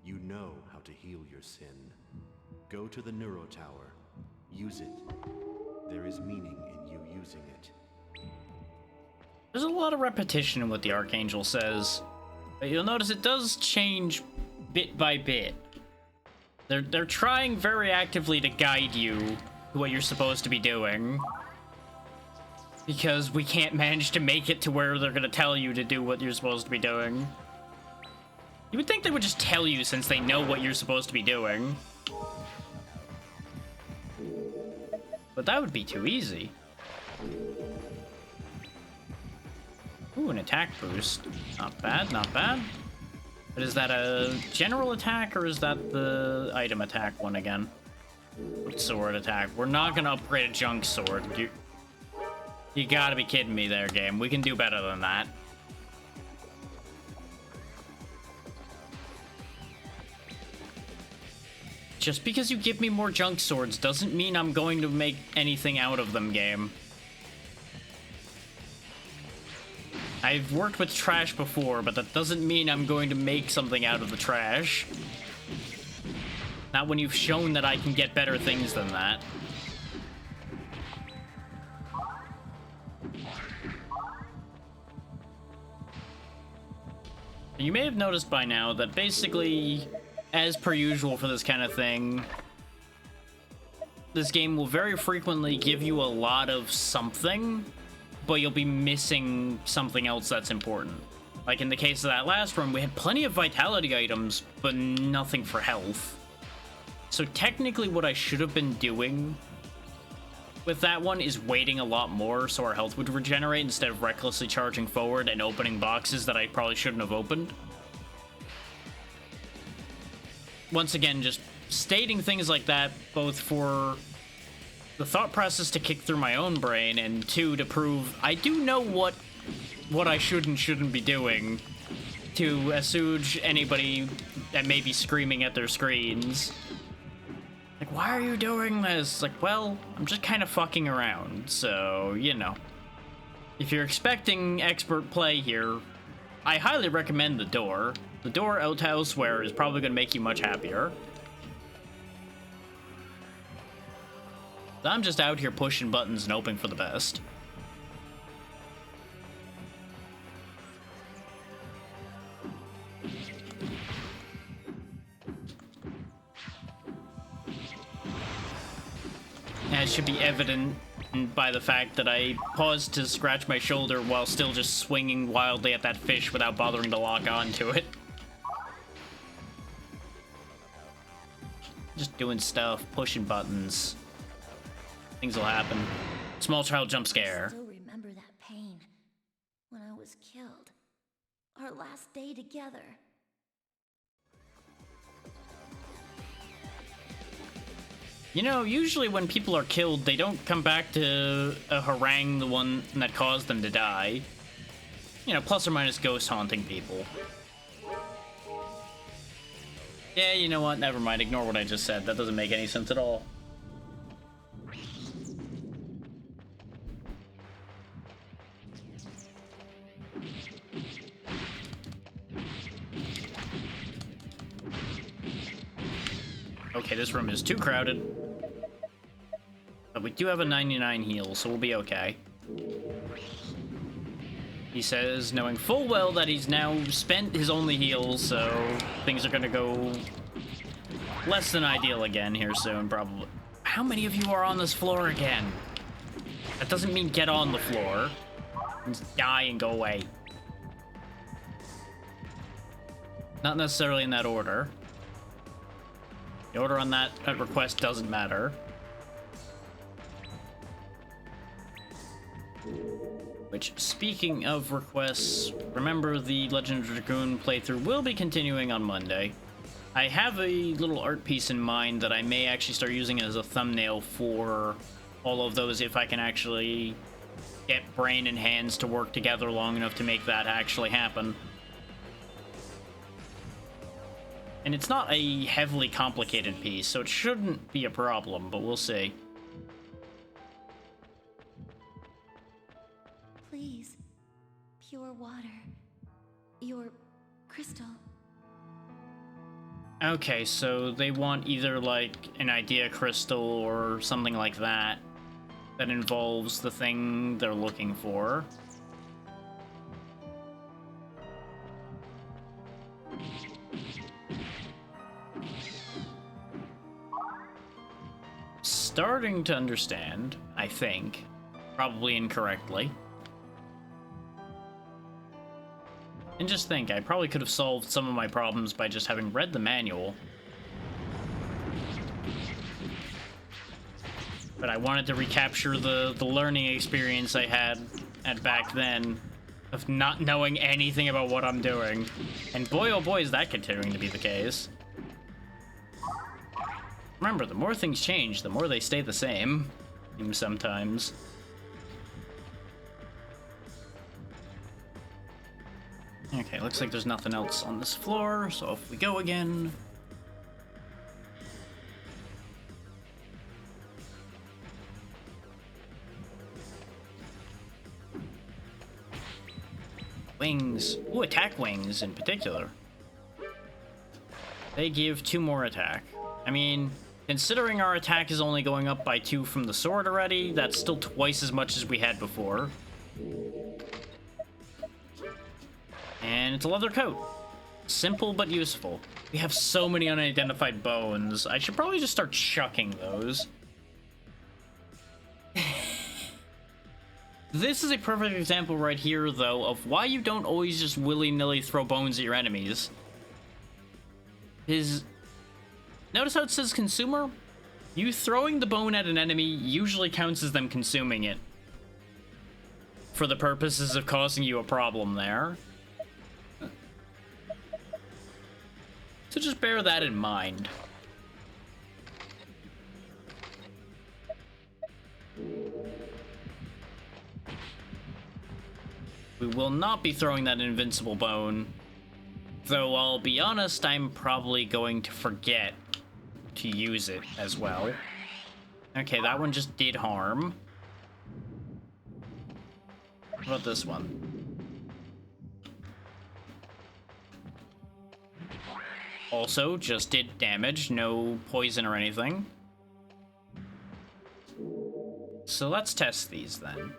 [SPEAKER 5] You know how to heal your sin. Go to the Neuro Tower. Use it. There is meaning in you using it.
[SPEAKER 1] There's a lot of repetition in what the Archangel says, but you'll notice it does change bit by bit. They're trying very actively to guide you to what you're supposed to be doing, because we can't manage to make it to where they're gonna tell you to do what you're supposed to be doing. You would think they would just tell you since they know what you're supposed to be doing. But that would be too easy. Ooh, an attack boost. Not bad, not bad. But is that a general attack or is that the item attack one again? Sword attack. We're not gonna upgrade a junk sword. You gotta be kidding me there, game. We can do better than that. Just because you give me more junk swords doesn't mean I'm going to make anything out of them, game. I've worked with trash before, but that doesn't mean I'm going to make something out of the trash. Not when you've shown that I can get better things than that. You may have noticed by now that basically, as per usual for this kind of thing, this game will very frequently give you a lot of something, but you'll be missing something else that's important. Like in the case of that last run, we had plenty of vitality items, but nothing for health. So technically what I should have been doing with that one is waiting a lot more so our health would regenerate instead of recklessly charging forward and opening boxes that I probably shouldn't have opened. Once again, just stating things like that, both for the thought process to kick through my own brain, and two, to prove I do know what I should and shouldn't be doing, to assuage anybody that may be screaming at their screens. Like, why are you doing this? Like, well, I'm just kind of fucking around, so, you know. If you're expecting expert play here, I highly recommend the door. The door out to elsewhere is probably going to make you much happier. I'm just out here pushing buttons and hoping for the best. As should be evident by the fact that I paused to scratch my shoulder while still just swinging wildly at that fish without bothering to lock onto it. Just doing stuff, pushing buttons. Things will happen. Small child jump scare.
[SPEAKER 6] I still remember that pain when I was killed. Our last day together.
[SPEAKER 1] You know, usually when people are killed, they don't come back to harangue the one that caused them to die. You know, plus or minus ghost haunting people. Yeah, you know what? Never mind. Ignore what I just said. That doesn't make any sense at all. Okay, this room is too crowded. But we do have a 99 heal, so we'll be okay. He says, knowing full well that he's now spent his only heals, so things are gonna go less than ideal again here soon, probably. How many of you are on this floor again? That doesn't mean get on the floor. Just die and go away. Not necessarily in that order. The order on that request doesn't matter. Which, speaking of requests, remember the Legend of Dragoon playthrough will be continuing on Monday. I have a little art piece in mind that I may actually start using as a thumbnail for all of those if I can actually get brain and hands to work together long enough to make that actually happen. And it's not a heavily complicated piece, so it shouldn't be a problem, but we'll see.
[SPEAKER 6] Please, pure water. Your crystal.
[SPEAKER 1] Okay, so they want either, like, an idea crystal or something like that that involves the thing they're looking for. Starting to understand, I think. Probably incorrectly. And just think, I probably could have solved some of my problems by just having read the manual. But I wanted to recapture the learning experience I had at back then of not knowing anything about what I'm doing. And boy, oh boy, is that continuing to be the case. Remember, the more things change, the more they stay the same. Even sometimes. Okay, looks like there's nothing else on this floor, so off we go again. Wings. Ooh, attack wings in particular. They give 2 more attack. I mean, considering our attack is only going up by 2 from the sword already, that's still twice as much as we had before. And it's a leather coat. Simple but useful. We have so many unidentified bones. I should probably just start chucking those. This is a perfect example right here, though, of why you don't always just willy-nilly throw bones at your enemies. Notice how it says consumer? You throwing the bone at an enemy usually counts as them consuming it. For the purposes of causing you a problem there. So just bear that in mind. We will not be throwing that invincible bone. Though I'll be honest, I'm probably going to forget to use it as well. Okay, that one just did harm. What about this one? Also, just did damage, no poison or anything. So let's test these then.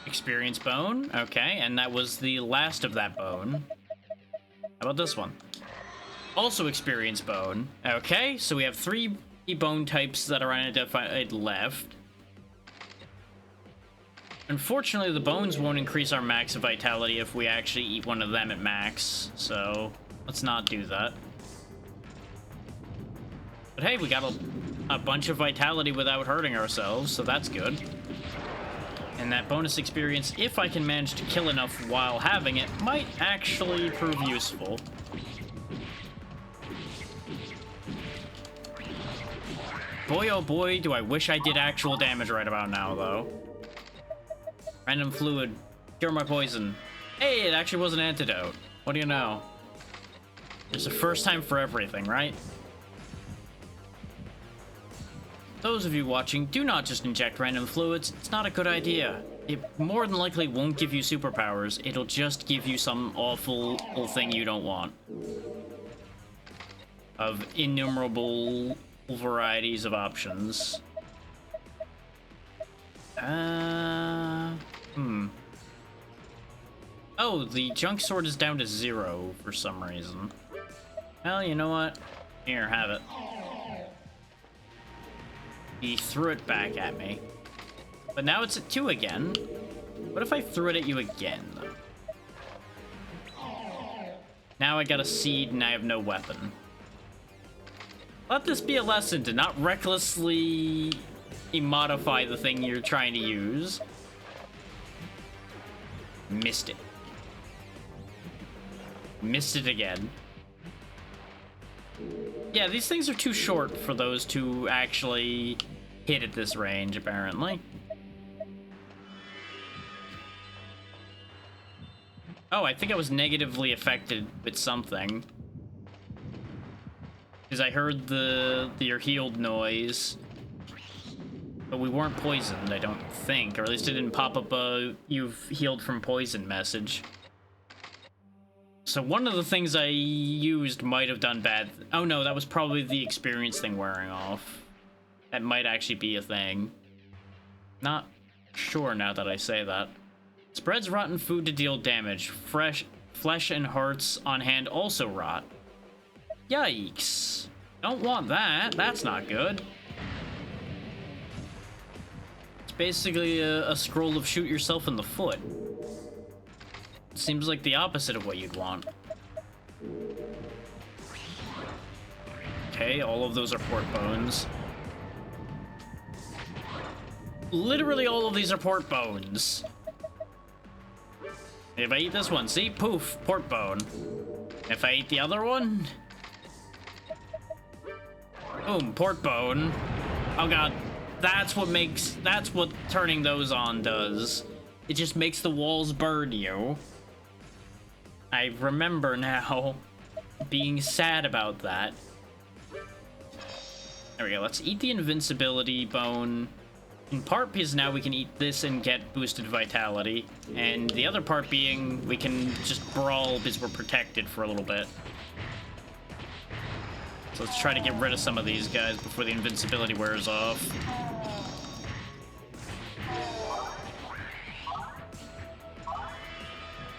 [SPEAKER 1] Experience bone, okay, and that was the last of that bone. How about this one? Also experience bone. Okay, so we have 3 bone types that are unidentified left. Unfortunately, the bones won't increase our max vitality if we actually eat one of them at max, so let's not do that. But hey, we got a bunch of vitality without hurting ourselves, so that's good. And that bonus experience, if I can manage to kill enough while having it, might actually prove useful. Boy, oh boy, do I wish I did actual damage right about now, though. Random fluid. Cure my poison. Hey, it actually was an antidote. What do you know? There's a first time for everything, right? Those of you watching, do not just inject random fluids. It's not a good idea. It more than likely won't give you superpowers. It'll just give you some awful thing you don't want. of innumerable varieties of options. Oh, the junk sword is down to 0 for some reason. Well, you know what? Here, have it. He threw it back at me. But now it's at 2 again. What if I threw it at you again, though? Now I got a seed and I have no weapon. Let this be a lesson to not recklessly modify the thing you're trying to use. Missed it. Missed it again. Yeah, these things are too short for those to actually hit at this range, apparently. Oh, I think I was negatively affected with something. Because I heard the you're healed noise. But we weren't poisoned, I don't think. Or at least it didn't pop up a "you've healed from poison" message. So one of the things I used might have done bad. Oh no, that was probably the experience thing wearing off. That might actually be a thing. Not sure now that I say that. Spreads rotten food to deal damage. Flesh and hearts on hand also rot. Yikes. Don't want that. That's not good. It's basically a scroll of shoot yourself in the foot. Seems like the opposite of what you'd want. Okay, all of those are pork bones. Literally all of these are pork bones. If I eat this one, see? Poof, pork bone. If I eat the other one... boom, pork bone. Oh god, that's what turning those on does. It just makes the walls burn you. I remember now being sad about that. There we go, let's eat the invincibility bone. In part because now we can eat this and get boosted vitality. And the other part being we can just brawl because we're protected for a little bit. So let's try to get rid of some of these guys before the invincibility wears off.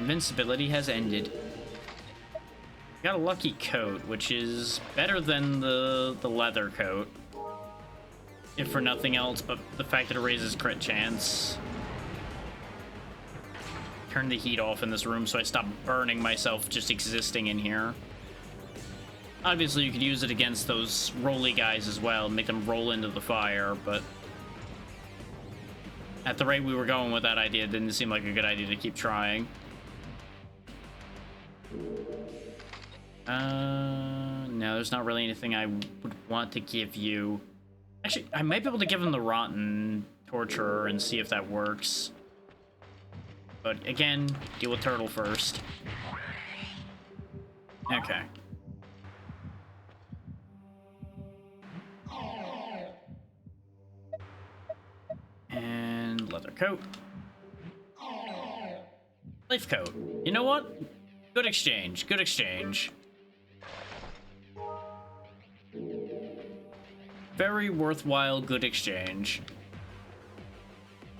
[SPEAKER 1] Invincibility has ended. Got a lucky coat, which is better than the leather coat. If for nothing else, but the fact that it raises crit chance. Turn the heat off in this room so I stop burning myself just existing in here. Obviously, you could use it against those roly guys as well, make them roll into the fire, but... at the rate we were going with that idea, it didn't seem like a good idea to keep trying. No, there's not really anything I would want to give you. Actually, I might be able to give him the Rotten Torturer and see if that works. But again, deal with Turtle first. Okay. And leather coat. Life coat. You know what? Good exchange. Good exchange. Very worthwhile, good exchange.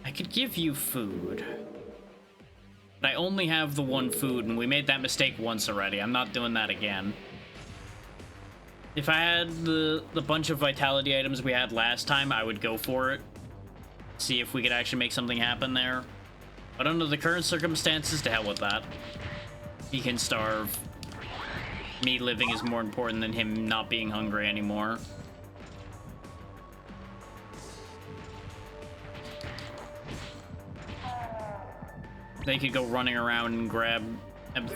[SPEAKER 1] I could give you food. But I only have the one food, and we made that mistake once already. I'm not doing that again. If I had the bunch of vitality items we had last time, I would go for it. See if we could actually make something happen there. But under the current circumstances, to hell with that. He can starve. Me living is more important than him not being hungry anymore. They could go running around and grab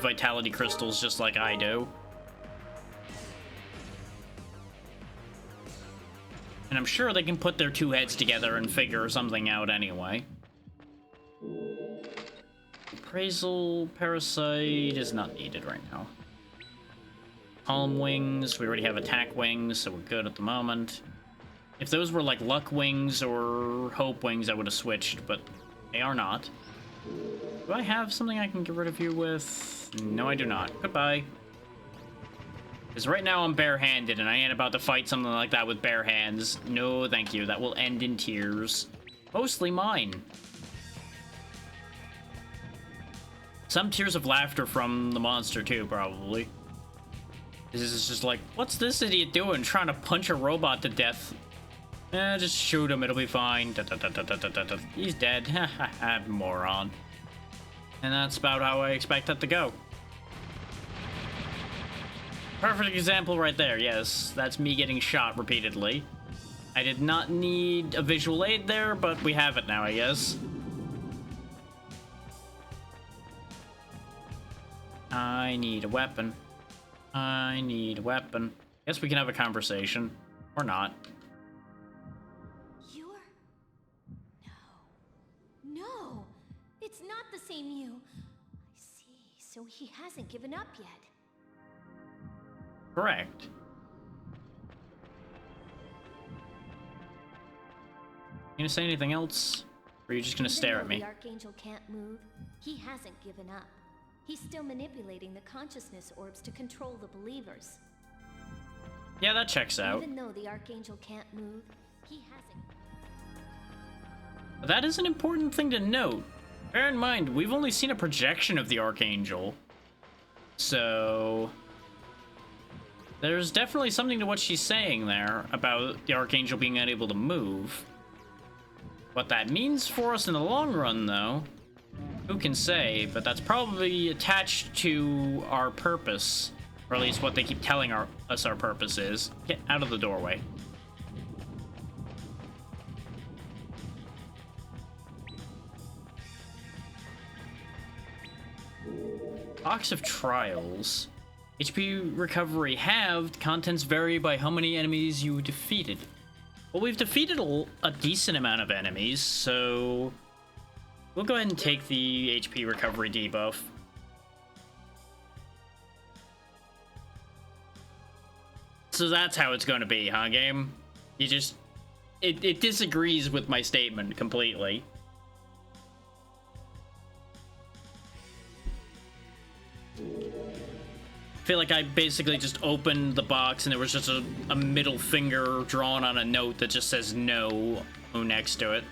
[SPEAKER 1] vitality crystals just like I do. And I'm sure they can put their two heads together and figure something out anyway. Appraisal Parasite is not needed right now. Calm Wings, we already have Attack Wings, so we're good at the moment. If those were like Luck Wings or Hope Wings, I would have switched, but they are not. Do I have something I can get rid of you with? No, I do not. Goodbye. Because right now I'm barehanded, and I ain't about to fight something like that with bare hands. No, thank you. That will end in tears. Mostly mine. Some tears of laughter from the monster, too, probably. This is just like, what's this idiot doing? Trying to punch a robot to death. Just shoot him, it'll be fine. He's dead. Moron. And that's about how I expect that to go. Perfect example right there, yes. That's me getting shot repeatedly. I did not need a visual aid there, but we have it now, I guess. I need a weapon. I need a weapon. Guess we can have a conversation. Or not.
[SPEAKER 10] You're... No, it's not the same you. I see, so he hasn't given up yet.
[SPEAKER 1] Correct. You gonna say anything else? Or are you just gonna stare at me?
[SPEAKER 6] The Archangel can't move. He hasn't given up. He's still manipulating the consciousness orbs to control the believers.
[SPEAKER 1] Yeah, that checks out.
[SPEAKER 6] Even though the Archangel can't move, he hasn't.
[SPEAKER 1] That is an important thing to note. Bear in mind, we've only seen a projection of the Archangel. So... there's definitely something to what she's saying there about the Archangel being unable to move. What that means for us in the long run, though, who can say, but that's probably attached to our purpose, or at least what they keep telling us our purpose is. Get out of the doorway. Box of Trials. HP recovery halved, contents vary by how many enemies you defeated. Well, we've defeated a decent amount of enemies, so we'll go ahead and take the HP recovery debuff. So that's how it's going to be, huh, game? You just... It disagrees with my statement completely. I feel like I basically just opened the box and there was just a middle finger drawn on a note that just says no next to it.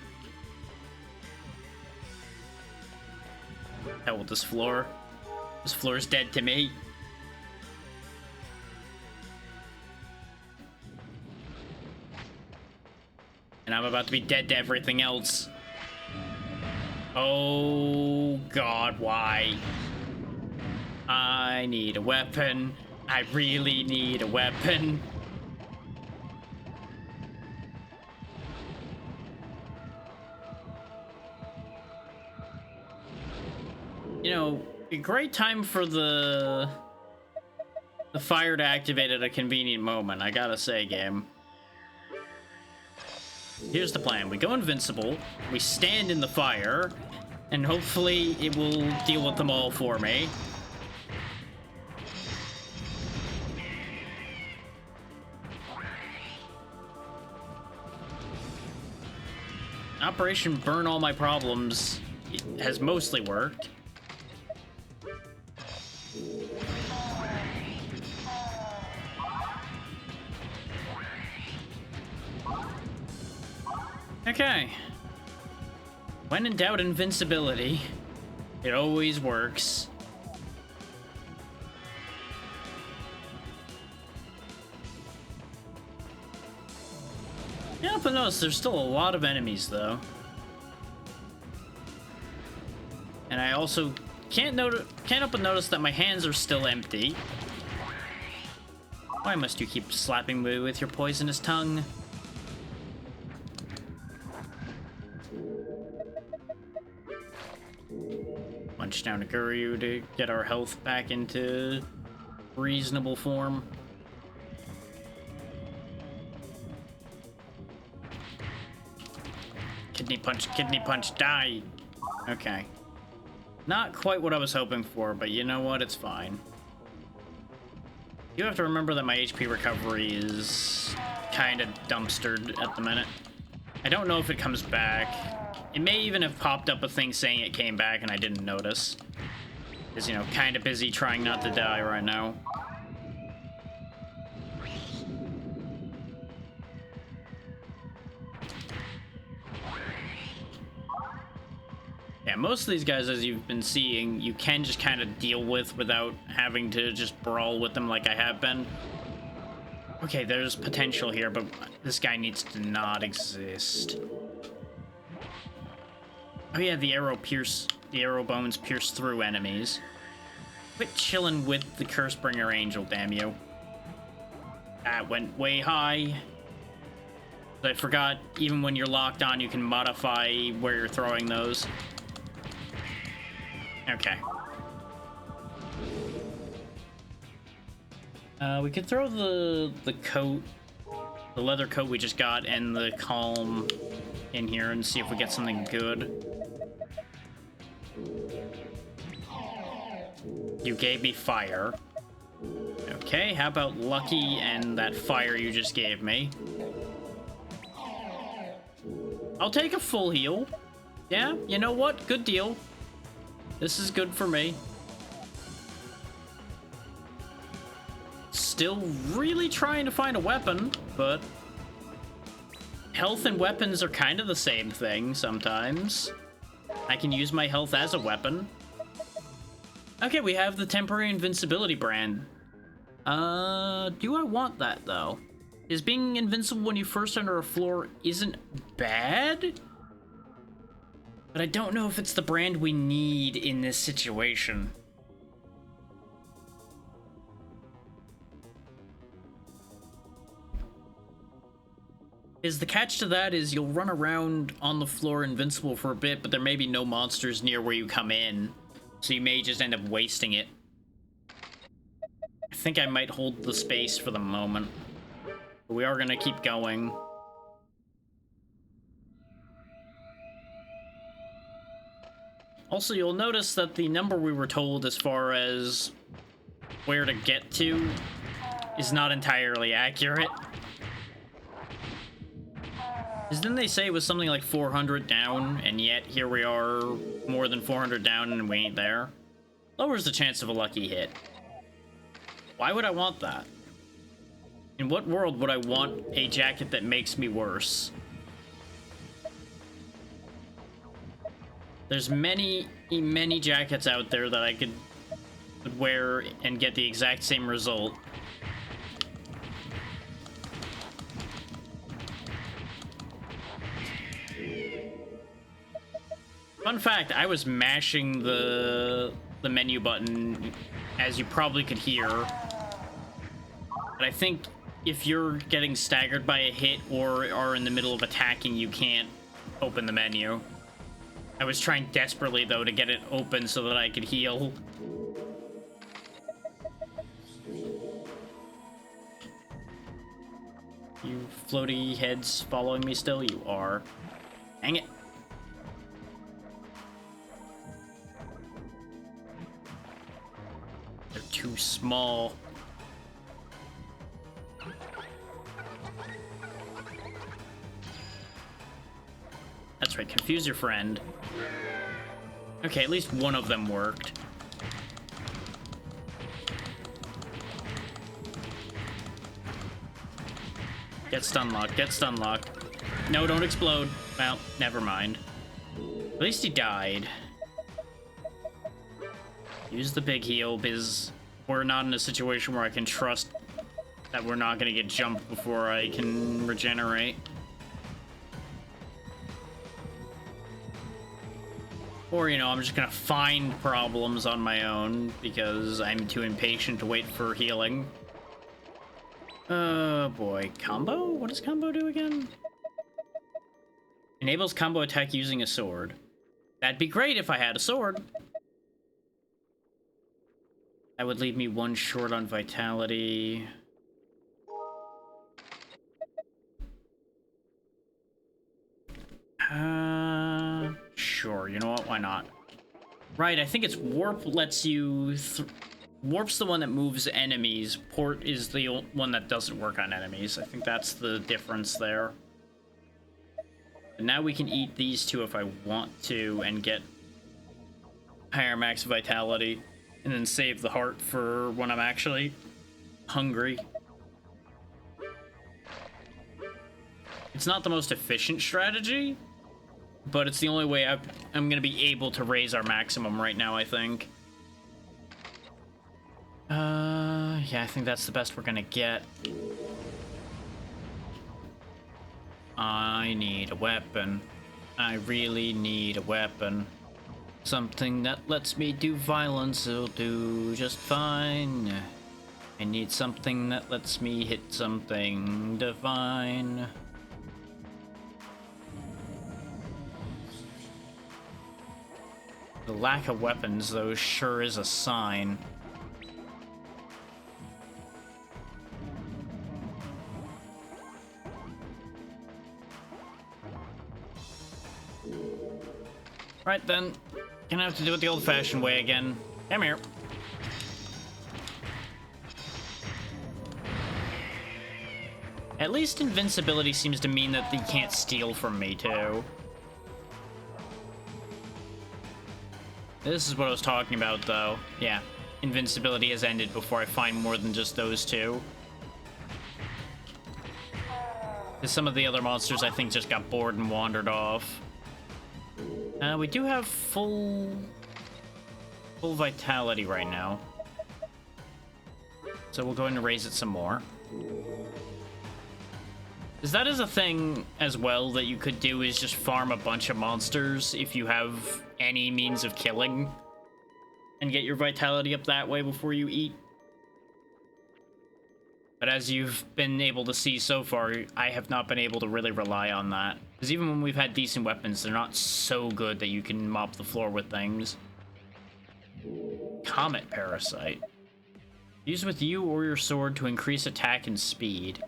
[SPEAKER 1] Hell with this floor. This floor is dead to me. And I'm about to be dead to everything else. Oh God, why? I need a weapon. I really need a weapon. You know, a great time for the fire to activate at a convenient moment, I gotta say, game. Here's the plan. We go invincible, we stand in the fire, and hopefully it will deal with them all for me. Operation Burn All My Problems has mostly worked. Okay. When in doubt, invincibility. It always works. Yeah, but notice there's still a lot of enemies, though. And I also can't help but notice that my hands are still empty. Why must you keep slapping me with your poisonous tongue? Punch down a Guryu to get our health back into reasonable form. Kidney punch, die! Okay. Not quite what I was hoping for, but you know what? It's fine. You have to remember that my HP recovery is kind of dumpstered at the minute. I don't know if it comes back. It may even have popped up a thing saying it came back and I didn't notice. Because, you know, kind of busy trying not to die right now. Yeah, most of these guys, as you've been seeing, you can just kind of deal with without having to just brawl with them like I have been. Okay, there's potential here, but this guy needs to not exist. Oh yeah, the arrow bones pierce through enemies. Quit chilling with the Cursebringer Angel, damn you. That went way high. I forgot, even when you're locked on, you can modify where you're throwing those. Okay. We could throw the coat, the leather coat we just got, and the calm in here and see if we get something good. You gave me fire. Okay, how about lucky and that fire you just gave me? I'll take a full heal. Yeah, you know what? Good deal. This is good for me. Still really trying to find a weapon, but health and weapons are kind of the same thing sometimes. I can use my health as a weapon. Okay, we have the temporary invincibility brand. Do I want that though? Is being invincible when you first enter a floor isn't bad? But I don't know if it's the brand we need in this situation. The catch to that is you'll run around on the floor invincible for a bit, but there may be no monsters near where you come in, so you may just end up wasting it. I think I might hold the space for the moment. But we are gonna keep going. Also, you'll notice that the number we were told as far as where to get to is not entirely accurate. Because didn't they say it was something like 400 down, and yet here we are more than 400 down and we ain't there? Lowers the chance of a lucky hit. Why would I want that? In what world would I want a jacket that makes me worse? There's many jackets out there that I could wear and get the exact same result. Fun fact, I was mashing the menu button, as you probably could hear. But I think if you're getting staggered by a hit or are in the middle of attacking, you can't open the menu. I was trying desperately, though, to get it open so that I could heal. You floaty heads following me still? You are. Dang it. They're too small. That's right, confuse your friend. Okay, at least one of them worked. Get stun locked, get stun locked. No, don't explode. Well, never mind. At least he died. Use the big heal, because we're not in a situation where I can trust that we're not gonna get jumped before I can regenerate. Or, you know, I'm just gonna find problems on my own because I'm too impatient to wait for healing. Oh boy, combo? What does combo do again? Enables combo attack using a sword. That'd be great if I had a sword. That would leave me one short on vitality. Sure, you know what, why not? Right, I think it's warp lets you... Warp's the one that moves enemies. Port is the one that doesn't work on enemies. I think that's the difference there. And now we can eat these two if I want to and get higher max vitality. And then save the heart for when I'm actually hungry. It's not the most efficient strategy, but it's the only way I'm gonna be able to raise our maximum right now, I think. Yeah, I think that's the best we're gonna get. I need a weapon. I really need a weapon. Something that lets me do violence will do just fine. I need something that lets me hit something divine. The lack of weapons, though, sure is a sign. Right then, gonna have to do it the old-fashioned way again. Come here. At least invincibility seems to mean that they can't steal from me, too. This is what I was talking about, though. Yeah, invincibility has ended before I find more than just those two. Because some of the other monsters, I think, just got bored and wandered off. We do have full vitality right now. So we'll go ahead and raise it some more. Because that is a thing as well that you could do, is just farm a bunch of monsters if you have any means of killing. And get your vitality up that way before you eat. But as you've been able to see so far, I have not been able to really rely on that. Because even when we've had decent weapons, they're not so good that you can mop the floor with things. Comet Parasite. Use with you or your sword to increase attack and speed.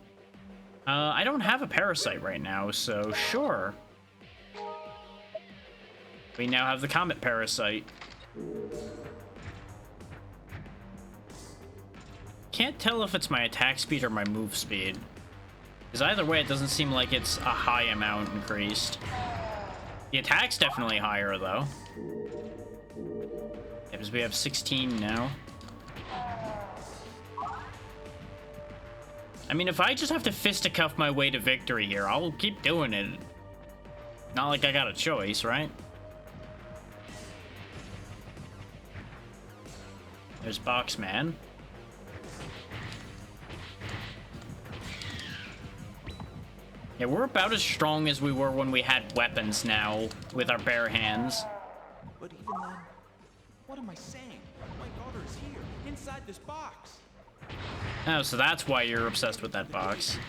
[SPEAKER 1] I don't have a Parasite right now, so sure. We now have the Comet Parasite. Can't tell if it's my attack speed or my move speed. Because either way, it doesn't seem like it's a high amount increased. The attack's definitely higher, though. Yeah, because we have 16 now. I mean, if I just have to fisticuff my way to victory here, I'll keep doing it. Not like I got a choice, right? There's Boxman. Yeah, we're about as strong as we were when we had weapons now, with our bare hands.
[SPEAKER 11] But even then, what am I saying? My daughter is here, inside this box.
[SPEAKER 1] Oh, so that's why you're obsessed with that box.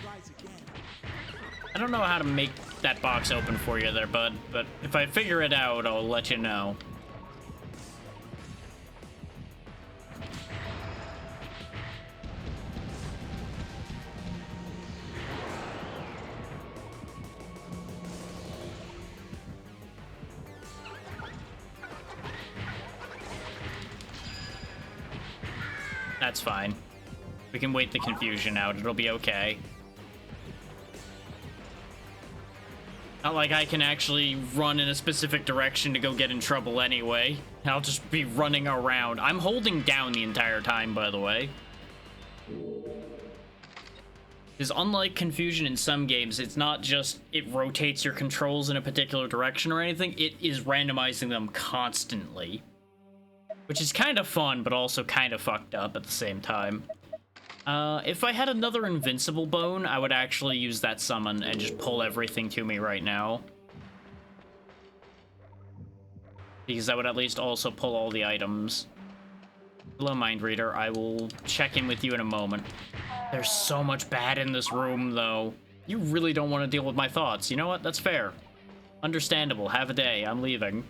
[SPEAKER 1] I don't know how to make that box open for you there, bud, but if I figure it out, I'll let you know. That's fine. We can wait the confusion out. It'll be okay. Not like I can actually run in a specific direction to go get in trouble anyway. I'll just be running around. I'm holding down the entire time, by the way. Because unlike confusion in some games, it's not just it rotates your controls in a particular direction or anything. It is randomizing them constantly. Which is kind of fun, but also kind of fucked up at the same time. If I had another invincible bone, I would actually use that summon and just pull everything to me right now. Because that would at least also pull all the items. Hello, Mind Reader. I will check in with you in a moment. There's so much bad in this room, though. You really don't want to deal with my thoughts. You know what? That's fair. Understandable. Have a day. I'm leaving.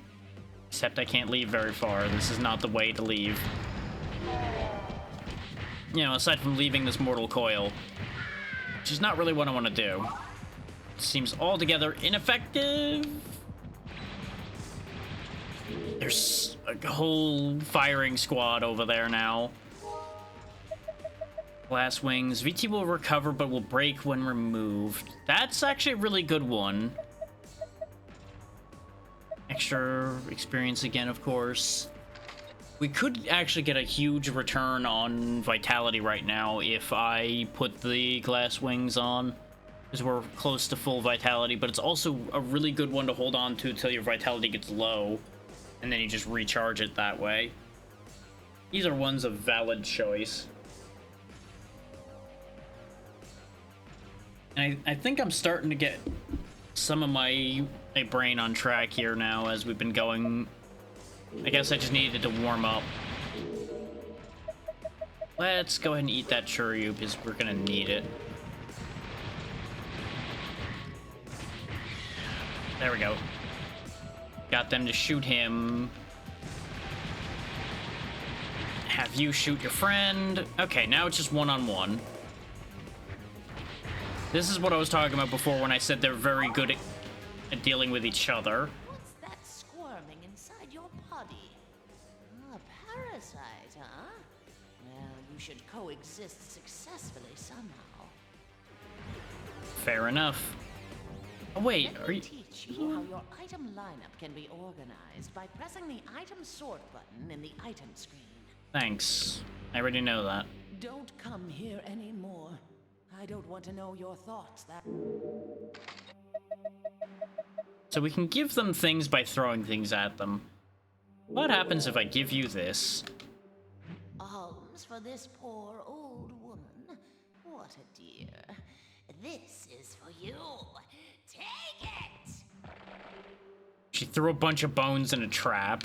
[SPEAKER 1] Except I can't leave very far. This is not the way to leave. You know, aside from leaving this mortal coil. Which is not really what I want to do. It seems altogether ineffective. There's a whole firing squad over there now. Glass wings. VT will recover but will break when removed. That's actually a really good one. Extra experience again, of course. We could actually get a huge return on vitality right now if I put the glass wings on. because we're close to full vitality, but it's also a really good one to hold on to until your vitality gets low, and then you just recharge it that way. These are ones of valid choice. And I think I'm starting to get some of my brain on track here now as we've been going. I guess I just needed to warm up. Let's go ahead and eat that Churyu because we're gonna need it. There we go. Got them to shoot him. Have you shoot your friend. Okay, now it's just one-on-one. This is what I was talking about before when I said they're very good at dealing with each other.
[SPEAKER 12] What's that squirming inside your body? A parasite, huh? Well, you should coexist successfully somehow.
[SPEAKER 1] Fair enough. Oh, wait,
[SPEAKER 12] Let
[SPEAKER 1] are
[SPEAKER 12] me
[SPEAKER 1] you...
[SPEAKER 12] teach you how your item lineup can be organized by pressing the item sort button in the item screen.
[SPEAKER 1] Thanks. I already know that.
[SPEAKER 12] Don't come here anymore. I don't want to know your thoughts.
[SPEAKER 1] So we can give them things by throwing things at them. What happens if I give you this?
[SPEAKER 12] Alms for this poor old woman. What a dear. This is for you. Take it!
[SPEAKER 1] She threw a bunch of bones in a trap.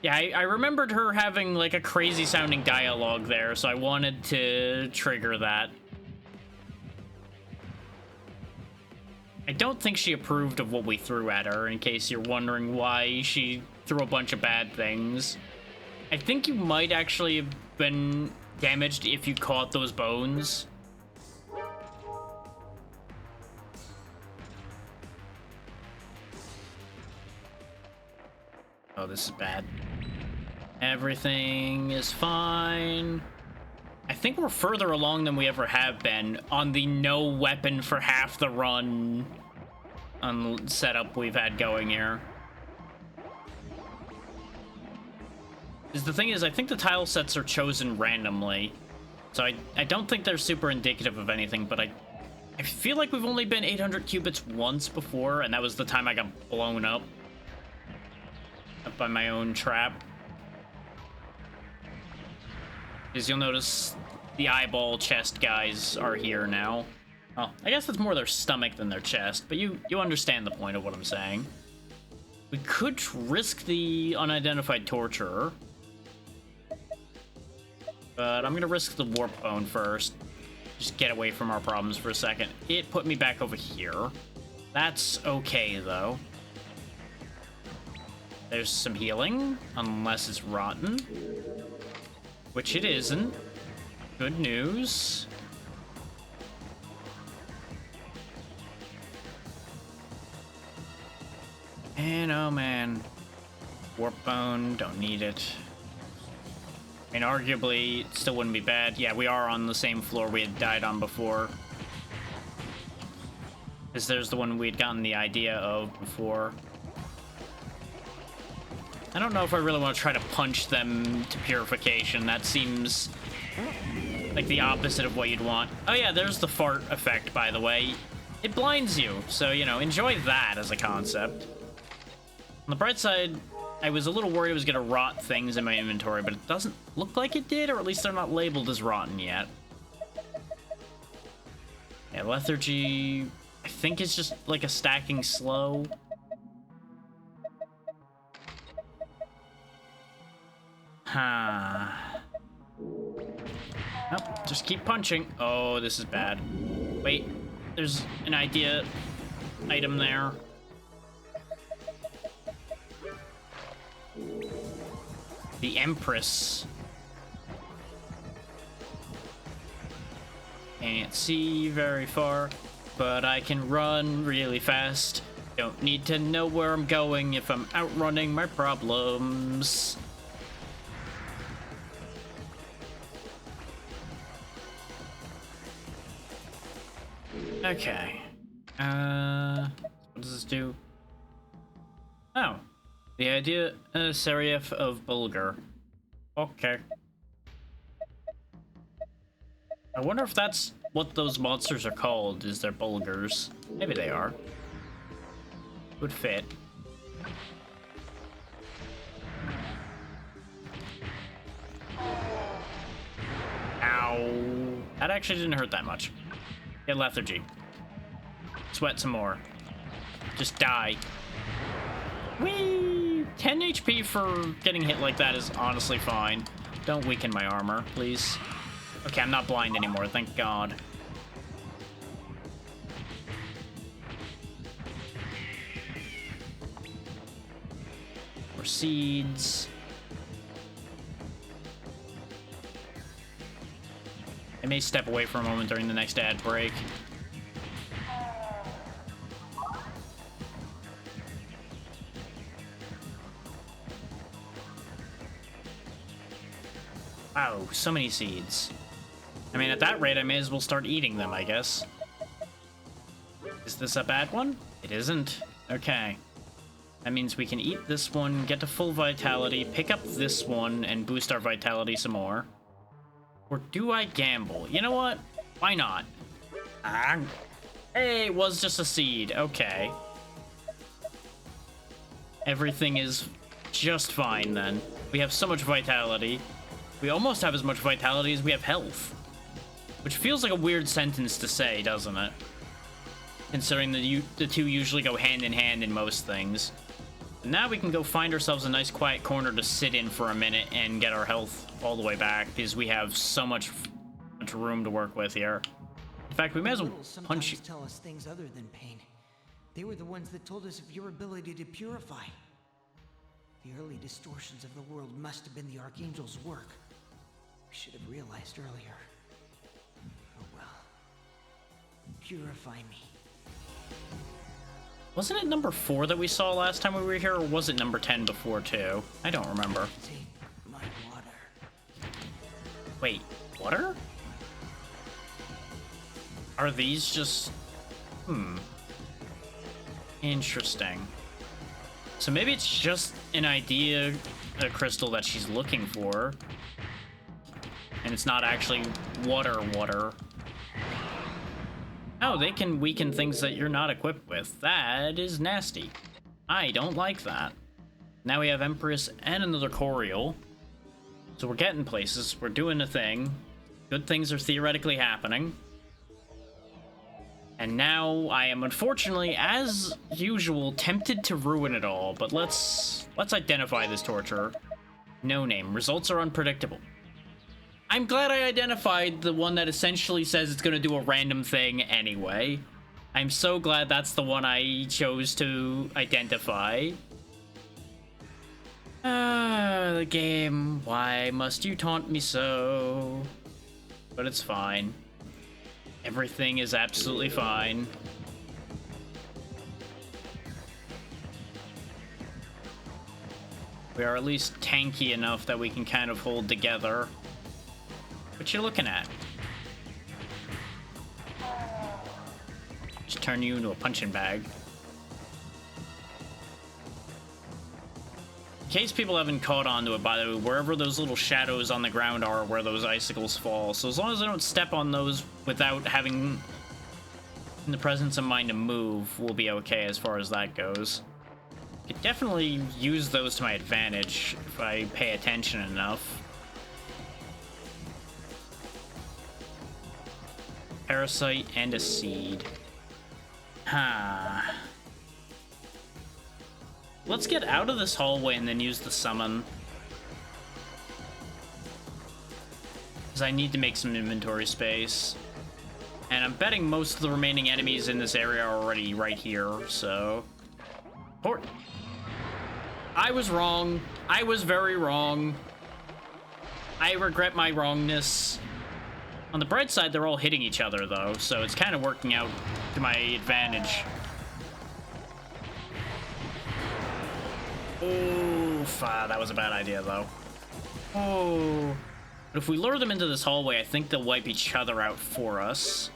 [SPEAKER 1] Yeah, I remembered her having like a crazy sounding dialogue there, so I wanted to trigger that. I don't think she approved of what we threw at her, in case you're wondering why she threw a bunch of bad things. I think you might actually have been damaged if you caught those bones. Oh, this is bad. Everything is fine. I think we're further along than we ever have been on the no weapon for half the run setup we've had going here. Because the thing is, I think the tile sets are chosen randomly. So I don't think they're super indicative of anything, but I feel like we've only been 800 cubits once before, and that was the time I got blown up by my own trap. Because you'll notice the eyeball chest guys are here now. Well, I guess it's more their stomach than their chest, but you understand the point of what I'm saying. We could risk the unidentified torturer, but I'm gonna risk the warp bone first. Just get away from our problems for a second. It put me back over here. That's okay, though. There's some healing, unless it's rotten. Which it isn't. Good news. And oh man. Warp bone, don't need it. I mean, arguably, it still wouldn't be bad. Yeah, we are on the same floor we had died on before. Because there's the one we had gotten the idea of before. I don't know if I really want to try to punch them to purification. That seems like the opposite of what you'd want. Oh yeah, there's the fart effect, by the way. It blinds you, so, you know, enjoy that as a concept. On the bright side, I was a little worried it was going to rot things in my inventory, but it doesn't look like it did, or at least they're not labeled as rotten yet. Yeah, lethargy, I think it's just like a stacking slow. Huh. Nope, just keep punching. Oh, this is bad. Wait, there's an idea item there. The Empress. Can't see very far, but I can run really fast. Don't need to know where I'm going if I'm outrunning my problems. Okay. What does this do? Oh. The idea, Serif of Bulgar. Okay. I wonder if that's what those monsters are called. Is they're bulgars? Maybe they are. Would fit. Ow. That actually didn't hurt that much. Get lethargy. Sweat some more. Just die. Whee! 10 HP for getting hit like that is honestly fine. Don't weaken my armor, please. Okay, I'm not blind anymore, thank God. More seeds. I may step away for a moment during the next ad break. Wow, so many seeds. I mean, at that rate, I may as well start eating them, I guess. Is this a bad one? It isn't. Okay. That means we can eat this one, get to full vitality, pick up this one, and boost our vitality some more. Or do I gamble? You know what? Why not? Hey, it was just a seed. Okay. Everything is just fine, then. We have so much vitality. We almost have as much vitality as we have health. Which feels like a weird sentence to say, doesn't it? Considering the two usually go hand in hand in most things. But now we can go find ourselves a nice quiet corner to sit in for a minute and get our health all the way back, because we have so much room to work with here. In fact, we may as well punch you.
[SPEAKER 4] Tell us things other than pain. They were the ones that told us of your ability to purify. The early distortions of the world must have been the Archangel's work. We should have realized earlier. Oh well. Purify me.
[SPEAKER 1] Wasn't it number 4 that we saw last time we were here, or was it number 10 before too? I don't remember.
[SPEAKER 4] Take my water.
[SPEAKER 1] Wait, water? Are these just... Interesting. So maybe it's just an idea, a crystal that she's looking for. And it's not actually water. Oh, they can weaken things that you're not equipped with. That is nasty. I don't like that. Now we have Empress and another Coriol. So we're getting places. We're doing a thing. Good things are theoretically happening. And now I am unfortunately, as usual, tempted to ruin it all. But let's identify this torturer. No name. Results are unpredictable. I'm glad I identified the one that essentially says it's going to do a random thing anyway. I'm so glad that's the one I chose to identify. The game. Why must you taunt me so? But it's fine. Everything is absolutely fine. We are at least tanky enough that we can kind of hold together. What you looking at? Just turn you into a punching bag. In case people haven't caught on to it, by the way, wherever those little shadows on the ground are where those icicles fall. So as long as I don't step on those without having the presence of mind to move, we'll be okay as far as that goes. I could definitely use those to my advantage if I pay attention enough. Parasite and a seed. Let's get out of this hallway and then use the summon. Because I need to make some inventory space. And I'm betting most of the remaining enemies in this area are already right here, so... Port. I was wrong. I was very wrong. I regret my wrongness. On the bright side, they're all hitting each other, though, so it's kind of working out to my advantage. Oof, that was a bad idea, though. Oh. But if we lure them into this hallway, I think they'll wipe each other out for us.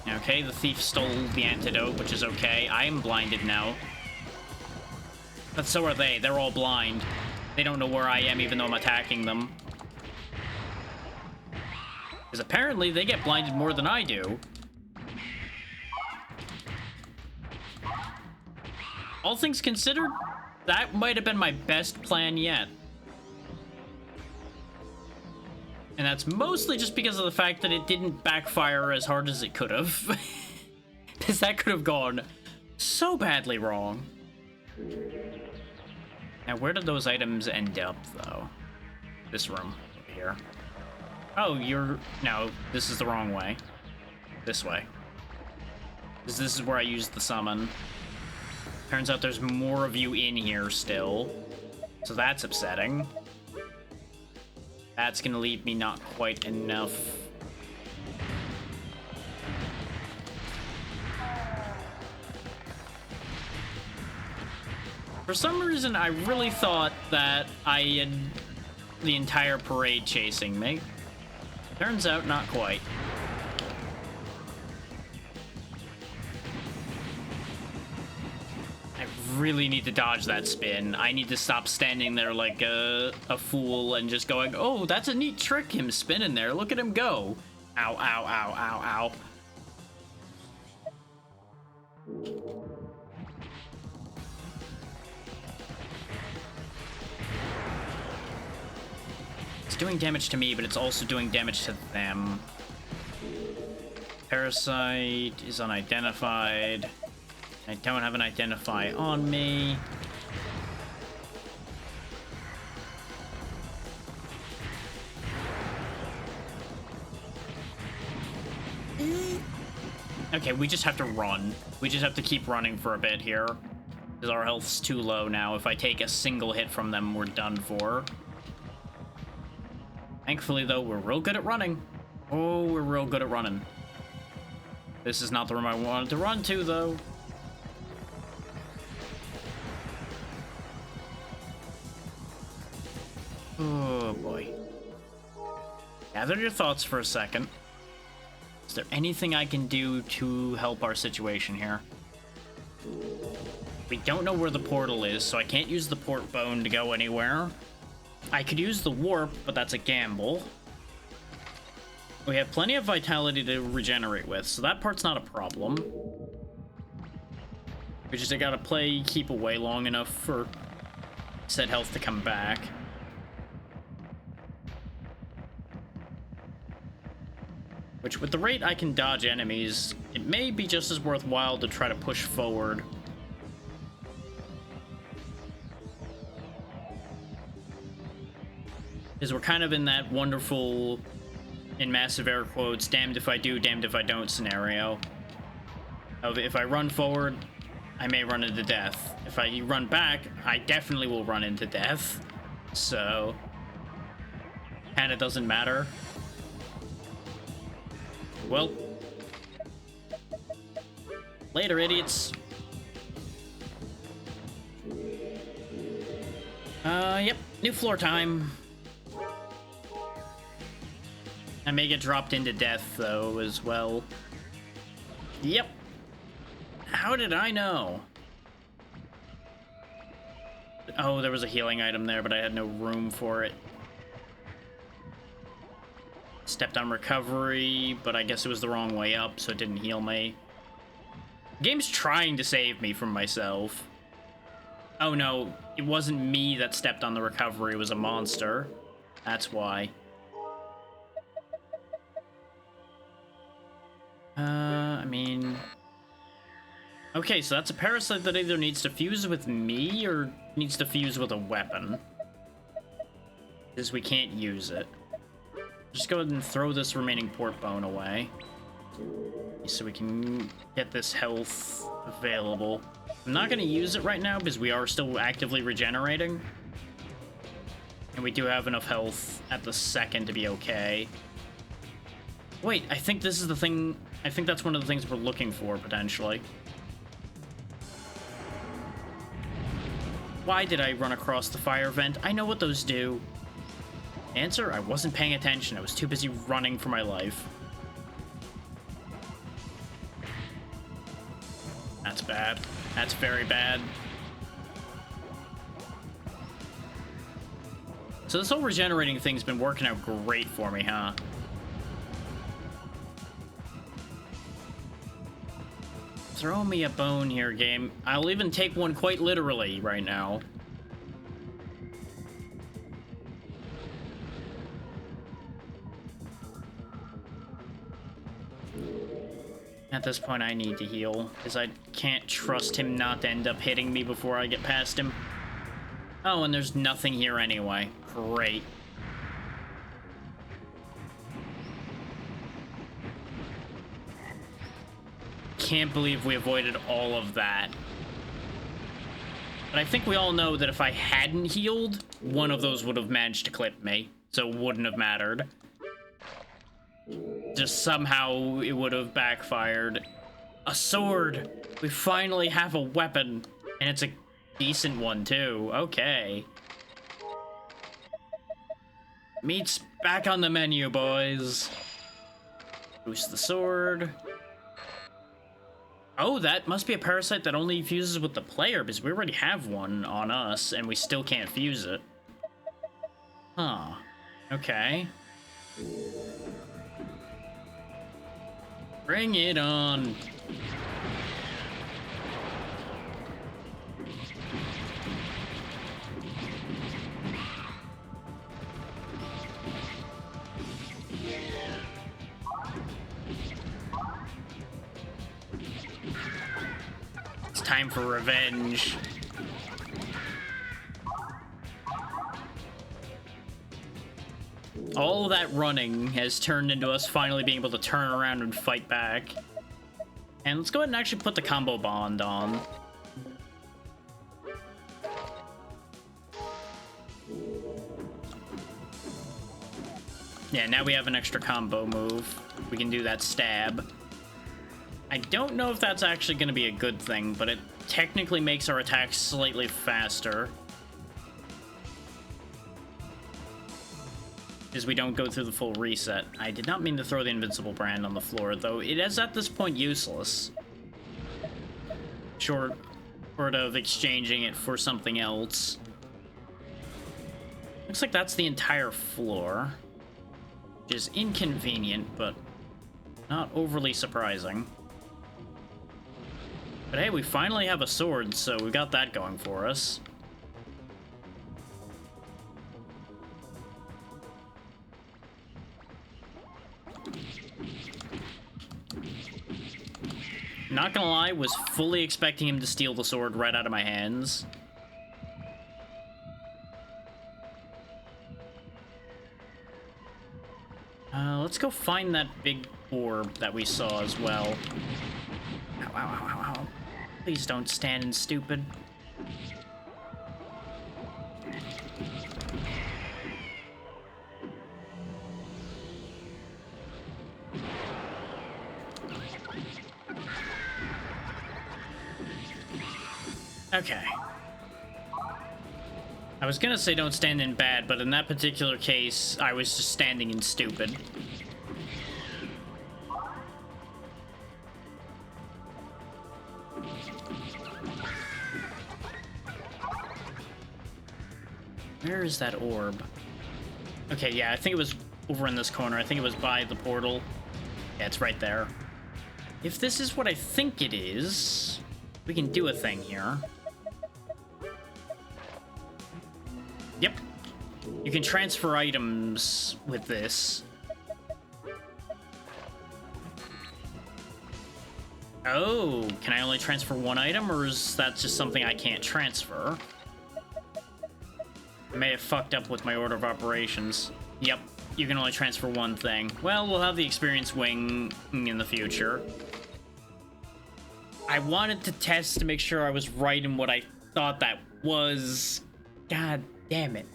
[SPEAKER 1] Okay, the thief stole the antidote, which is okay. I am blinded now. But so are they. They're all blind. They don't know where I am even though I'm attacking them. Because apparently they get blinded more than I do. All things considered, that might have been my best plan yet. And that's mostly just because of the fact that it didn't backfire as hard as it could have. Because that could have gone so badly wrong. Now, where did those items end up, though? This room over here. Oh, no, this is the wrong way. This way. Because this is where I used the summon. Turns out there's more of you in here still. So that's upsetting. That's gonna leave me not quite enough. For some reason, I really thought that I had the entire parade chasing me. Turns out, not quite. I really need to dodge that spin. I need to stop standing there like a fool and just going, oh, that's a neat trick, him spinning there. Look at him go. Ow, ow, ow, ow, ow. It's doing damage to me, but it's also doing damage to them. Parasite is unidentified. I don't have an identify on me. Okay, we just have to run. We just have to keep running for a bit here. Because our health's too low now. If I take a single hit from them, we're done for. Thankfully, though, we're real good at running. Oh, we're real good at running. This is not the room I wanted to run to, though. Oh, boy. Gather your thoughts for a second. Is there anything I can do to help our situation here? We don't know where the portal is, so I can't use the port bone to go anywhere. I could use the warp, but that's a gamble. We have plenty of vitality to regenerate with, so that part's not a problem. We just gotta keep away long enough for said health to come back. Which, with the rate I can dodge enemies, it may be just as worthwhile to try to push forward. Because we're kind of in that wonderful, in massive air quotes, damned if I do, damned if I don't scenario. Of if I run forward, I may run into death. If I run back, I definitely will run into death. So, kinda doesn't matter. Well, later, idiots. Yep, new floor time. I may get dropped into death, though, as well. Yep. How did I know? Oh, there was a healing item there, but I had no room for it. Stepped on recovery, but I guess it was the wrong way up, so it didn't heal me. The game's trying to save me from myself. Oh no, it wasn't me that stepped on the recovery, it was a monster. That's why. I mean... Okay, so that's a parasite that either needs to fuse with me or needs to fuse with a weapon. Because we can't use it. Just go ahead and throw this remaining port bone away. So we can get this health available. I'm not going to use it right now because we are still actively regenerating. And we do have enough health at the second to be okay. Wait, I think this is the thing... I think that's one of the things we're looking for, potentially. Why did I run across the fire vent? I know what those do. Answer, I wasn't paying attention. I was too busy running for my life. That's bad. That's very bad. So this whole regenerating thing's been working out great for me, huh? Throw me a bone here, game. I'll even take one quite literally right now. At this point, I need to heal, because I can't trust him not to end up hitting me before I get past him. Oh, and there's nothing here anyway. Great. Can't believe we avoided all of that. But I think we all know that if I hadn't healed, one of those would have managed to clip me, so it wouldn't have mattered. Just somehow it would have backfired. A sword! We finally have a weapon, and it's a decent one too. Okay. Meat's back on the menu, boys. Boost the sword. Oh, that must be a parasite that only fuses with the player, because we already have one on us, and we still can't fuse it. Huh. Okay. Bring it on. It's time for revenge. All that running has turned into us finally being able to turn around and fight back. And let's go ahead and actually put the combo bond on. Yeah, now we have an extra combo move. We can do that stab. I don't know if that's actually going to be a good thing, but it technically makes our attacks slightly faster. Because we don't go through the full reset. I did not mean to throw the invincible brand on the floor, though it is at this point useless. Short of exchanging it for something else. Looks like that's the entire floor. Which is inconvenient, but not overly surprising. But hey, we finally have a sword, so we got that going for us. Not gonna lie, was fully expecting him to steal the sword right out of my hands. Let's go find that big orb that we saw as well. Ow, ow, ow, ow, ow. Please don't stand in stupid. Okay. I was gonna say don't stand in bad, but in that particular case, I was just standing in stupid. Where is that orb? Okay, yeah, I think it was over in this corner. I think it was by the portal. Yeah, it's right there. If this is what I think it is, we can do a thing here. Yep. You can transfer items with this. Oh, can I only transfer one item, or is that just something I can't transfer? I may have fucked up with my order of operations. Yep, you can only transfer one thing. Well, we'll have the experience wing in the future. I wanted to test to make sure I was right in what I thought that was. God damn it.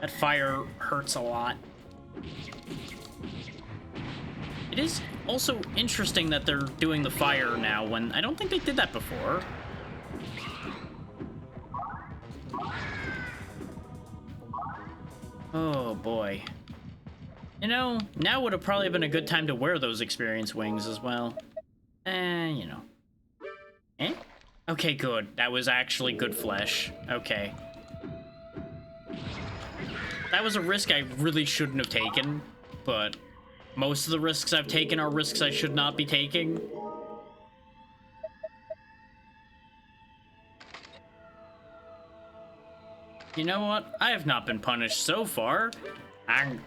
[SPEAKER 1] That fire hurts a lot. It is also interesting that they're doing the fire now when I don't think they did that before. Oh boy. You know, now would have probably been a good time to wear those experience wings as well. Okay, good. That was actually good flesh. Okay. That was a risk I really shouldn't have taken, but most of the risks I've taken are risks I should not be taking. You know what? I have not been punished so far. I'm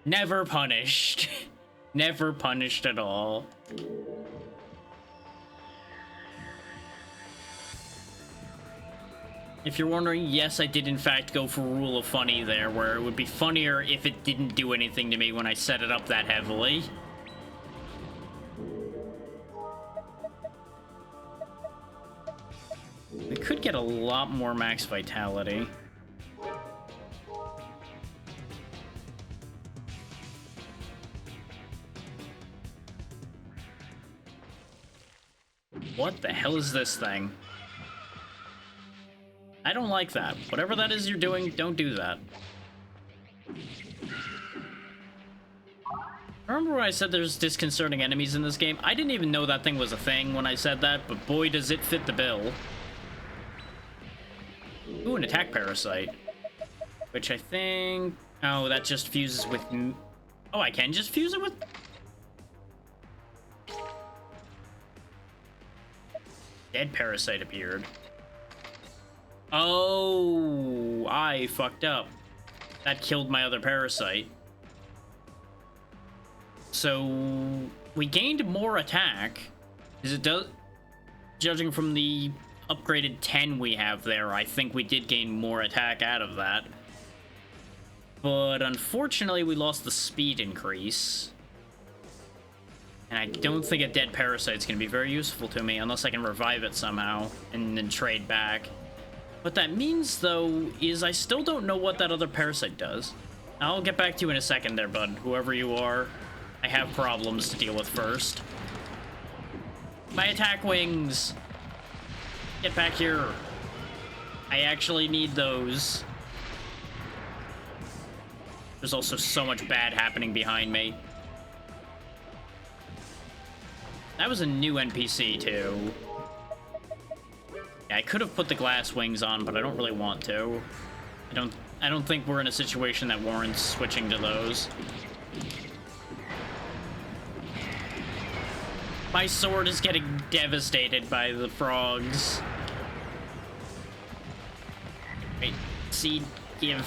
[SPEAKER 1] never punished. Never punished at all. If you're wondering, yes, I did in fact go for rule of funny there, where it would be funnier if it didn't do anything to me when I set it up that heavily. We could get a lot more max vitality. What the hell is this thing? I don't like that. Whatever that is you're doing, don't do that. Remember when I said there's disconcerting enemies in this game? I didn't even know that thing was a thing when I said that, but boy does it fit the bill. Ooh, an attack parasite. Which I think... Oh, that just fuses with... Oh, I can just fuse it with... Dead parasite appeared. Oh, I fucked up. That killed my other parasite. So, we gained more attack. Is it does... Judging from the upgraded 10 we have there, I think we did gain more attack out of that. But unfortunately, we lost the speed increase. And I don't think a dead parasite's gonna be very useful to me unless I can revive it somehow and then trade back. What that means, though, is I still don't know what that other parasite does. I'll get back to you in a second there, bud. Whoever you are, I have problems to deal with first. My attack wings! Get back here. I actually need those. There's also so much bad happening behind me. That was a new NPC, too. Yeah, I could have put the glass wings on, but I don't really want to. I don't think we're in a situation that warrants switching to those. My sword is getting devastated by the frogs. Wait, seed, give.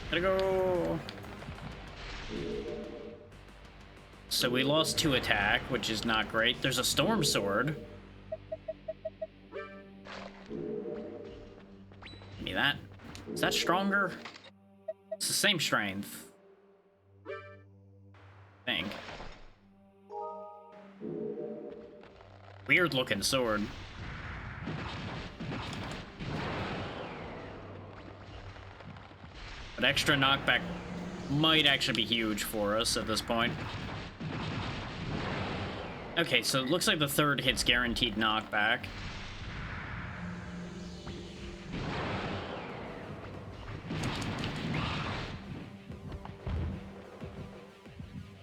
[SPEAKER 1] Gotta go. So we lost 2 attack, which is not great. There's a storm sword. Give me that. Is that stronger? It's the same strength. I think. Weird looking sword. But extra knockback might actually be huge for us at this point. Okay, so it looks like the 3rd hit's guaranteed knockback.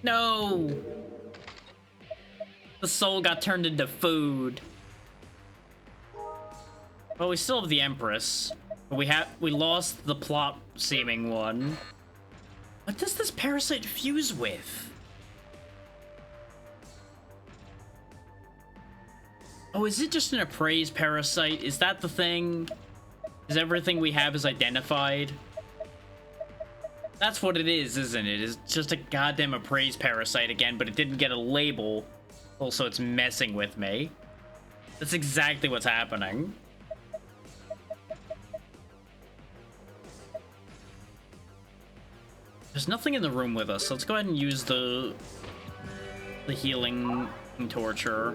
[SPEAKER 1] No! The soul got turned into food. Well, we still have the Empress. But we lost the plot-seeming one. What does this parasite fuse with? Oh, is it just an appraised parasite? Is that the thing? Is everything we have is identified? That's what it is, isn't it? It's just a goddamn appraised parasite again, but it didn't get a label. Also, it's messing with me. That's exactly what's happening. There's nothing in the room with us, so let's go ahead and use the healing torture.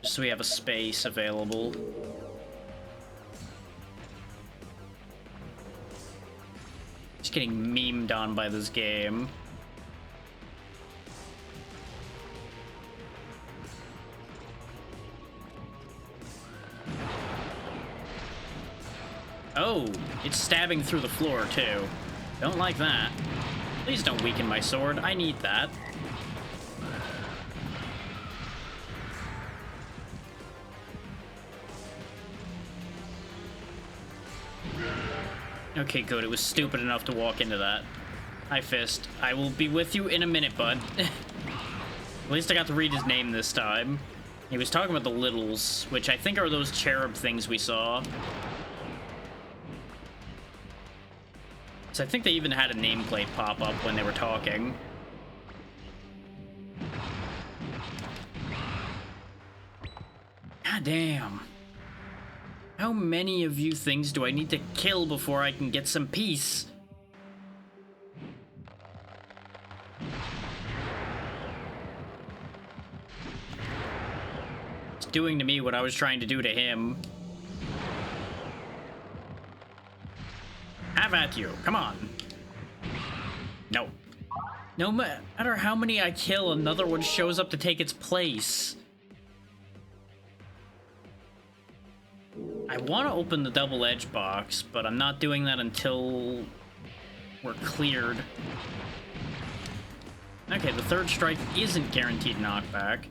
[SPEAKER 1] Just so we have a space available. Just getting memed on by this game. Oh, it's stabbing through the floor too. Don't like that. Please don't weaken my sword. I need that. Okay, good. It was stupid enough to walk into that. Hi, Fist. I will be with you in a minute, bud. At least I got to read his name this time. He was talking about the Littles, which I think are those cherub things we saw. So I think they even had a nameplate pop up when they were talking. God damn. How many of you things do I need to kill before I can get some peace? It's doing to me what I was trying to do to him. Have at you. Come on. No. No matter how many I kill, another one shows up to take its place. I want to open the double edge box, but I'm not doing that until we're cleared. Okay, the third strike isn't guaranteed knockback.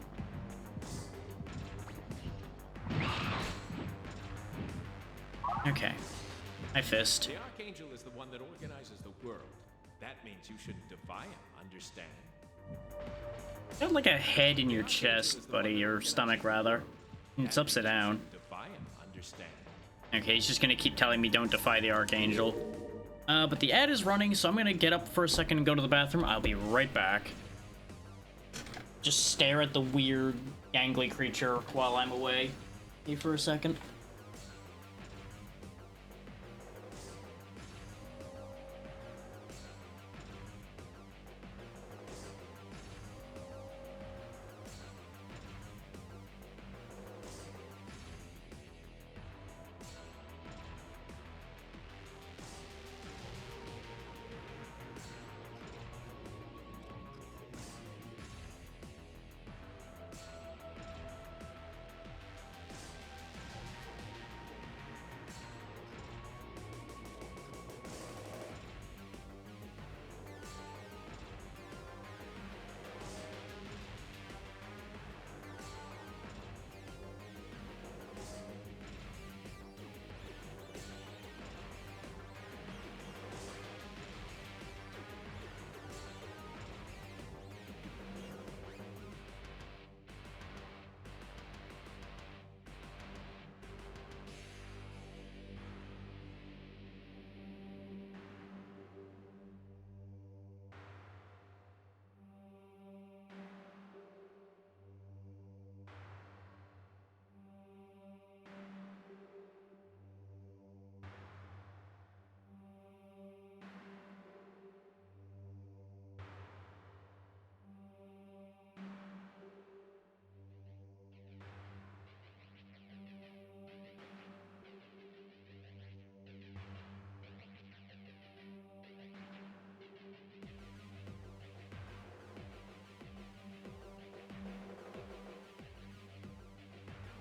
[SPEAKER 1] Okay. Hi, Fist.
[SPEAKER 3] The Archangel is the one that organizes the world. That means you shouldn't defy him, understand?
[SPEAKER 1] You got like a head in your chest, buddy, your stomach rather. It's upside down.
[SPEAKER 3] Defy him, understand?
[SPEAKER 1] Okay, he's just gonna keep telling me don't defy the Archangel. But the ad is running, so I'm gonna get up for a second and go to the bathroom. I'll be right back. Just stare at the weird, gangly creature while I'm away. Wait for a second.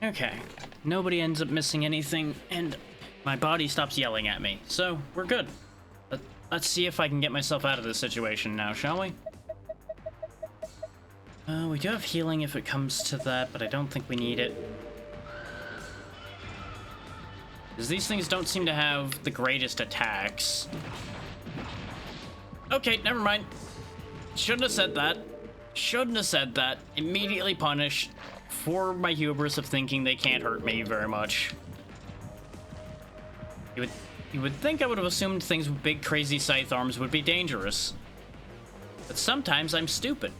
[SPEAKER 1] Okay, nobody ends up missing anything, and my body stops yelling at me, so we're good. Let's see if I can get myself out of this situation now, shall we? We do have healing if it comes to that, but I don't think we need it. Because these things don't seem to have the greatest attacks. Okay, never mind. Shouldn't have said that. Shouldn't have said that. Immediately punished for my hubris of thinking they can't hurt me very much. You would think I would have assumed things with big crazy scythe arms would be dangerous. But sometimes I'm stupid.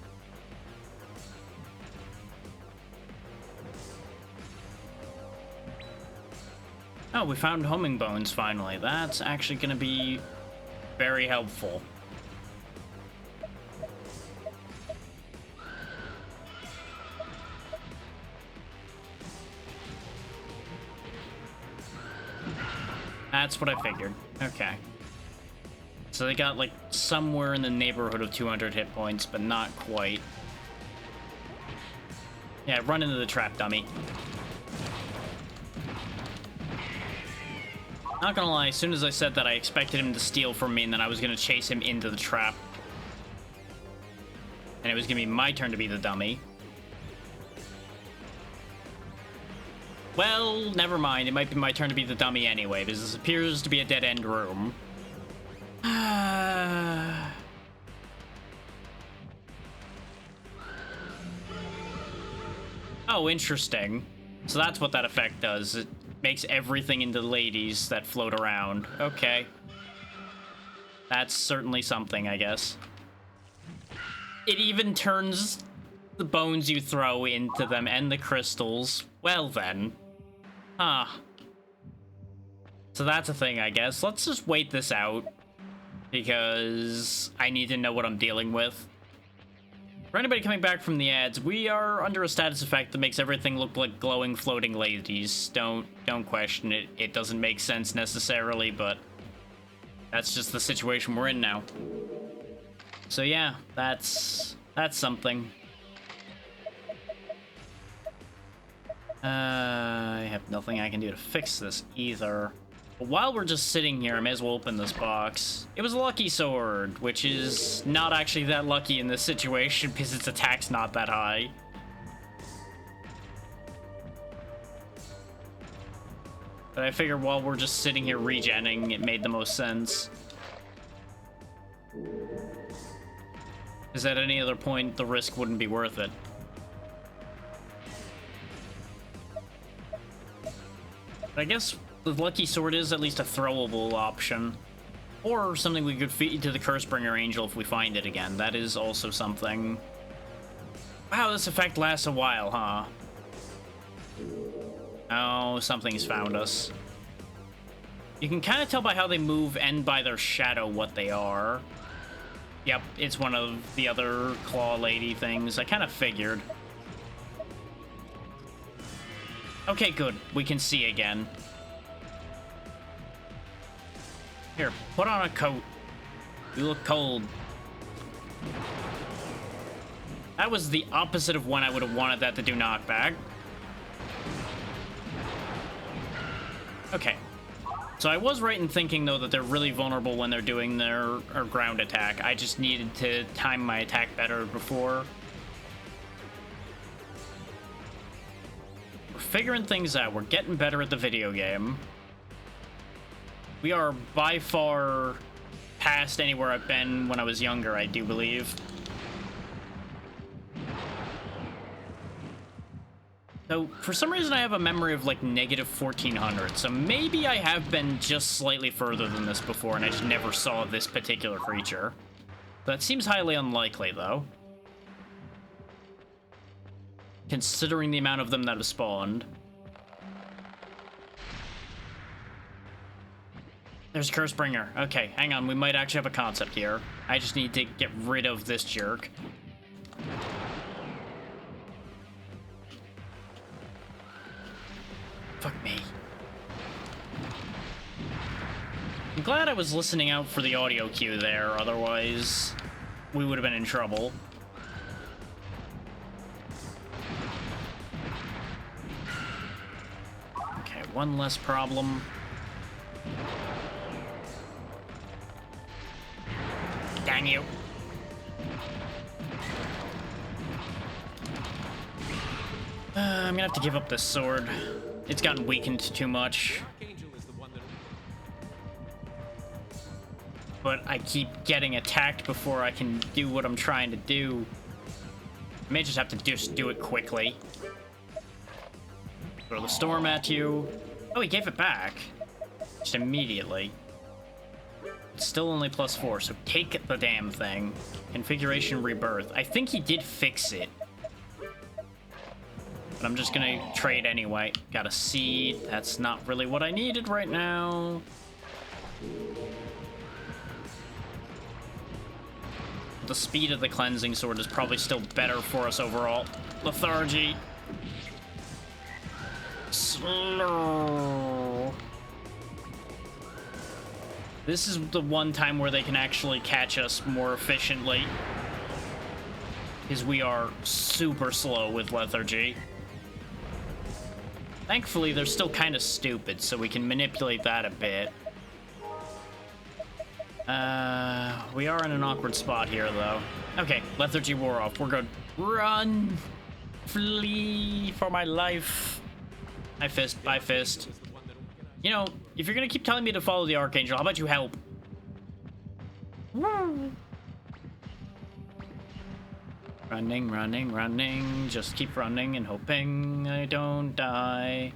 [SPEAKER 1] Oh, we found homing bones finally. That's actually gonna be very helpful. That's what I figured. Okay. So they got, like, somewhere in the neighborhood of 200 hit points, but not quite. Yeah, run into the trap, dummy. Not gonna lie, as soon as I said that, I expected him to steal from me, and then I was gonna chase him into the trap. And it was gonna be my turn to be the dummy. Well, never mind. It might be my turn to be the dummy anyway, because this appears to be a dead-end room. Oh, interesting. So that's what that effect does. It makes everything into ladies that float around. Okay. That's certainly something, I guess. It even turns the bones you throw into them and the crystals. Well then. Huh. So that's a thing, I guess. Let's just wait this out, because I need to know what I'm dealing with. For anybody coming back from the ads, we are under a status effect that makes everything look like glowing floating ladies. Don't question it. It doesn't make sense necessarily, but that's just the situation we're in now. So yeah, that's something. I have nothing I can do to fix this either. But while we're just sitting here, I may as well open this box. It was a lucky sword, which is not actually that lucky in this situation because its attack's not that high. But I figured while we're just sitting here regenning, it made the most sense. Because at any other point, the risk wouldn't be worth it. But I guess the lucky sword is at least a throwable option. Or something we could feed to the Cursebringer Angel if we find it again. That is also something. Wow, this effect lasts a while, huh? Oh, something's found us. You can kind of tell by how they move and by their shadow what they are. Yep, it's one of the other claw lady things. I kind of figured. Okay, good. We can see again. Here, put on a coat. You look cold. That was the opposite of when I would have wanted that to do knockback. Okay. So I was right in thinking, though, that they're really vulnerable when they're doing their ground attack. I just needed to time my attack better before. We're figuring things out. We're getting better at the video game. We are by far past anywhere I've been when I was younger, I do believe. So, for some reason I have a memory of like negative 1400, so maybe I have been just slightly further than this before and I just never saw this particular creature. That seems highly unlikely, though. Considering the amount of them that have spawned. There's Cursebringer. Okay, hang on. We might actually have a concept here. I just need to get rid of this jerk. Fuck me. I'm glad I was listening out for the audio cue there, otherwise we would have been in trouble. Okay, one less problem. Dang you. I'm gonna have to give up this sword. It's gotten weakened too much. But I keep getting attacked before I can do what I'm trying to do. I may just have to just do it quickly. Throw the storm at you. Oh, he gave it back. Just immediately. It's still only +4, so take the damn thing. Configuration rebirth. I think he did fix it. But I'm just gonna trade anyway. Got a seed. That's not really what I needed right now. The speed of the cleansing sword is probably still better for us overall. Lethargy. Slow. This is the one time where they can actually catch us more efficiently. Because we are super slow with lethargy. Thankfully, they're still kind of stupid, so we can manipulate that a bit. We are in an awkward spot here, though. Okay, lethargy wore off. We're good. Run! Flee for my life. Bye, Fist. Bye, Fist. You know, if you're gonna keep telling me to follow the Archangel, how about you help? Running, running, running. Just keep running and hoping I don't die.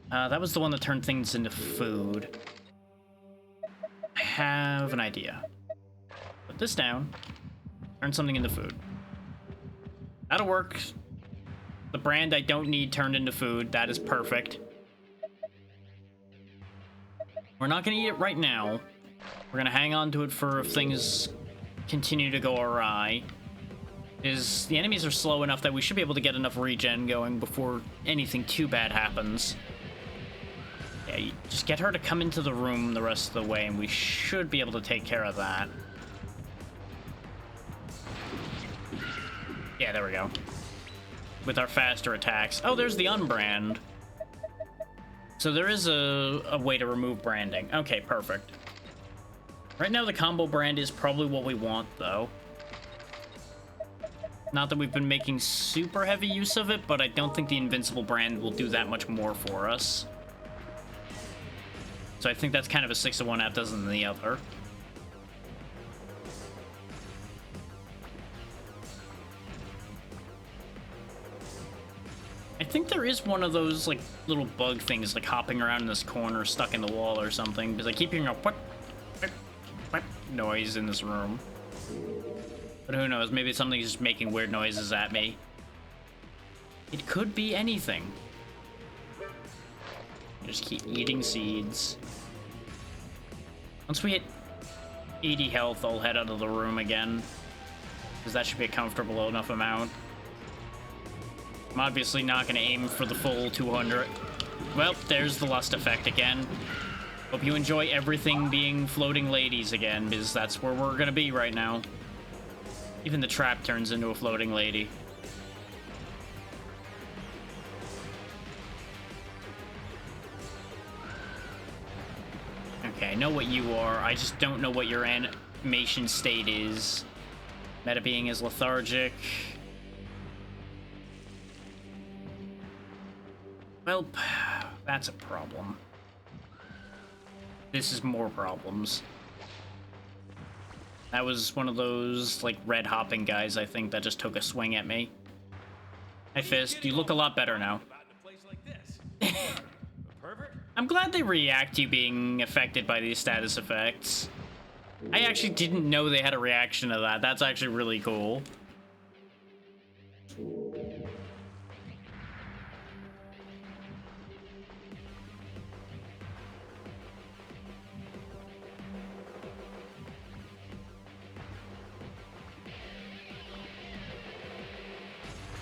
[SPEAKER 1] That was the one that turned things into food. I have an idea. Put this down. Turn something into food. That'll work. The brand I don't need turned into food. That is perfect. We're not gonna eat it right now. We're gonna hang on to it for if things continue to go awry. The enemies are slow enough that we should be able to get enough regen going before anything too bad happens. Yeah, you just get her to come into the room the rest of the way, and we should be able to take care of that. Yeah, there we go. With our faster attacks. Oh, there's the unbrand. So there is a way to remove branding. Okay, perfect. Right now, the combo brand is probably what we want, though. Not that we've been making super heavy use of it, but I don't think the invincible brand will do that much more for us. So I think that's kind of a 6 of one, half dozen than the other. I think there is one of those, like, little bug things, like, hopping around in this corner, stuck in the wall or something, because I keep hearing a what noise in this room. But who knows, maybe something's just making weird noises at me. It could be anything. Just keep eating seeds. Once we hit 80 health, I'll head out of the room again, because that should be a comfortable enough amount. I'm obviously not going to aim for the full 200. Well, there's the lust effect again. Hope you enjoy everything being floating ladies again, because that's where we're going to be right now. Even the trap turns into a floating lady. Okay, I know what you are. I just don't know what your animation state is. Meta being is lethargic. Well, that's a problem. This is more problems. That was one of those, like, red hopping guys, I think, that just took a swing at me. Hi, Fist. You look a lot better now. I'm glad they react to you being affected by these status effects. I actually didn't know they had a reaction to that. That's actually really cool.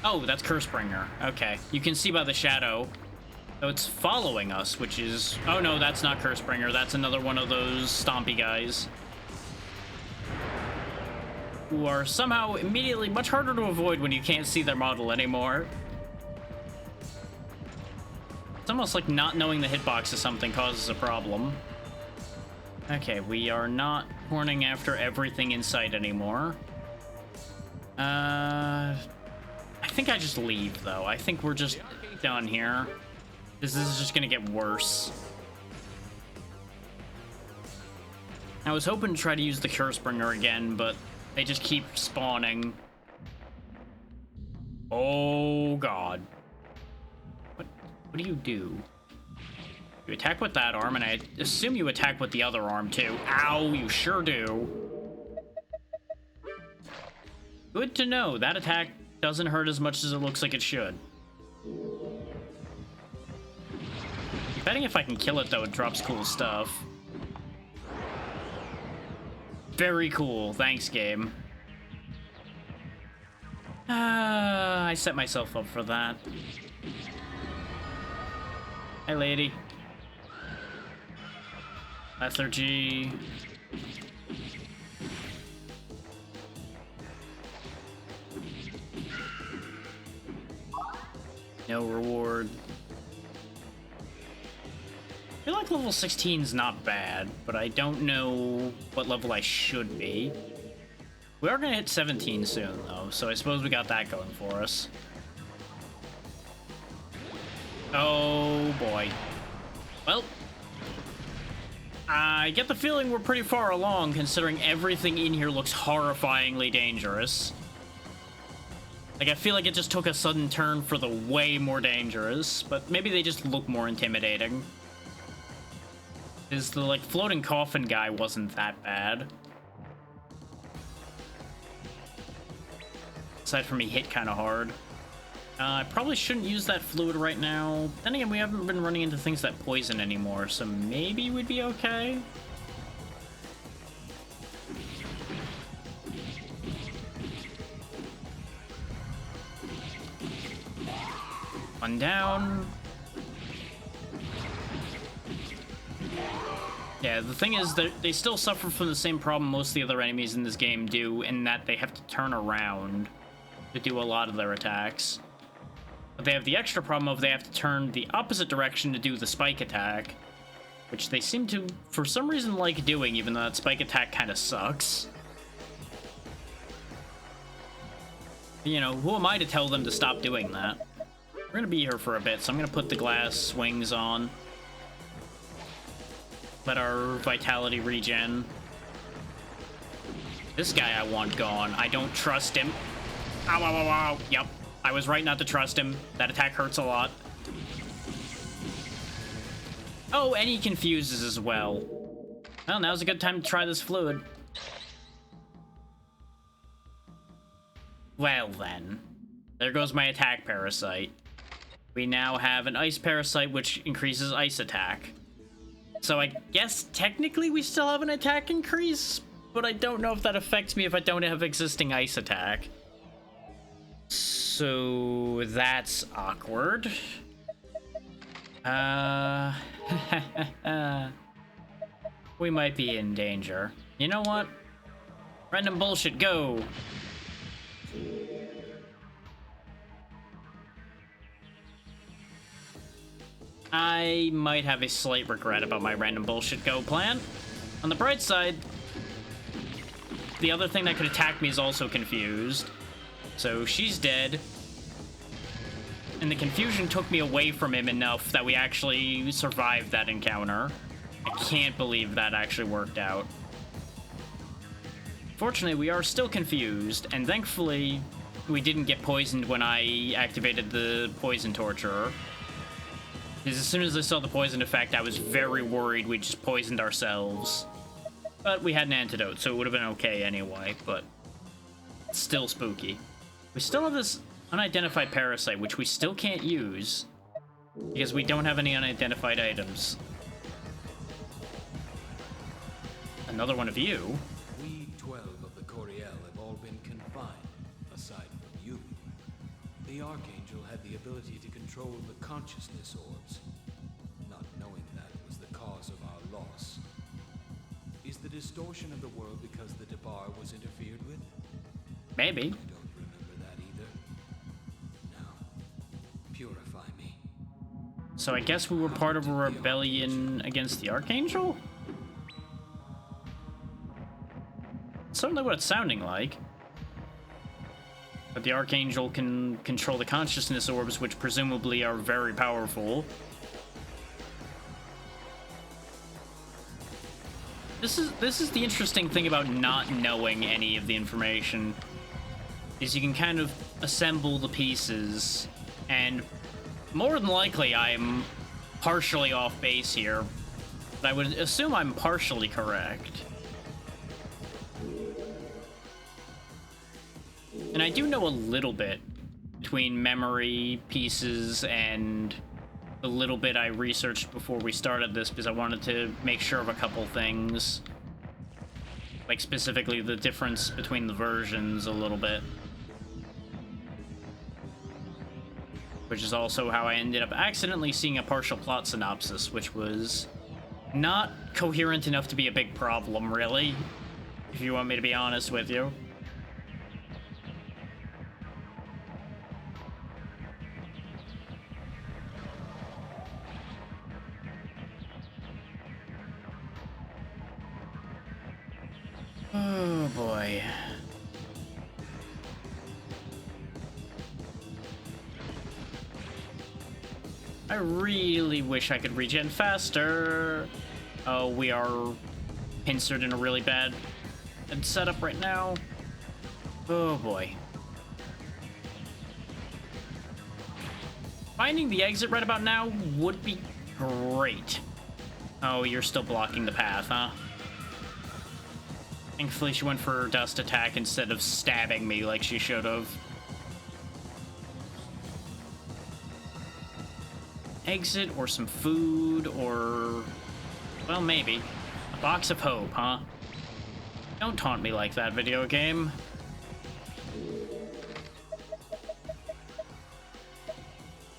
[SPEAKER 1] Oh, that's Cursebringer. Okay. You can see by the shadow. So it's following us, which is... Oh, no, that's not Cursebringer. That's another one of those stompy guys. Who are somehow immediately much harder to avoid when you can't see their model anymore. It's almost like not knowing the hitbox of something causes a problem. Okay, we are not horning after everything in sight anymore. I think I just leave, though. I think we're just done here. This is just gonna get worse. I was hoping to try to use the Cursebringer again, but they just keep spawning. Oh, God. What do you do? You attack with that arm, and I assume you attack with the other arm, too. Ow, you sure do. Good to know. That attack doesn't hurt as much as it looks like it should. I'm betting if I can kill it, though, it drops cool stuff. Very cool. Thanks, game. I set myself up for that. Hi, lady. Lethargy. No reward. I feel like level 16 is not bad, but I don't know what level I should be. We are going to hit 17 soon, though, so I suppose we got that going for us. Oh boy. Well, I get the feeling we're pretty far along, considering everything in here looks horrifyingly dangerous. Like, I feel like it just took a sudden turn for the way more dangerous, but maybe they just look more intimidating. Because the, like, floating coffin guy wasn't that bad. Aside from he hit kind of hard. I probably shouldn't use that fluid right now. Then again, we haven't been running into things that poison anymore, so maybe we'd be okay. One down. Yeah, the thing is that they still suffer from the same problem most of the other enemies in this game do, in that they have to turn around to do a lot of their attacks. But they have the extra problem of they have to turn the opposite direction to do the spike attack, which they seem to, for some reason, like doing, even though that spike attack kind of sucks. You know, who am I to tell them to stop doing that? We're gonna be here for a bit, so I'm gonna put the glass swings on. Let our vitality regen. This guy I want gone. I don't trust him. Ow, ow, ow, ow. Yep. I was right not to trust him. That attack hurts a lot. Oh, and he confuses as well. Well, now's a good time to try this fluid. Well then. There goes my attack parasite. We now have an ice parasite which increases ice attack. So I guess technically we still have an attack increase, but I don't know if that affects me if I don't have existing ice attack. So that's awkward. We might be in danger. You know what? Random bullshit, go! I might have a slight regret about my random bullshit go plan. On the bright side, the other thing that could attack me is also confused. So she's dead. And the confusion took me away from him enough that we actually survived that encounter. I can't believe that actually worked out. Fortunately, we are still confused, and thankfully, we didn't get poisoned when I activated the poison torturer. Because as soon as I saw the poison effect, I was very worried we just poisoned ourselves. But we had an antidote, so it would have been okay anyway, but it's still spooky. We still have this unidentified parasite, which we still can't use, because we don't have any unidentified items. Another one of you.
[SPEAKER 13] We 12 of the Coriel have all been confined, aside from you. The Archangel had the ability to control the consciousness orbs. Not knowing that was the cause of our loss. Is the distortion of the world because the Debar was interfered with?
[SPEAKER 1] Maybe.
[SPEAKER 13] I don't remember that either. Now, purify me.
[SPEAKER 1] So I guess we were part of a rebellion against the Archangel? Certainly what it's sounding like. But the Archangel can control the consciousness orbs, which presumably are very powerful. This is the interesting thing about not knowing any of the information, is you can kind of assemble the pieces, and more than likely I'm partially off base here, but I would assume I'm partially correct. And I do know a little bit between memory pieces and the little bit I researched before we started this, because I wanted to make sure of a couple things. Like specifically the difference between the versions a little bit. Which is also how I ended up accidentally seeing a partial plot synopsis, which was not coherent enough to be a big problem, really. If you want me to be honest with you. Oh boy. I really wish I could regen faster. Oh, we are pincered in a really bad setup right now. Oh boy. Finding the exit right about now would be great. Oh, you're still blocking the path, huh? Thankfully, she went for her dust attack instead of stabbing me like she should have. Exit or some food or... well, maybe. A box of hope, huh? Don't taunt me like that, video game.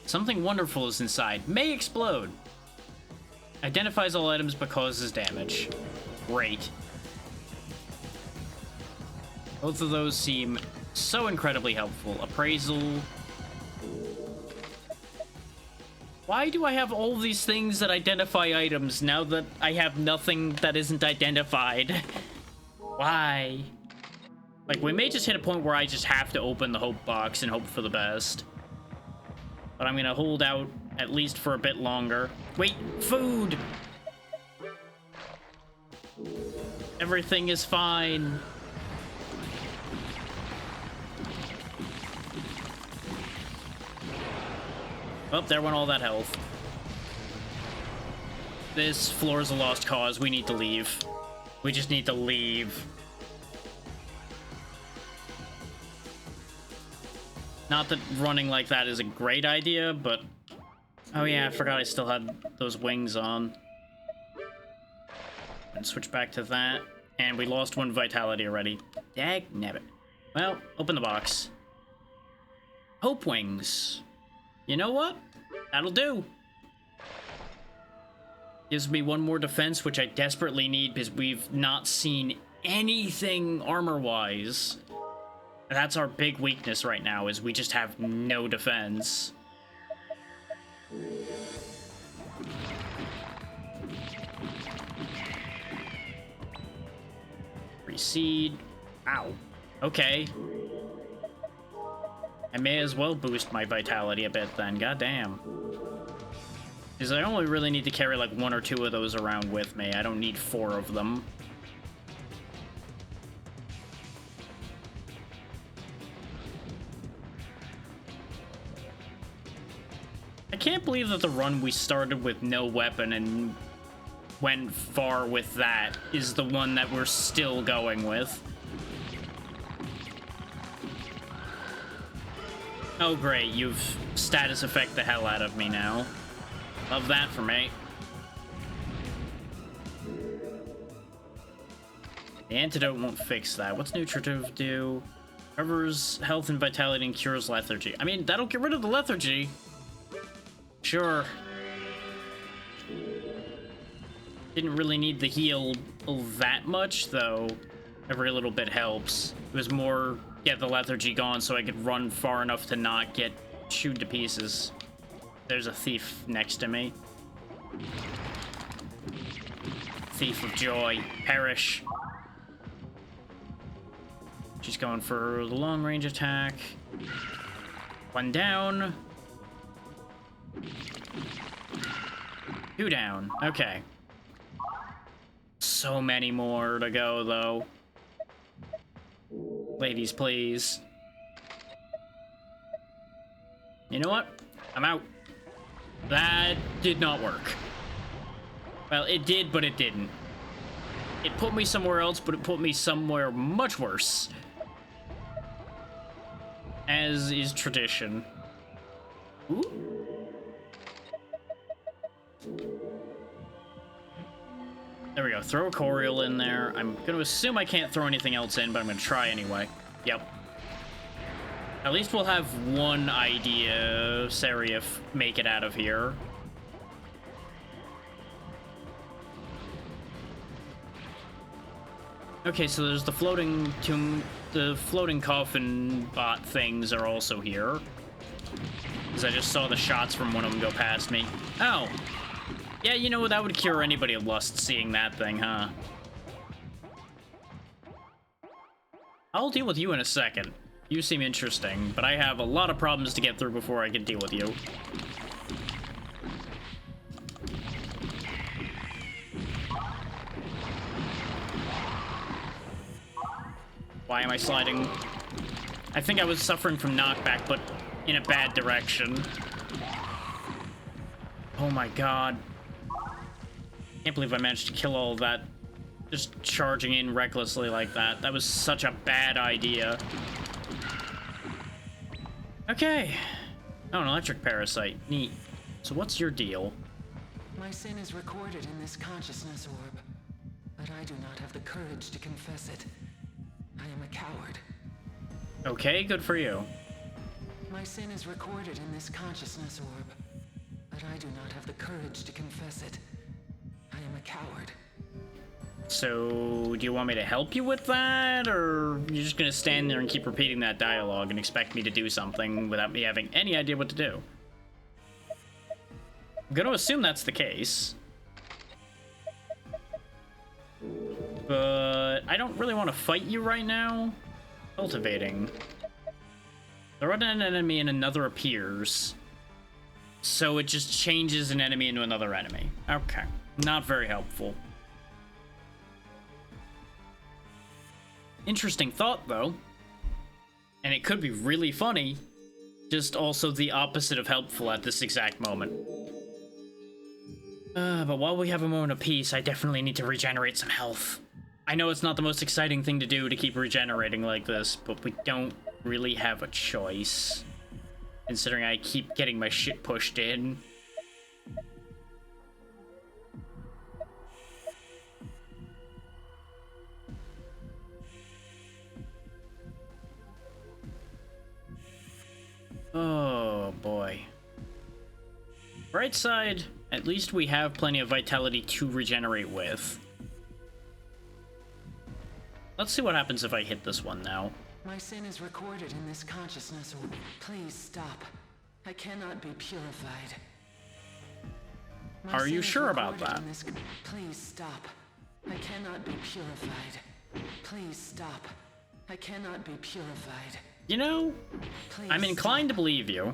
[SPEAKER 1] Something wonderful is inside. May explode. Identifies all items but causes damage. Great. Both of those seem so incredibly helpful. Appraisal. Why do I have all these things that identify items now that I have nothing that isn't identified? Why? Like, we may just hit a point where I just have to open the hope box and hope for the best. But I'm gonna hold out at least for a bit longer. Wait, food! Everything is fine. Oh, there went all that health. This floor is a lost cause. We need to leave. We just need to leave. Not that running like that is a great idea, but... oh yeah, I forgot I still had those wings on. And switch back to that. And we lost 1 vitality already. Dagnabbit. Well, open the box. Hope wings. You know what? That'll do. Gives me 1 more defense, which I desperately need because we've not seen anything armor-wise. That's our big weakness right now, is we just have no defense. Reseed. Ow. Okay. I may as well boost my vitality a bit then, goddamn. Because I only really need to carry like 1 or 2 of those around with me. I don't need 4 of them. I can't believe that the run we started with no weapon and went far with that is the one that we're still going with. Oh great, you've status effect the hell out of me now. Love that for me. The antidote won't fix that. What's nutritive do? Recovers health and vitality and cures lethargy. I mean, that'll get rid of the lethargy. Sure. Didn't really need the heal that much, though. Every little bit helps. It was more get the lethargy gone so I could run far enough to not get chewed to pieces. There's a thief next to me. Thief of joy. Perish. She's going for the long range attack. 1 down. 2 down. Okay. So many more to go, though. Ladies, please. You know what? I'm out. That did not work. Well, it did, but it didn't. It put me somewhere else, but it put me somewhere much worse. As is tradition. Ooh. There we go. Throw a Corial in there. I'm going to assume I can't throw anything else in, but I'm going to try anyway. Yep. At least we'll have one idea, Serif, make it out of here. Okay, so there's the floating tomb, the floating coffin bot things are also here. Because I just saw the shots from one of them go past me. Oh! Yeah, you know what, that would cure anybody of lust seeing that thing, huh? I'll deal with you in a second. You seem interesting, but I have a lot of problems to get through before I can deal with you. Why am I sliding? I think I was suffering from knockback, but in a bad direction. Oh my god. Can't believe I managed to kill all of that. Just charging in recklessly like that. That was such a bad idea. Okay. Oh, an electric parasite. Neat. So what's your deal?
[SPEAKER 4] My sin is recorded in this consciousness orb, but I do not have the courage to confess it. I am a coward.
[SPEAKER 1] Okay, good for you.
[SPEAKER 4] My sin is recorded in this consciousness orb, but I do not have the courage to confess it. I am a coward.
[SPEAKER 1] So, do you want me to help you with that, or you're just gonna stand there and keep repeating that dialogue and expect me to do something without me having any idea what to do? I'm gonna assume that's the case. But I don't really want to fight you right now. Cultivating. Throw out an enemy and another appears. So it just changes an enemy into another enemy. Okay. Not very helpful. Interesting thought, though. And it could be really funny. Just also the opposite of helpful at this exact moment. But while we have a moment of peace, I definitely need to regenerate some health. I know it's not the most exciting thing to do to keep regenerating like this, but we don't really have a choice. Considering I keep getting my shit pushed in. Oh boy. Bright side, at least we have plenty of vitality to regenerate with. Let's see what happens if I hit this one now.
[SPEAKER 4] My sin is recorded in this consciousness orb. Please stop. I cannot be purified.
[SPEAKER 1] Are you sure about that?
[SPEAKER 4] Please stop. I cannot be purified. Please stop. I cannot be purified.
[SPEAKER 1] You know, I'm inclined to believe you.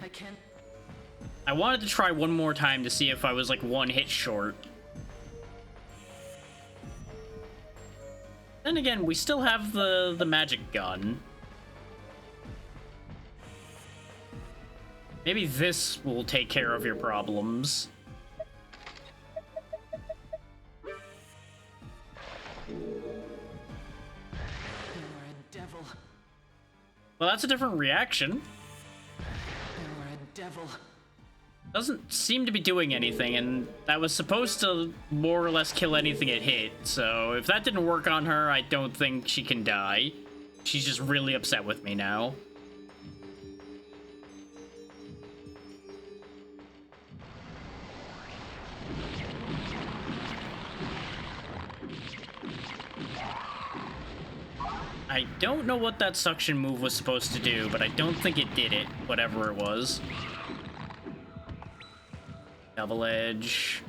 [SPEAKER 1] I wanted to try one more time to see if I was like one hit short. Then again, we still have the magic gun. Maybe this will take care of your problems. Well, that's a different reaction.
[SPEAKER 4] You're a devil.
[SPEAKER 1] Doesn't seem to be doing anything, and that was supposed to more or less kill anything it hit, so if that didn't work on her, I don't think she can die. She's just really upset with me now. I don't know what that suction move was supposed to do, but I don't think it did it, whatever it was. Double edge.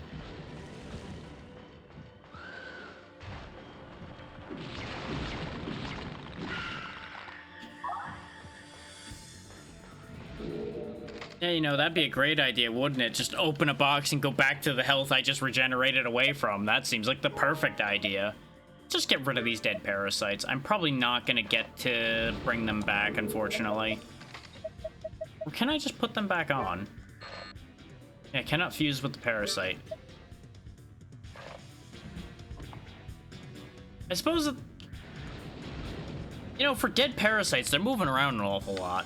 [SPEAKER 1] Yeah, you know, that'd be a great idea, wouldn't it? Just open a box and go back to the health I just regenerated away from. That seems like the perfect idea. Just get rid of these dead parasites. I'm probably not gonna get to bring them back, unfortunately. Or can I just put them back on? Yeah, I cannot fuse with the parasite. I suppose that, you know, for dead parasites, they're moving around an awful lot.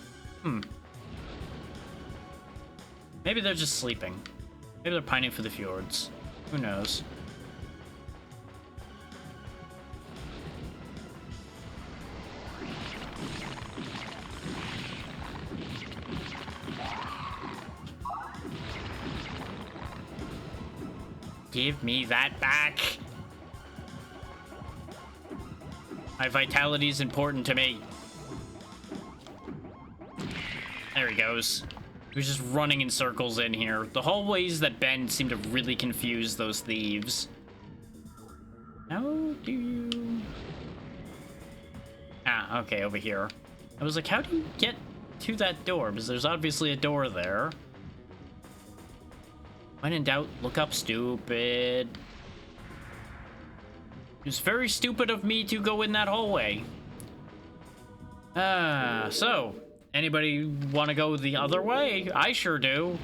[SPEAKER 1] Maybe they're just sleeping. Maybe they're pining for the fjords. Who knows? Give me that back. My vitality is important to me. There he goes. He was just running in circles in here. The hallways that bend seem to really confuse those thieves. How do you... Ah, okay, over here. I was like, how do you get to that door? Because there's obviously a door there. When in doubt, look up, stupid. It was very stupid of me to go in that hallway. So, anybody want to go the other way? I sure do.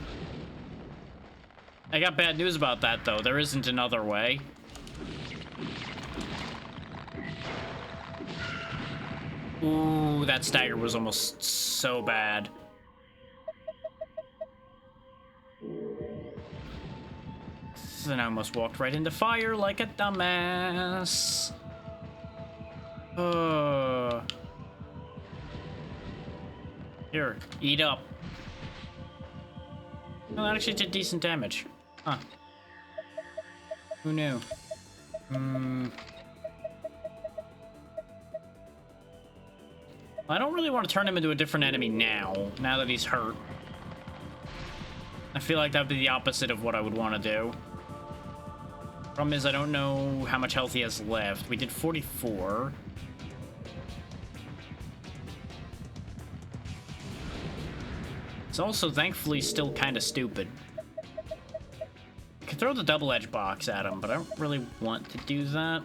[SPEAKER 1] I got bad news about that, though. There isn't another way. Ooh, that stagger was almost so bad. Then I almost walked right into fire like a dumbass. Here, eat up. Well, that actually did decent damage. Huh. Who knew? I don't really want to turn him into a different enemy now that he's hurt. I feel like that would be the opposite of what I would want to do. Problem is, I don't know how much health he has left. We did 44. It's also, thankfully, still kind of stupid. I could throw the double-edged box at him, but I don't really want to do that.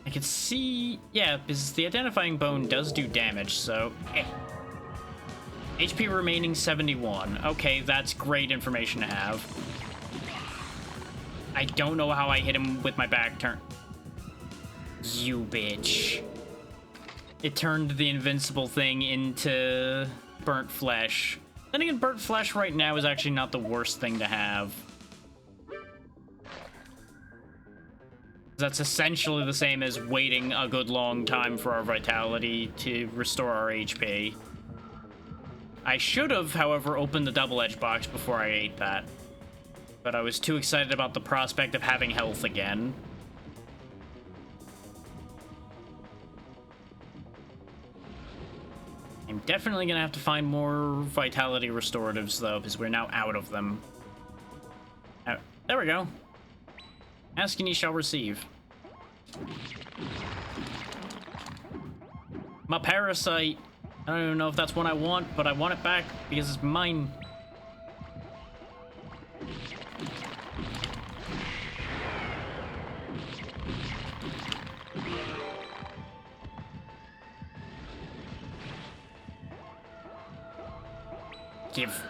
[SPEAKER 1] I can see... Yeah, because the identifying bone does do damage, so... HP remaining 71. Okay, that's great information to have. I don't know how I hit him with my back turn. You bitch. It turned the invincible thing into burnt flesh. Then again, burnt flesh right now is actually not the worst thing to have. That's essentially the same as waiting a good long time for our vitality to restore our HP. I should have, however, opened the double-edged box before I ate that. But I was too excited about the prospect of having health again. I'm definitely gonna have to find more vitality restoratives, though, because we're now out of them. There we go. Ask and ye shall receive. My parasite. I don't even know if that's one I want, but I want it back because it's mine. Give.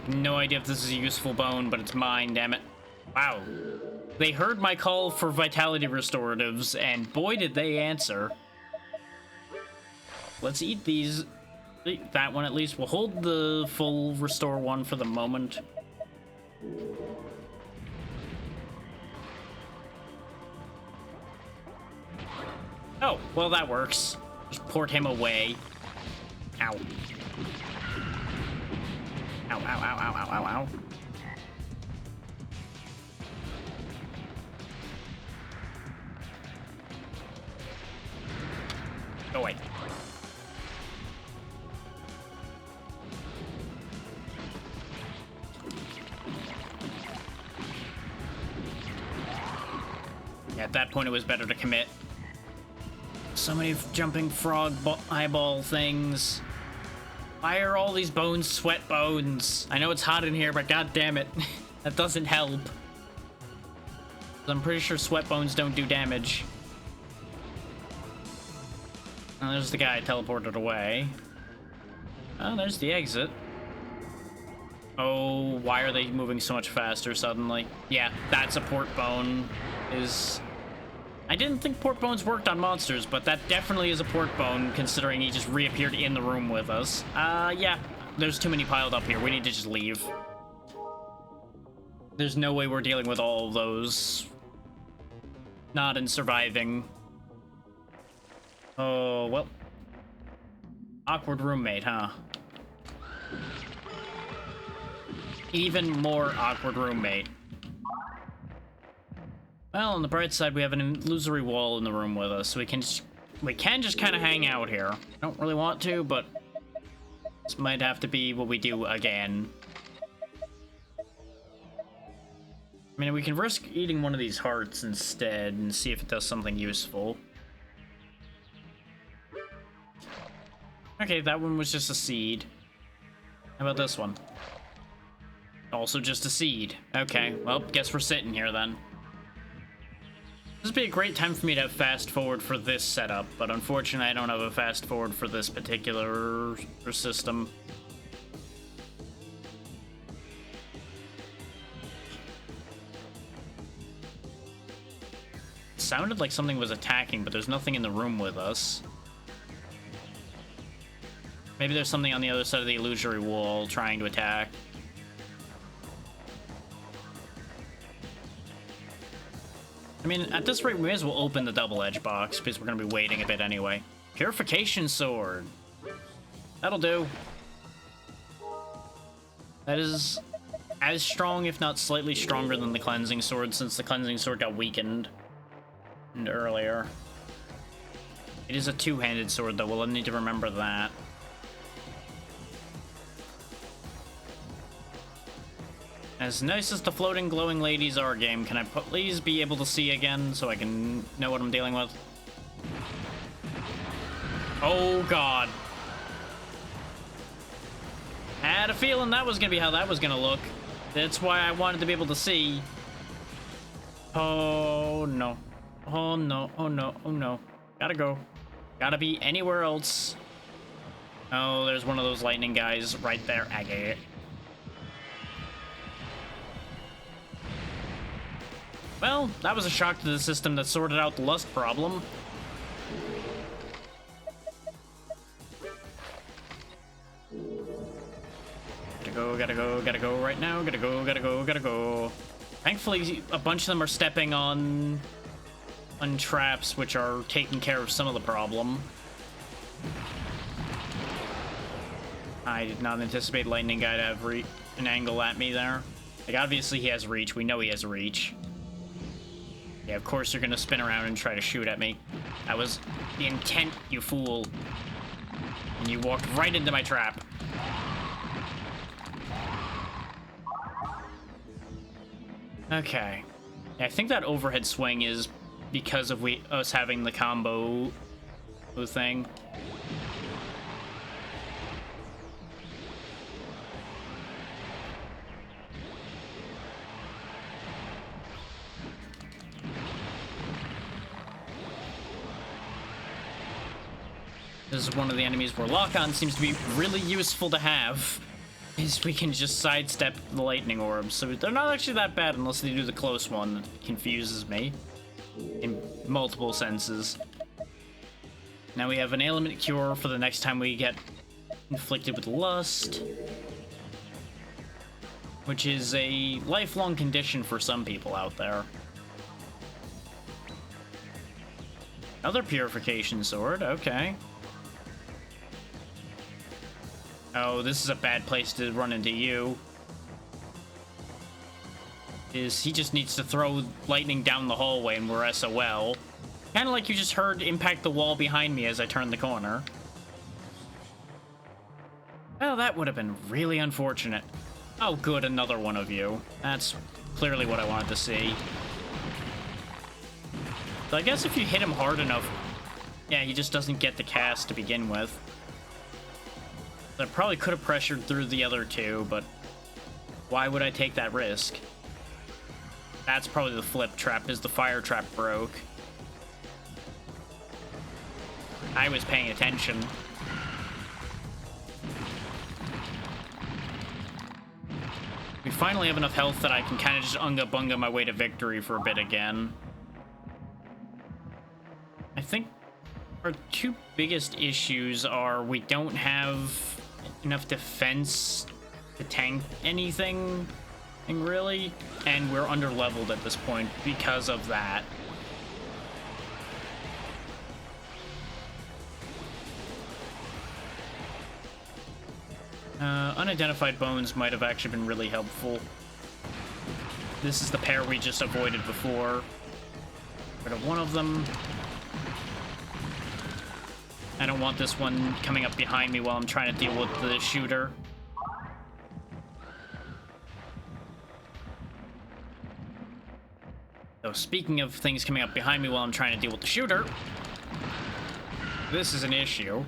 [SPEAKER 1] No idea if this is a useful bone, but it's mine, damn it. Wow. They heard my call for vitality restoratives, and boy did they answer. Let's eat these. That one at least. We'll hold the full restore one for the moment. Oh, well that works. Just port him away. Ow. Ow, ow, ow, ow, ow, ow, ow. Go away. Yeah, at that point it was better to commit. So many jumping frog eyeball things. Why are all these bones sweat bones? I know it's hot in here, but god damn it. That doesn't help. I'm pretty sure sweat bones don't do damage. Oh, there's the guy teleported away. Oh, there's the exit. Oh, why are they moving so much faster suddenly? Yeah, that's a port bone. I didn't think port bones worked on monsters, but that definitely is a port bone, considering he just reappeared in the room with us. Yeah, there's too many piled up here. We need to just leave. There's no way we're dealing with all of those. Not in surviving. Oh, well. Awkward roommate, huh? Even more awkward roommate. Well, on the bright side, we have an illusory wall in the room with us, so we can just kind of hang out here. I don't really want to, but this might have to be what we do again. I mean, we can risk eating one of these hearts instead and see if it does something useful. Okay, that one was just a seed. How about this one? Also just a seed. Okay, well, guess we're sitting here then. This would be a great time for me to have fast forward for this setup, but unfortunately I don't have a fast forward for this particular system. It sounded like something was attacking, but there's nothing in the room with us. Maybe there's something on the other side of the illusory wall trying to attack. I mean, at this rate, we may as well open the double-edged box, because we're going to be waiting a bit anyway. Purification Sword. That'll do. That is as strong, if not slightly stronger than the Cleansing Sword, since the Cleansing Sword got weakened earlier. It is a two-handed sword, though. We'll need to remember that. As nice as the floating glowing ladies are game, can I please be able to see again so I can know what I'm dealing with? Oh god. I had a feeling that was gonna be how that was gonna look. That's why I wanted to be able to see. Oh no. Oh no, oh no, oh no. Gotta go. Gotta be anywhere else. Oh, there's one of those lightning guys right there. I get it. Well, that was a shock to the system that sorted out the lust problem. Gotta go right now. Gotta go. Thankfully, a bunch of them are stepping on traps, which are taking care of some of the problem. I did not anticipate Lightning Guy to have an angle at me there. Like, obviously he has reach. We know he has reach. Yeah, of course they're gonna spin around and try to shoot at me. That was the intent, you fool. And you walked right into my trap. Okay. Yeah, I think that overhead swing is because of us having the combo thing. This is one of the enemies where lock-on seems to be really useful to have, is we can just sidestep the lightning orbs. So they're not actually that bad unless they do the close one that confuses me in multiple senses. Now we have an ailment cure for the next time we get inflicted with lust, which is a lifelong condition for some people out there. Another purification sword, okay. Oh, this is a bad place to run into you. He just needs to throw lightning down the hallway and we're SOL. Kinda like you just heard impact the wall behind me as I turned the corner. Well, that would have been really unfortunate. Oh good, another one of you. That's clearly what I wanted to see. So I guess if you hit him hard enough, yeah, he just doesn't get the cast to begin with. I probably could have pressured through the other two, but why would I take that risk? That's probably the flip trap, is the fire trap broke. I was paying attention. We finally have enough health that I can kind of just unga-bunga my way to victory for a bit again. I think our two biggest issues are we don't have enough defense to tank anything, really, and we're under-leveled at this point because of that. Unidentified bones might have actually been really helpful. This is the pair we just avoided before. Rid of one of them. I don't want this one coming up behind me while I'm trying to deal with the shooter. So speaking of things coming up behind me while I'm trying to deal with the shooter, this is an issue.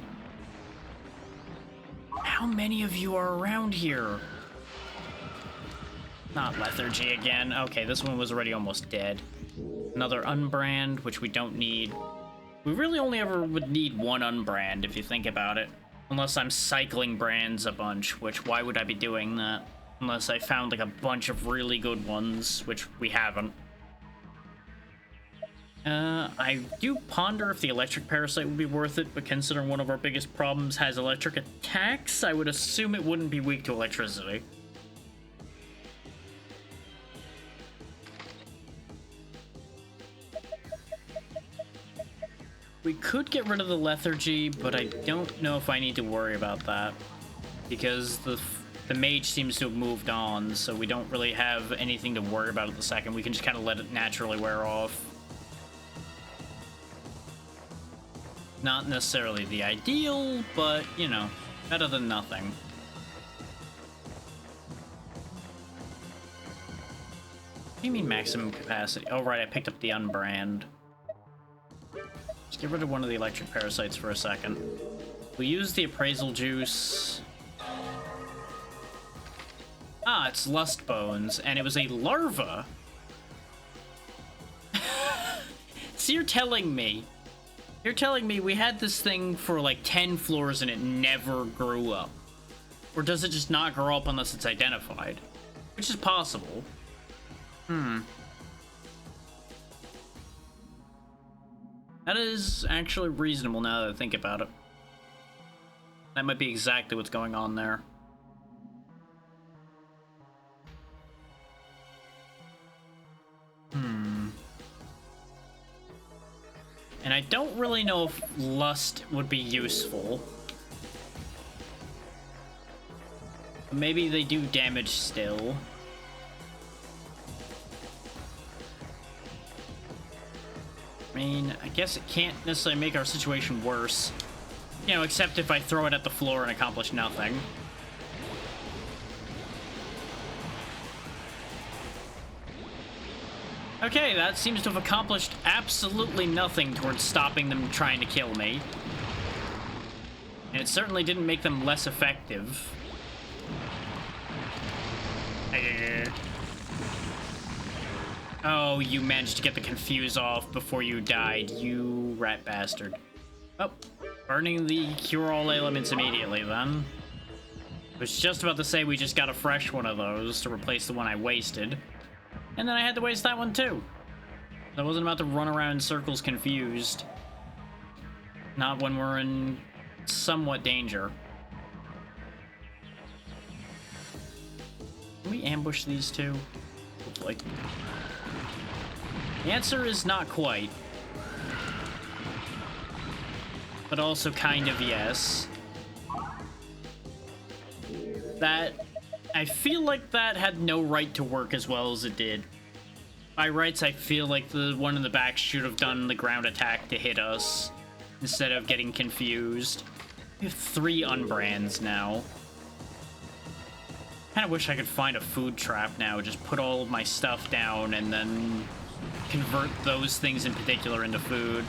[SPEAKER 1] How many of you are around here? Not lethargy again. Okay, this one was already almost dead. Another unbrand, which we don't need. We really only ever would need one unbrand if you think about it. Unless I'm cycling brands a bunch, which why would I be doing that? Unless I found like a bunch of really good ones, which we haven't. I do ponder if the electric parasite would be worth it, but considering one of our biggest problems has electric attacks, I would assume it wouldn't be weak to electricity. We could get rid of the lethargy, but I don't know if I need to worry about that. Because the mage seems to have moved on, so we don't really have anything to worry about at the second. We can just kind of let it naturally wear off. Not necessarily the ideal, but, you know, better than nothing. What do you mean maximum capacity? Oh, right, I picked up the unbrand. Let's get rid of one of the electric parasites for a second. We'll use the appraisal juice. Ah, it's lust bones, and it was a larva. So you're telling me we had this thing for like 10 floors and it never grew up? Or does it just not grow up unless it's identified? Which is possible. That is actually reasonable now that I think about it. That might be exactly what's going on there. And I don't really know if lust would be useful. Maybe they do damage still. I mean, I guess it can't necessarily make our situation worse. You know, except if I throw it at the floor and accomplish nothing. Okay, that seems to have accomplished absolutely nothing towards stopping them trying to kill me. And it certainly didn't make them less effective. Oh, you managed to get the confuse off before you died, you rat bastard. Oh, burning the cure-all elements immediately, then. I was just about to say we just got a fresh one of those to replace the one I wasted. And then I had to waste that one, too. I wasn't about to run around in circles confused. Not when we're in somewhat danger. Can we ambush these two? Hopefully. The answer is not quite. But also kind of yes. That... I feel like that had no right to work as well as it did. By rights, I feel like the one in the back should have done the ground attack to hit us instead of getting confused. We have 3 unbrands now. Kind of wish I could find a food trap now. Just put all of my stuff down and then convert those things in particular into food.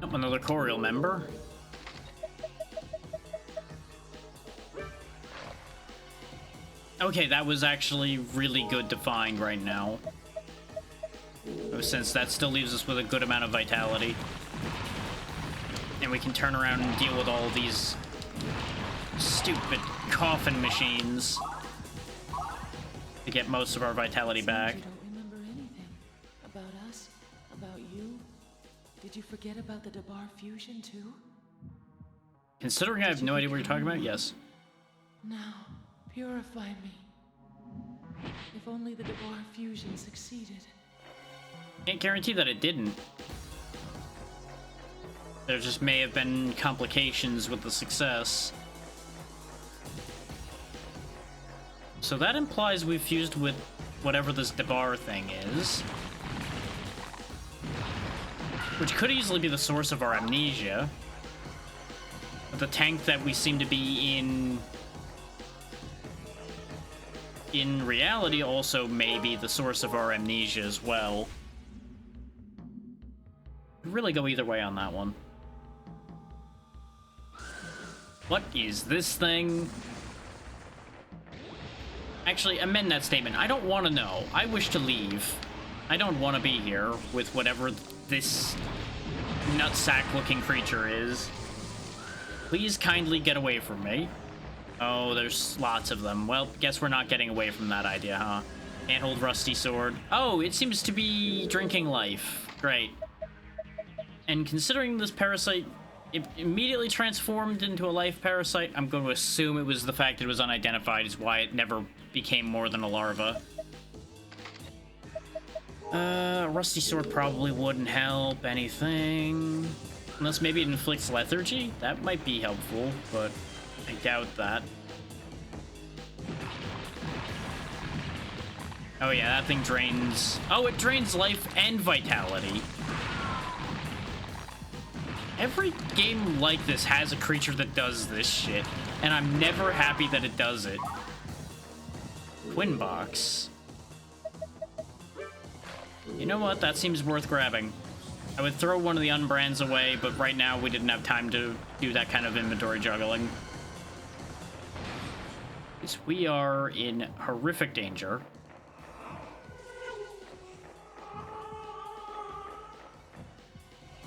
[SPEAKER 1] Oh, another Corial member. Okay, that was actually really good to find right now. Since that still leaves us with a good amount of vitality. And we can turn around and deal with all these stupid coffin machines to get most of our vitality back.
[SPEAKER 14] You don't remember anything about us, about you. Did you forget about the Debar fusion too?
[SPEAKER 1] Considering I have no idea what you're talking about, yes.
[SPEAKER 14] Now, purify me. If only the Debar fusion succeeded.
[SPEAKER 1] Can't guarantee that it didn't. There just may have been complications with the success. So that implies we've fused with whatever this Debar thing is. Which could easily be the source of our amnesia. But the tank that we seem to be in reality also may be the source of our amnesia as well. Could really go either way on that one. What is this thing? Actually, amend that statement. I don't want to know. I wish to leave. I don't want to be here with whatever this nutsack-looking creature is. Please kindly get away from me. Oh, there's lots of them. Well, guess we're not getting away from that idea, huh? Can't hold rusty sword. Oh, it seems to be drinking life. Great. And considering this parasite, it immediately transformed into a life parasite, I'm going to assume it was the fact that it was unidentified is why it never became more than a larva. Rusty sword probably wouldn't help anything. Unless maybe it inflicts lethargy? That might be helpful, but I doubt that. Oh yeah, that thing drains... Oh, it drains life and vitality. Every game like this has a creature that does this shit, and I'm never happy that it does it. Twin box. You know what? That seems worth grabbing. I would throw one of the unbrands away, but right now we didn't have time to do that kind of inventory juggling. Because we are in horrific danger.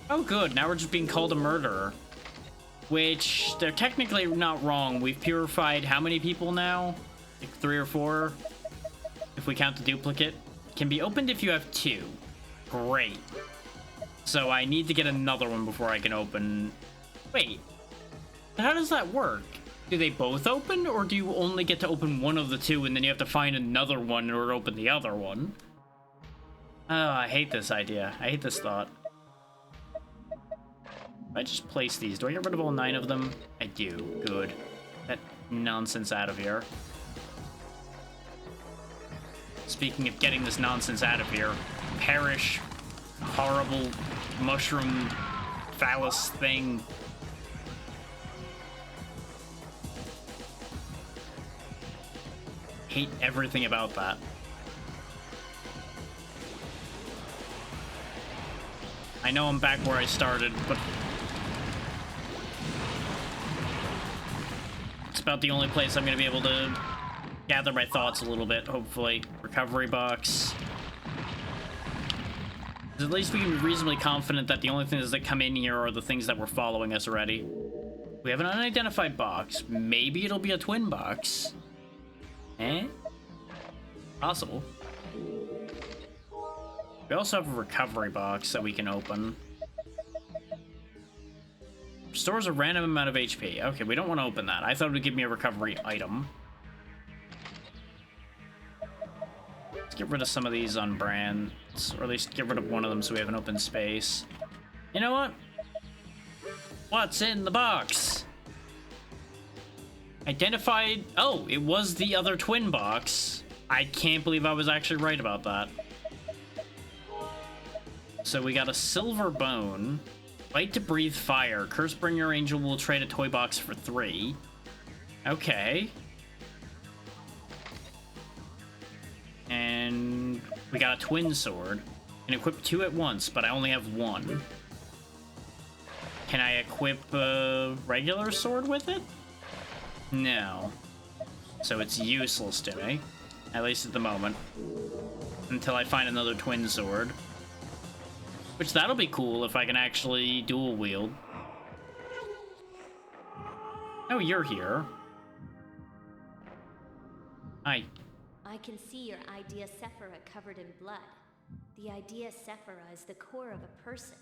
[SPEAKER 1] Oh good, now we're just being called a murderer. Which, they're technically not wrong. We've purified how many people now? Like 3 or 4? If we count the duplicate. Can be opened if you have 2. Great. So I need to get another one before I can open... Wait. How does that work? Do they both open, or do you only get to open one of the 2 and then you have to find another one in order to open the other one? Oh, I hate this idea. I hate this thought. If I just place these, do I get rid of all 9 of them? I do. Good. That nonsense out of here. Speaking of getting this nonsense out of here, perish, horrible mushroom phallus thing. Hate everything about that. I know I'm back where I started, but it's about the only place I'm going to be able to gather my thoughts a little bit, hopefully. Recovery box. At least we can be reasonably confident that the only things that come in here are the things that were following us already. We have an unidentified box. Maybe it'll be a twin box. Eh? Possible. We also have a recovery box that we can open. Restores a random amount of HP. Okay, we don't want to open that. I thought it would give me a recovery item. Let's get rid of some of these unbrands, or at least get rid of one of them so we have an open space. You know what? What's in the box? Identified... Oh, it was the other twin box. I can't believe I was actually right about that. So we got a silver bone. Fight to breathe fire. Cursebringer Angel will trade a toy box for 3. Okay. And we got a twin sword. Can equip 2 at once, but I only have 1. Can I equip a regular sword with it? No. So it's useless to me. At least at the moment. Until I find another twin sword. Which that'll be cool if I can actually dual wield. Oh, you're here. Hi.
[SPEAKER 10] I can see your idea Sephira covered in blood. The idea Sephira is the core of a person.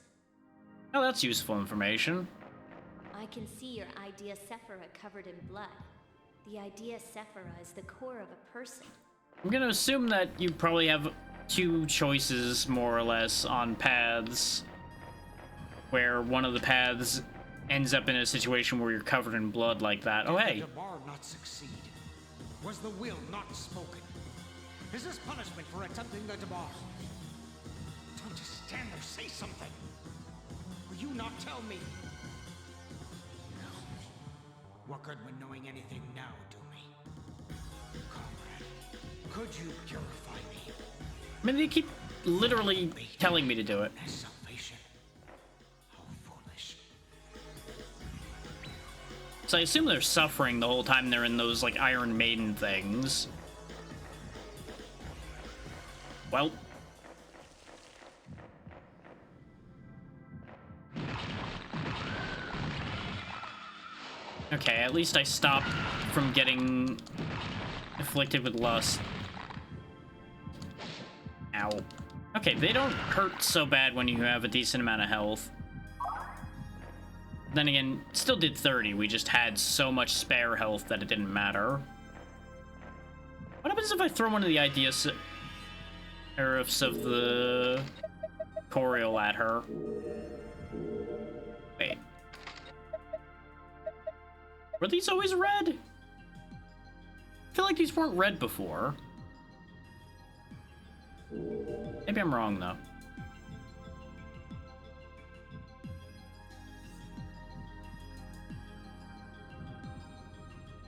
[SPEAKER 1] Oh, that's useful information.
[SPEAKER 10] I can see your idea Sephira covered in blood. The idea Sephira is the core of a person.
[SPEAKER 1] I'm gonna assume that you probably have 2 choices, more or less, on paths. Where one of the paths ends up in a situation where you're covered in blood like that. Oh, hey.
[SPEAKER 4] Did the Debar not succeed? Was the will not spoken? Is this punishment for attempting the Debar? Don't just stand there, say something. Will you not tell me? No. What good would knowing anything now do me? Comrade, could you purify me?
[SPEAKER 1] I mean, they keep literally telling me to do it. So I assume they're suffering the whole time they're in those, like, Iron Maiden things. Well. Okay, at least I stopped from getting afflicted with lust. Ow. Okay, they don't hurt so bad when you have a decent amount of health. Then again, still did 30. We just had so much spare health that it didn't matter. What happens if I throw one of the ideas serifs of the Coriol at her? Wait. Were these always red? I feel like these weren't red before. Maybe I'm wrong, though.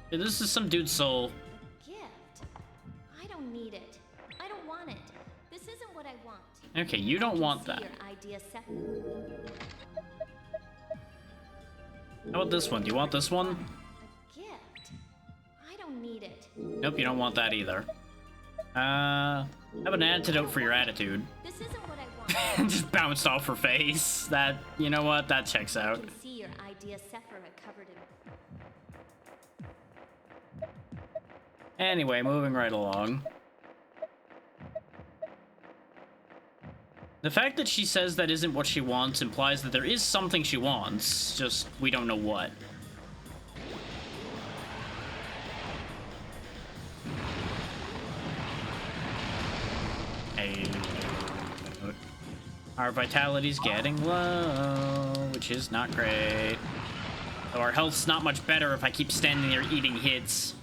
[SPEAKER 1] Yeah, this is some dude's soul.
[SPEAKER 10] A gift? I don't need it. I don't want it. This isn't what I want.
[SPEAKER 1] Okay, you don't want that.
[SPEAKER 10] Your idea set.
[SPEAKER 1] How about this one? Do you want this one?
[SPEAKER 10] A gift? I don't need it.
[SPEAKER 1] Nope, you don't want that either. Have an antidote for your attitude.
[SPEAKER 10] This isn't what I want.
[SPEAKER 1] Just bounced off her face. That, you know what? That checks
[SPEAKER 10] I
[SPEAKER 1] out.
[SPEAKER 10] can see your idea Sephira covered in.
[SPEAKER 1] Anyway, moving right along. The fact that she says that isn't what she wants implies that there is something she wants, just we don't know what. Hey. Our vitality's getting low, which is not great. So our health's not much better if I keep standing there eating hits.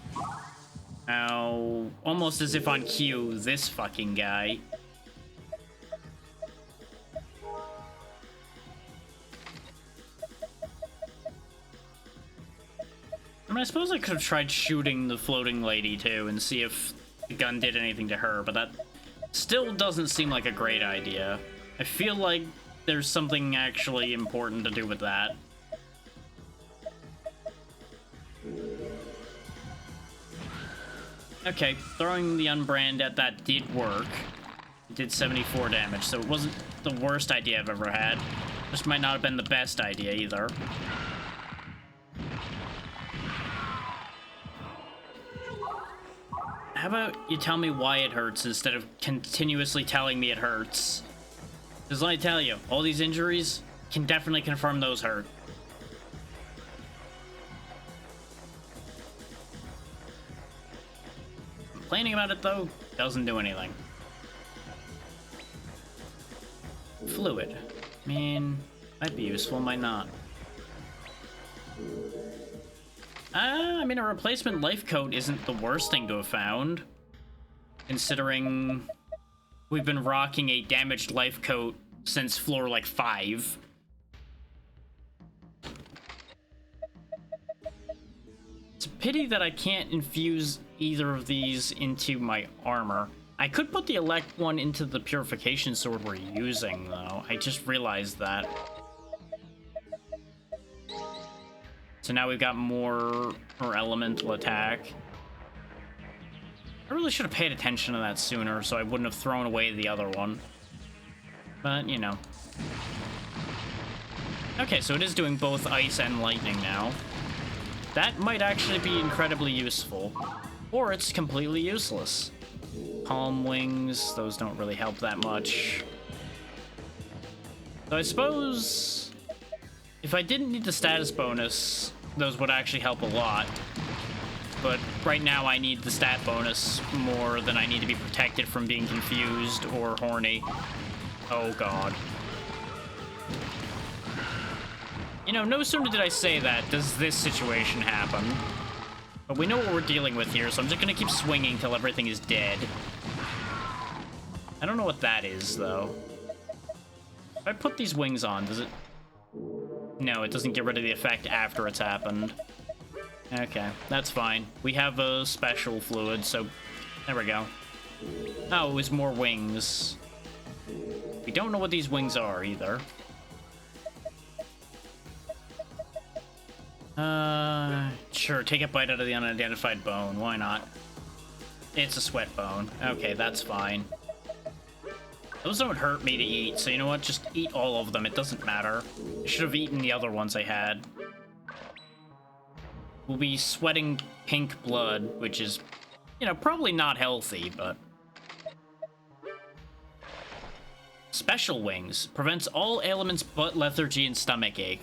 [SPEAKER 1] Now, almost as if on cue, this fucking guy. I mean, I suppose I could have tried shooting the floating lady, too, and see if the gun did anything to her, but that still doesn't seem like a great idea. I feel like there's something actually important to do with that. Okay, throwing the unbrand at that did work. It did 74 damage, so it wasn't the worst idea I've ever had. This might not have been the best idea either. How about you tell me why it hurts instead of continuously telling me it hurts? Because let me tell you, all these injuries can definitely confirm those hurt. Complaining about it, though, doesn't do anything. Fluid. I mean, might be useful, might not. I mean, a replacement life coat isn't the worst thing to have found. Considering we've been rocking a damaged life coat since floor, like, 5. It's a pity that I can't infuse either of these into my armor. I could put the elect one into the purification sword we're using, though. I just realized that. So now we've got more elemental attack. I really should have paid attention to that sooner, so I wouldn't have thrown away the other one. But, you know. Okay, so it is doing both ice and lightning now. That might actually be incredibly useful. Or it's completely useless. Palm wings, those don't really help that much. So I suppose if I didn't need the status bonus, those would actually help a lot. But right now I need the stat bonus more than I need to be protected from being confused or horny. Oh god. You know, no sooner did I say that, does this situation happen. But we know what we're dealing with here, so I'm just gonna keep swinging till everything is dead. I don't know what that is, though. If I put these wings on, does it... No, it doesn't get rid of the effect after it's happened. Okay, that's fine. We have a special fluid, so... There we go. Oh, it was more wings. We don't know what these wings are, either. Sure, take a bite out of the unidentified bone. Why not? It's a sweat bone. Okay, that's fine. Those don't hurt me to eat, so you know what? Just eat all of them. It doesn't matter. I should have eaten the other ones I had. We'll be sweating pink blood, which is, you know, probably not healthy, but... Special Wings. Prevents all ailments but lethargy and stomachache.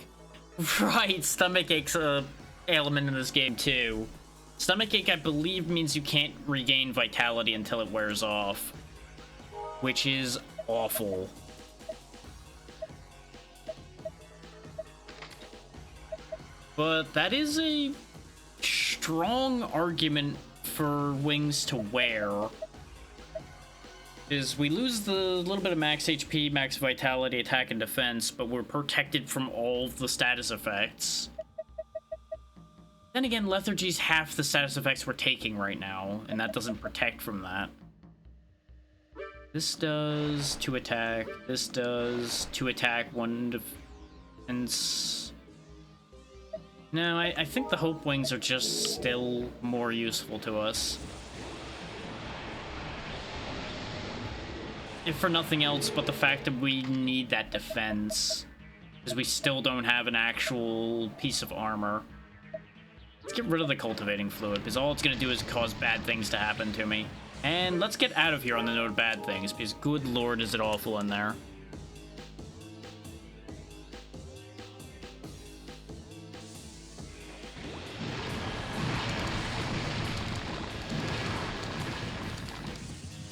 [SPEAKER 1] Right, stomachache's a ailment in this game, too. Stomachache, I believe, means you can't regain vitality until it wears off. Which is awful. But that is a strong argument for wings to wear. Is we lose the little bit of max HP, max vitality, attack, and defense, but we're protected from all the status effects. Then again, lethargy's half the status effects we're taking right now, and that doesn't protect from that. This does 2 attack, this does 2 attack, 1 defense. No, I think the Hope Wings are just still more useful to us. If for nothing else but the fact that we need that defense. Because we still don't have an actual piece of armor. Let's get rid of the cultivating fluid, because all it's going to do is cause bad things to happen to me. And let's get out of here on the note of bad things, because good lord is it awful in there.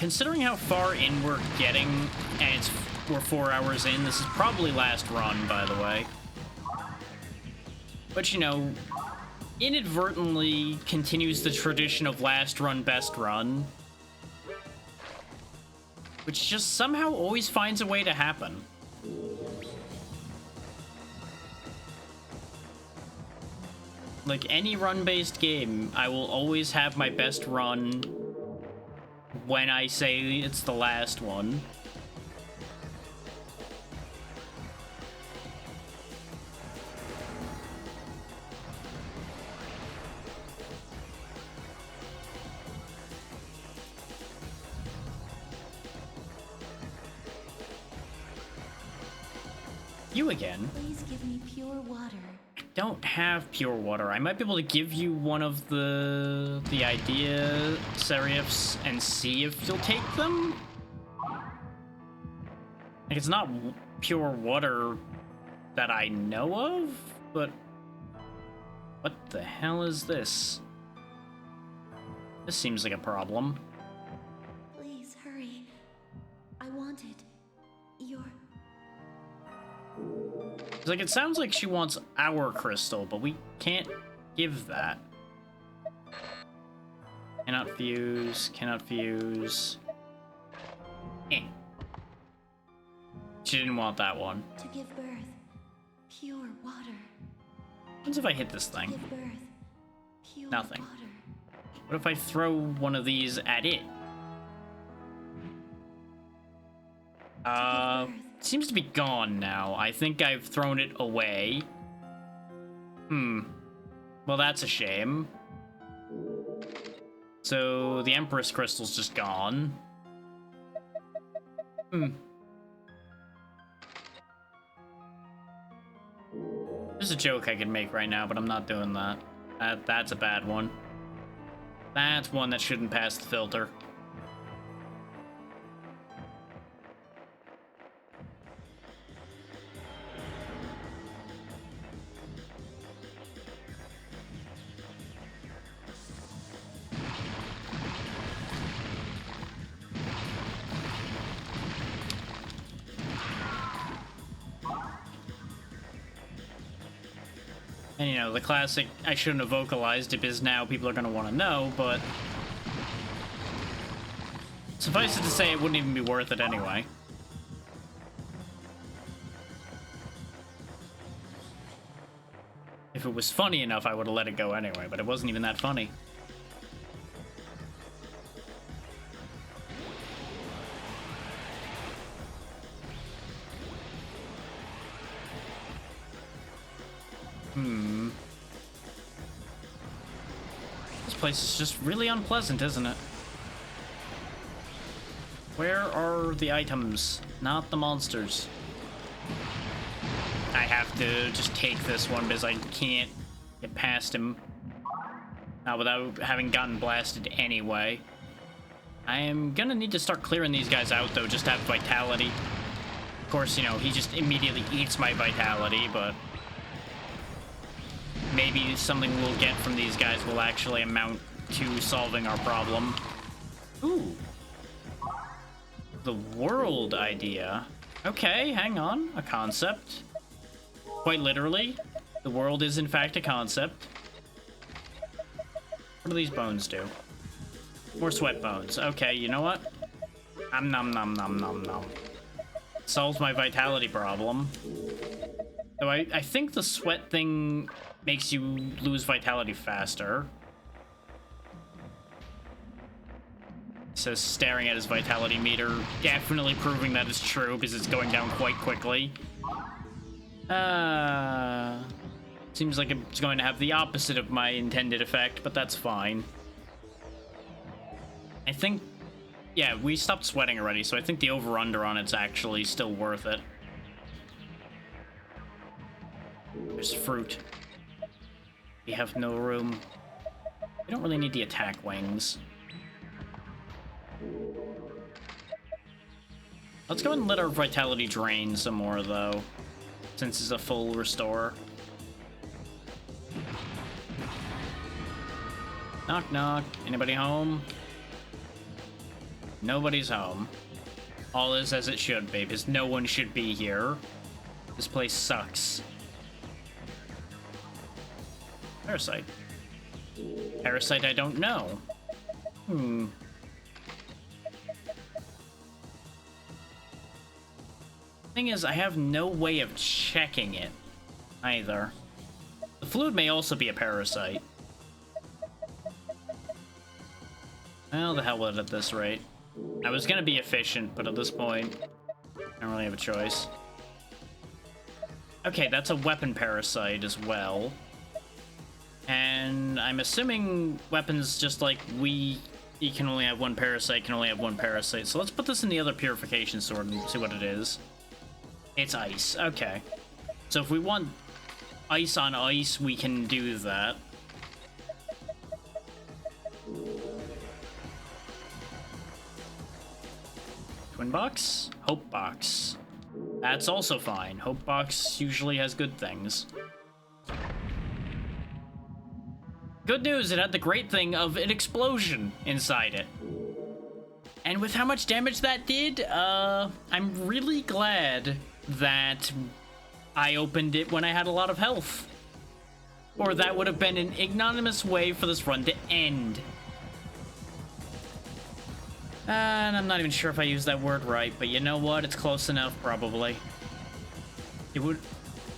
[SPEAKER 1] Considering how far in we're getting, and we're 4 hours in, this is probably last run, by the way. But, you know, inadvertently continues the tradition of last run, best run. Which just somehow always finds a way to happen. Like any run-based game, I will always have my best run when I say it's the last one. You again?
[SPEAKER 6] Please give me pure water.
[SPEAKER 1] I don't have pure water. I might be able to give you one of the idea serifs and see if you'll take them. Like, it's not pure water that I know of, but what the hell is this? This seems like a problem.
[SPEAKER 6] Please hurry. I want it. Your...
[SPEAKER 1] It's like, it sounds like she wants our crystal, but we can't give that. Cannot fuse, cannot fuse. Eh. She didn't want that one.
[SPEAKER 6] To give birth. Pure water.
[SPEAKER 1] What if I hit this thing?
[SPEAKER 6] To give birth. Pure
[SPEAKER 1] Nothing.
[SPEAKER 6] water.
[SPEAKER 1] What if I throw one of these at it? Seems to be gone now. I think I've thrown it away. Well, that's a shame. So, the Empress Crystal's just gone. There's a joke I could make right now, but I'm not doing that. That's a bad one. That's one that shouldn't pass the filter. And, you know, the classic, I shouldn't have vocalized it because now people are going to want to know, but... suffice it to say, it wouldn't even be worth it anyway. If it was funny enough, I would have let it go anyway, but it wasn't even that funny. place is just really unpleasant, isn't it? Where are the items? Not the monsters. I have to just take this one because I can't get past him. Without having gotten blasted anyway. I am gonna need to start clearing these guys out, though, just to have vitality. Of course, you know, he just immediately eats my vitality, but... maybe something we'll get from these guys will actually amount to solving our problem. Ooh. The world idea. Okay, hang on. A concept. Quite literally, the world is in fact a concept. What do these bones do? More sweat bones. Okay, you know what? Nom nom nom nom nom. Solves my vitality problem. Though I think the sweat thing makes you lose vitality faster. It says staring at his vitality meter, definitely proving that it's true because it's going down quite quickly. Seems like it's going to have the opposite of my intended effect, but that's fine. I think, yeah, we stopped sweating already, so I think the over-under on it's actually still worth it. There's fruit. We have no room. We don't really need the attack wings. Let's go and let our vitality drain some more, though, since it's a full restore. Knock, knock. Anybody home? Nobody's home. All is as it should be, because no one should be here. This place sucks. Parasite. Parasite I don't know. Thing is, I have no way of checking it, either. The fluid may also be a parasite. Well, the hell with it at this rate. I was gonna be efficient, but at this point, I don't really have a choice. Okay, that's a weapon parasite as well. And I'm assuming weapons just like you can only have one parasite, can only have one parasite. So let's put this in the other purification sword and see what it is. It's ice, okay. So if we want ice on ice, we can do that. Twin box? Hope box. That's also fine. Hope box usually has good things. Good news, it had the great thing of an explosion inside it. And with how much damage that did, I'm really glad that I opened it when I had a lot of health. Or that would have been an ignominious way for this run to end. And I'm not even sure if I used that word right, but you know what? It's close enough, probably. It would...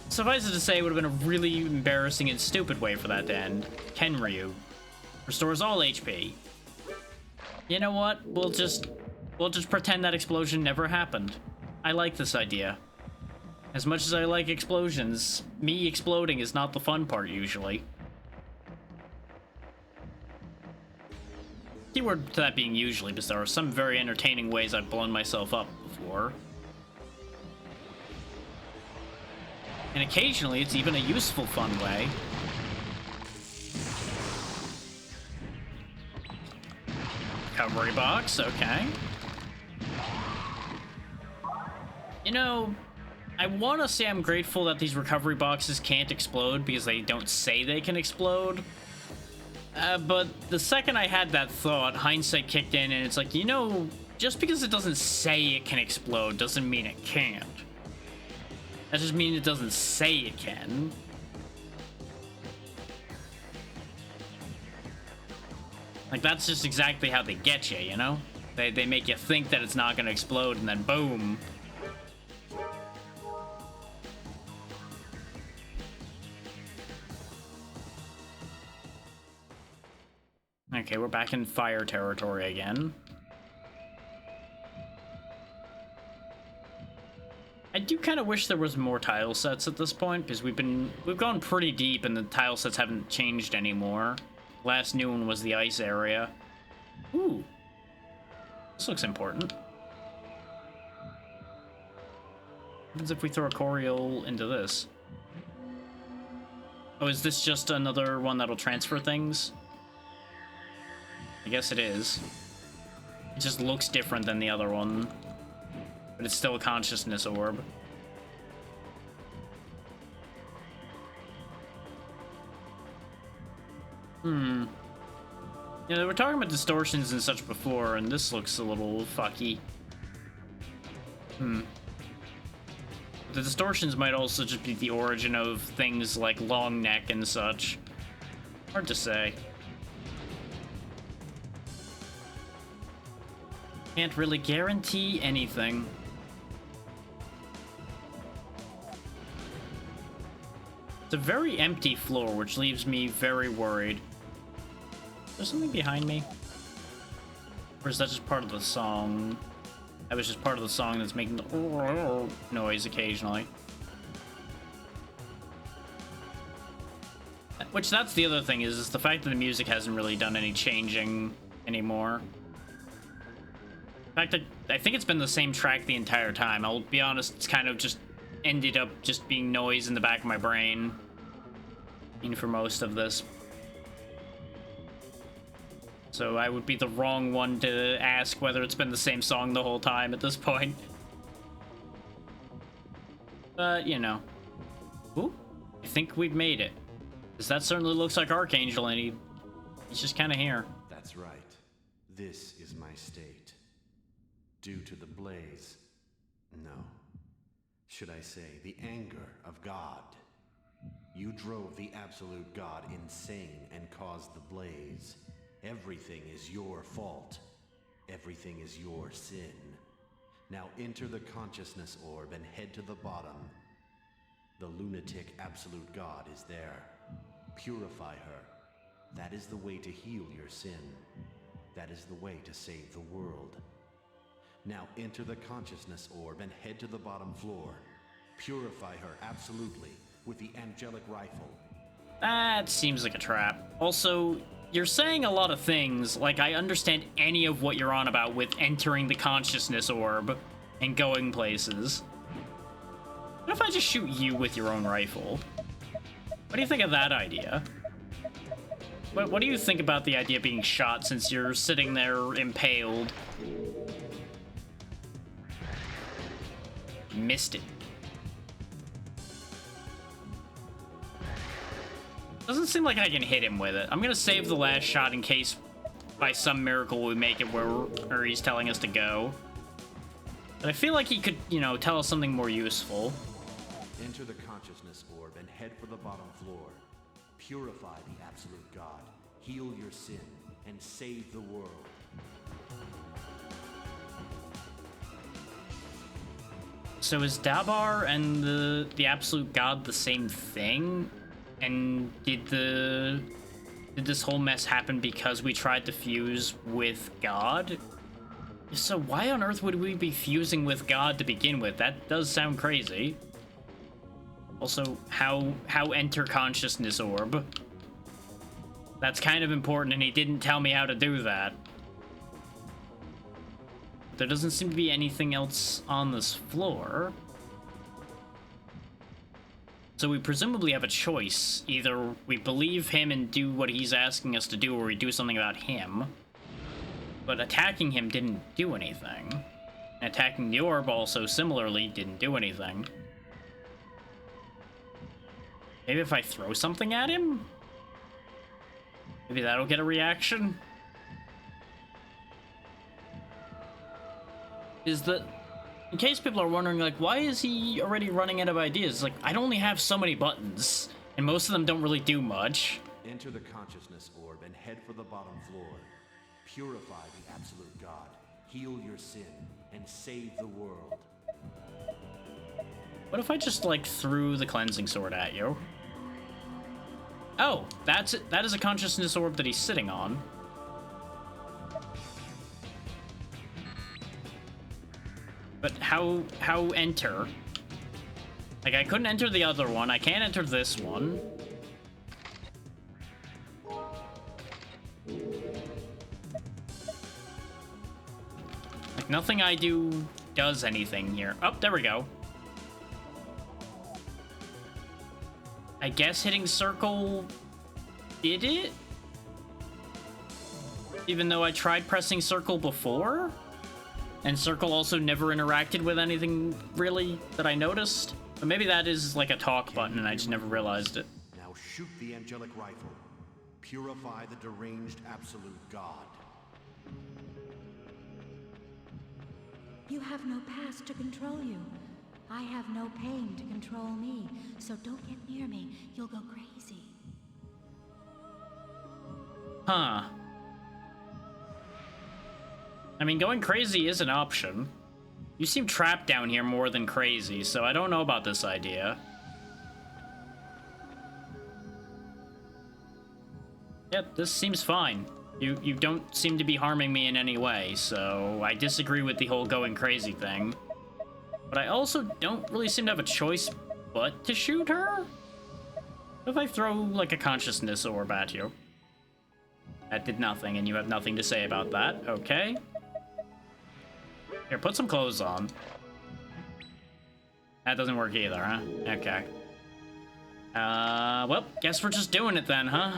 [SPEAKER 1] Suffice it to say, it would have been a really embarrassing and stupid way for that to end. Kenryu. Restores all HP. You know what? We'll just pretend that explosion never happened. I like this idea. As much as I like explosions, me exploding is not the fun part, usually. Keyword to that being usually, because there are some very entertaining ways I've blown myself up before. And occasionally, it's even a useful, fun way. Recovery box, okay. You know, I want to say I'm grateful that these recovery boxes can't explode because they don't say they can explode. But the second I had that thought, hindsight kicked in, and it's like, you know, just because it doesn't say it can explode doesn't mean it can't. That just means it doesn't say it can. Like, that's just exactly how they get you, you know? They make you think that it's not gonna explode, and then boom. Okay, we're back in fire territory again. I do kind of wish there was more tile sets at this point, because we've gone pretty deep and the tile sets haven't changed anymore. Last new one was the ice area. Ooh. This looks important. What happens if we throw a Coriol into this? Oh, is this just another one that'll transfer things? I guess it is. It just looks different than the other one. But it's still a consciousness orb. Hmm. You know, we're talking about distortions and such before, and this looks a little fucky. Hmm. The distortions might also just be the origin of things like long neck and such. Hard to say. Can't really guarantee anything. It's a very empty floor, which leaves me very worried. Is there something behind me? Or is that just part of the song? That was just part of the song that's making the noise occasionally. Which, that's the other thing, is the fact that the music hasn't really done any changing anymore. In fact, I think it's been the same track the entire time. I'll be honest, it's kind of just ended up just being noise in the back of my brain. I mean, for most of this. So I would be the wrong one to ask whether it's been the same song the whole time at this point. But, you know. Ooh, I think we've made it. Because that certainly looks like Archangel, and he's just kind of here.
[SPEAKER 5] That's right. This is my state. Due to the blaze. No. Should I say, the anger of God. You drove the absolute God insane and caused the blaze. Everything is your fault. Everything is your sin. Now enter the consciousness orb and head to the bottom. The lunatic absolute God is there. Purify her. That is the way to heal your sin. That is the way to save the world. Now enter the consciousness orb and head to the bottom floor. Purify her absolutely with the angelic rifle.
[SPEAKER 1] That seems like a trap. Also, you're saying a lot of things, like I understand any of what you're on about with entering the consciousness orb and going places. What if I just shoot you with your own rifle? What do you think of that idea? What do you think about the idea of being shot since you're sitting there impaled? Missed it. Doesn't seem like I can hit him with it. I'm gonna save the last shot in case by some miracle we make it where he's telling us to go. But I feel like he could, you know, tell us something more useful.
[SPEAKER 5] Enter the consciousness orb and head for the bottom floor. Purify the absolute God. Heal your sin and save the world.
[SPEAKER 1] So is Dabar and the absolute God the same thing? And did this whole mess happen because we tried to fuse with God? If so, why on earth would we be fusing with God to begin with? That does sound crazy. Also, how enter consciousness orb? That's kind of important, and he didn't tell me how to do that. There doesn't seem to be anything else on this floor. So we presumably have a choice. Either we believe him and do what he's asking us to do, or we do something about him. But attacking him didn't do anything. And attacking the orb also similarly didn't do anything. Maybe if I throw something at him? Maybe that'll get a reaction? In case people are wondering, like, why is he already running out of ideas? Like, I only have so many buttons, and most of them don't really do much.
[SPEAKER 5] Enter the consciousness orb and head for the bottom floor. Purify the absolute God. Heal your sin and save the world.
[SPEAKER 1] What if I just, like, threw the cleansing sword at you? Oh, that's it. That is a consciousness orb that he's sitting on. But how enter? Like, I couldn't enter the other one. I can't enter this one. Like, nothing I do does anything here. Oh, there we go. I guess hitting circle did it? Even though I tried pressing circle before? And circle also never interacted with anything, really, that I noticed? But maybe that is like a talk button and I just never realized it.
[SPEAKER 5] Now shoot the angelic rifle. Purify the deranged absolute god.
[SPEAKER 9] You have no past to control you. I have no pain to control me, so don't get near me. You'll go crazy.
[SPEAKER 1] Huh. I mean, going crazy is an option. You seem trapped down here more than crazy, so I don't know about this idea. Yep, this seems fine. You don't seem to be harming me in any way, so I disagree with the whole going crazy thing. But I also don't really seem to have a choice but to shoot her? What if I throw, like, a consciousness orb at you? That did nothing, and you have nothing to say about that. Okay. Here, put some clothes on. That doesn't work either, huh? Okay. Well, guess we're just doing it then, huh?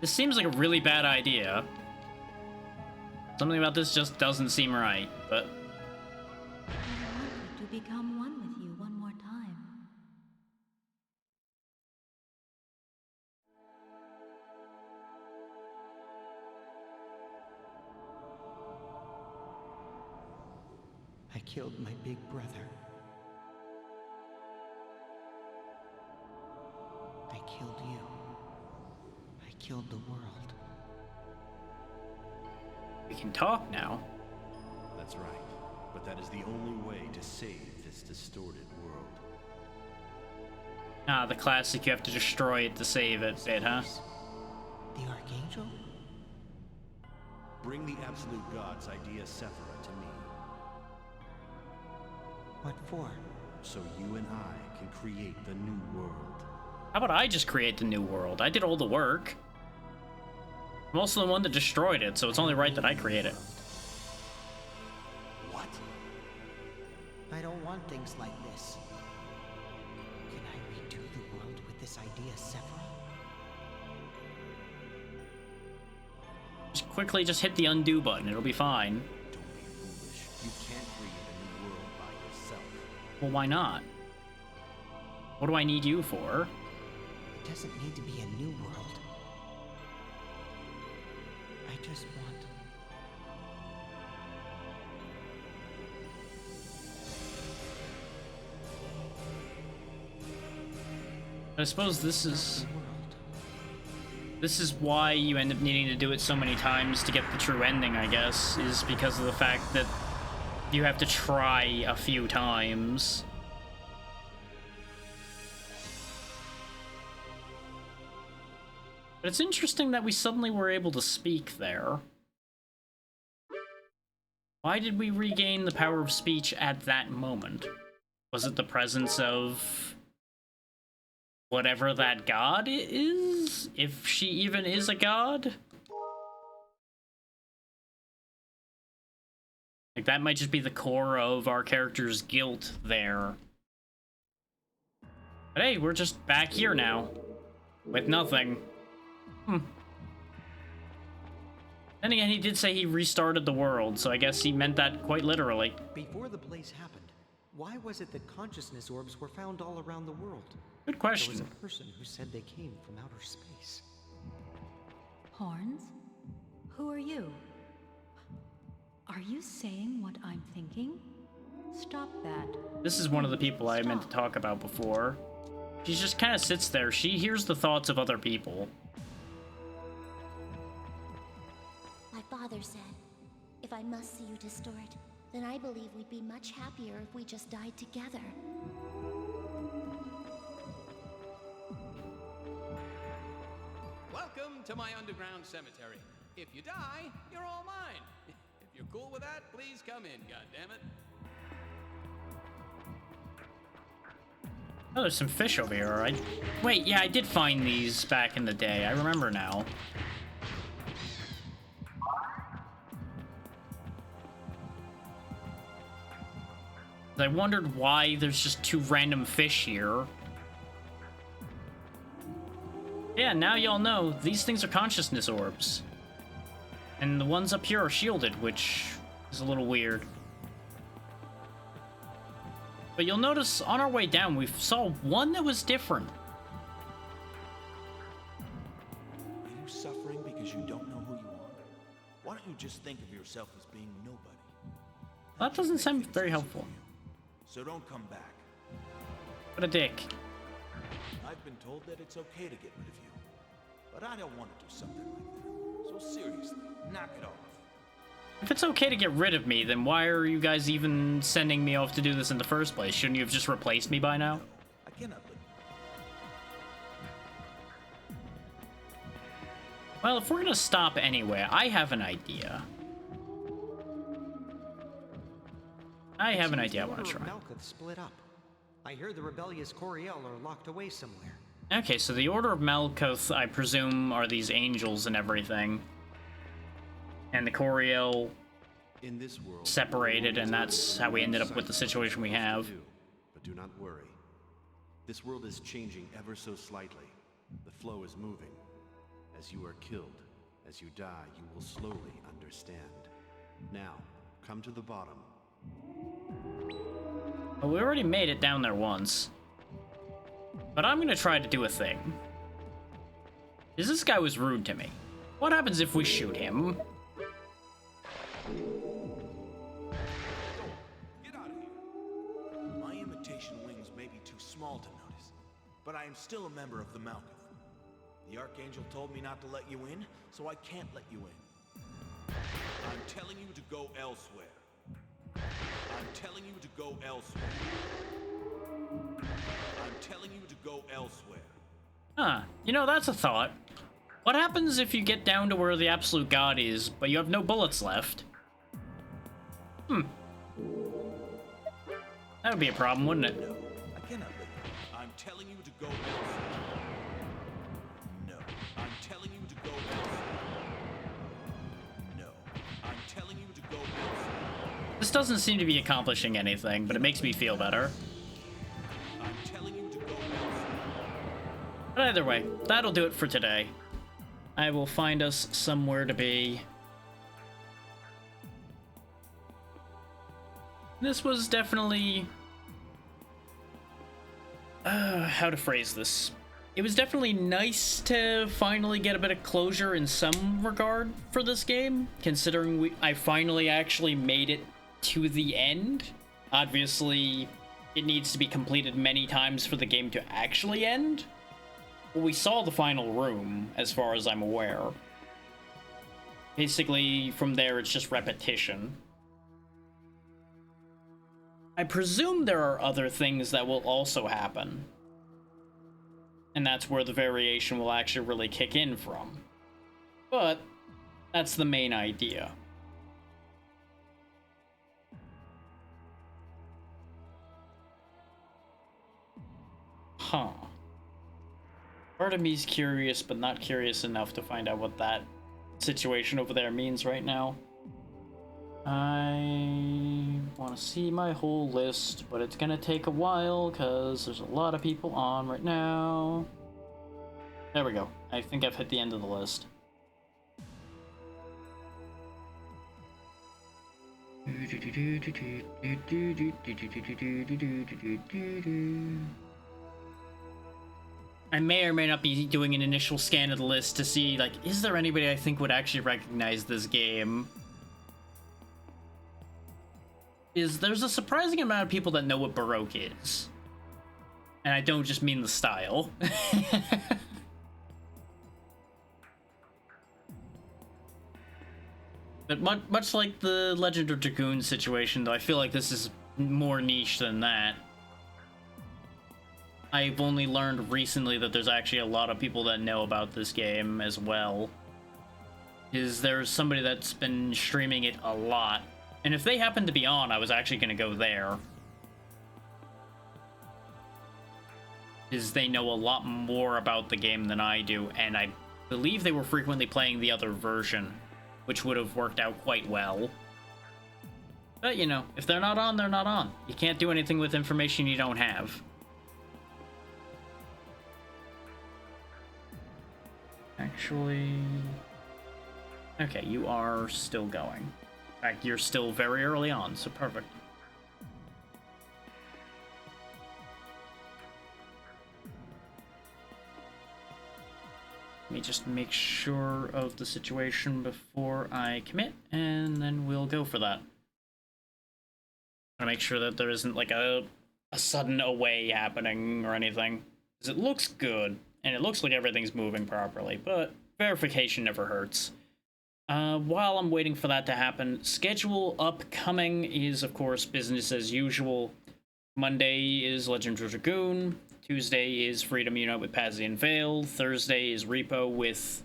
[SPEAKER 1] This seems like a really bad idea. Something about this just doesn't seem right, but...
[SPEAKER 9] I wanted to become one with you one more time.
[SPEAKER 4] I killed my big brother. I killed you. I killed the world.
[SPEAKER 1] We can talk now.
[SPEAKER 5] That's right. But that is the only way to save this distorted world.
[SPEAKER 1] Ah, the classic, you have to destroy it to save it bit, huh?
[SPEAKER 4] The Archangel?
[SPEAKER 5] Bring the Absolute God's idea Sephira to me.
[SPEAKER 4] What for?
[SPEAKER 5] So you and I can create the new world.
[SPEAKER 1] How about I just create the new world? I did all the work. I'm also the one that destroyed it, so it's only right that I create it.
[SPEAKER 5] What?
[SPEAKER 4] I don't want things like this. Can I redo the world with this idea, Sephira?
[SPEAKER 1] Just quickly just hit the undo button, it'll be fine.
[SPEAKER 5] Don't be foolish. You can't create a new world by yourself.
[SPEAKER 1] Well, why not? What do I need you for?
[SPEAKER 4] It doesn't need to be a new world. I just want...
[SPEAKER 1] I suppose this is why you end up needing to do it so many times to get the true ending, I guess, is because of the fact that you have to try a few times. But it's interesting that we suddenly were able to speak there. Why did we regain the power of speech at that moment? Was it the presence of whatever that god is? If she even is a god? Like, that might just be the core of our character's guilt there. But hey, we're just back here now. With nothing. Then again, he did say he restarted the world, so I guess he meant that quite literally.
[SPEAKER 4] Before the blaze happened, why was it that consciousness orbs were found all around the world?
[SPEAKER 1] Good question.
[SPEAKER 4] There was a person who said they came from outer space.
[SPEAKER 9] Horns? Who are you? Are you saying what I'm thinking? Stop that.
[SPEAKER 1] This is one of the people I meant to talk about before. She just kind of sits there. She hears the thoughts of other people.
[SPEAKER 6] My father said, if I must see you distort, then I believe we'd be much happier if we just died together.
[SPEAKER 8] Welcome to my underground cemetery. If you die, you're all mine. If you're cool with that, please come in, goddammit.
[SPEAKER 1] Oh, there's some fish over here, alright. Wait, yeah, I did find these back in the day. I remember now. I wondered why there's just 2 random fish here. Yeah, now y'all know, these things are consciousness orbs. And the ones up here are shielded, which is a little weird. But you'll notice on our way down, we saw one that was different.
[SPEAKER 11] Are you suffering because you don't know who you are? Why don't you just think of yourself as being nobody?
[SPEAKER 1] That doesn't sound very helpful.
[SPEAKER 11] So don't come back.
[SPEAKER 1] What a dick.
[SPEAKER 11] I've been told that it's okay to get rid of you. But I don't want to do something like that. So seriously, knock it off.
[SPEAKER 1] If it's okay to get rid of me, then why are you guys even sending me off to do this in the first place? Shouldn't you have just replaced me by now?
[SPEAKER 11] I cannot let
[SPEAKER 1] Well, if we're gonna stop anyway, I have an idea. I have an idea I want to try.
[SPEAKER 4] Malkuth split up. I hear the rebellious Coriel are locked away somewhere.
[SPEAKER 1] Okay, so the Order of Malkuth, I presume, are these angels and everything. And the Coriel
[SPEAKER 5] In this world,
[SPEAKER 1] separated, and that's how we ended up with the situation we have.
[SPEAKER 5] But do not worry. This world is changing ever so slightly. The flow is moving. As you are killed, as you die, you will slowly understand. Now, come to the bottom.
[SPEAKER 1] Well, we already made it down there once. But I'm gonna try to do a thing. Because this guy was rude to me. What happens if we shoot him?
[SPEAKER 11] Get out of here. My imitation wings may be too small to notice, but I am still a member of the Malkuth. The Archangel told me not to let you in, so I can't let you in. I'm telling you to go elsewhere. I'm telling you to go elsewhere. I'm telling you to go elsewhere.
[SPEAKER 1] Huh, you know, that's a thought. What happens if you get down to where the Absolute God is, but you have no bullets left? That would be a problem, wouldn't it?
[SPEAKER 11] No, I cannot let you. I'm telling you to go elsewhere. No, I'm telling you to go elsewhere. No, I'm telling you to go elsewhere.
[SPEAKER 1] This doesn't seem to be accomplishing anything, but it makes me feel better.
[SPEAKER 11] I'm telling you to go elsewhere.
[SPEAKER 1] But either way, that'll do it for today. I will find us somewhere to be. This was definitely... how to phrase this? It was definitely nice to finally get a bit of closure in some regard for this game, considering I finally actually made it to the end. Obviously, it needs to be completed many times for the game to actually end. But we saw the final room, as far as I'm aware. Basically, from there, it's just repetition. I presume there are other things that will also happen. And that's where the variation will actually really kick in from. But that's the main idea. Huh. Part of me's curious, but not curious enough to find out what that situation over there means right now. I want to see my whole list, but it's gonna take a while because there's a lot of people on right now. There we go. I think I've hit the end of the list. I may or may not be doing an initial scan of the list to see, like, is there anybody I think would actually recognize this game? There's a surprising amount of people that know what Baroque is. And I don't just mean the style. But much like the Legend of Dragoon situation, though, I feel like this is more niche than that. I've only learned recently that there's actually a lot of people that know about this game as well. There's somebody that's been streaming it a lot. And if they happen to be on, I was actually going to go there. They know a lot more about the game than I do, and I believe they were frequently playing the other version, which would have worked out quite well. But, you know, if they're not on, they're not on. You can't do anything with information you don't have. Actually... Okay, you are still going. In fact, you're still very early on, so perfect. Let me just make sure of the situation before I commit, and then we'll go for that. I want to make sure that there isn't like a sudden away happening or anything. Because it looks good, and it looks like everything's moving properly, but verification never hurts. While I'm waiting for that to happen, schedule upcoming is, of course, business as usual. Monday is Legend of Dragoon. Tuesday is Freedom Unite with Pazzy and Vale. Thursday is Repo with...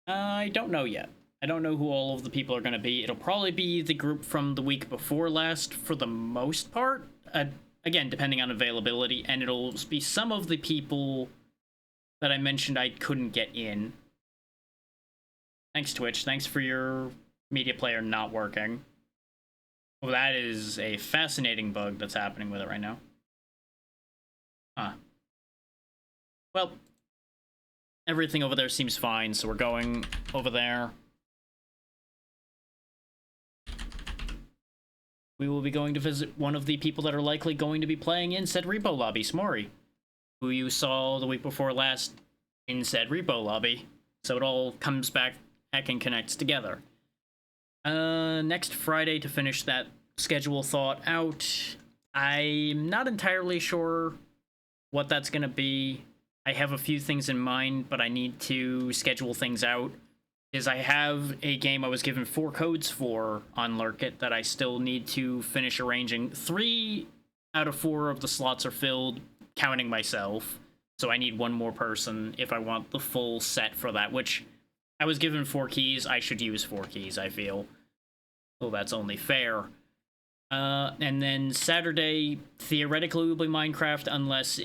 [SPEAKER 1] I don't know yet. I don't know who all of the people are going to be. It'll probably be the group from the week before last for the most part. Again, depending on availability. And it'll be some of the people that I mentioned I couldn't get in. Thanks, Twitch. Thanks for your media player not working. Well, that is a fascinating bug that's happening with it right now. Huh. Well, everything over there seems fine, so we're going over there. We will be going to visit one of the people that are likely going to be playing in said repo lobby, Smori, who you saw the week before last in said repo lobby. So it all comes back and connects together. Next Friday to finish that schedule thought out. I'm not entirely sure what that's gonna be. I have a few things in mind, but I need to schedule things out. Is I have a game I was given 4 codes for on Lurkit that I still need to finish arranging. 3 out of 4 of the slots are filled, counting myself. So I need one more person if I want the full set for that, which I was given 4 keys. I should use 4 keys, I feel. Well, that's only fair. And then Saturday, theoretically, will be Minecraft unless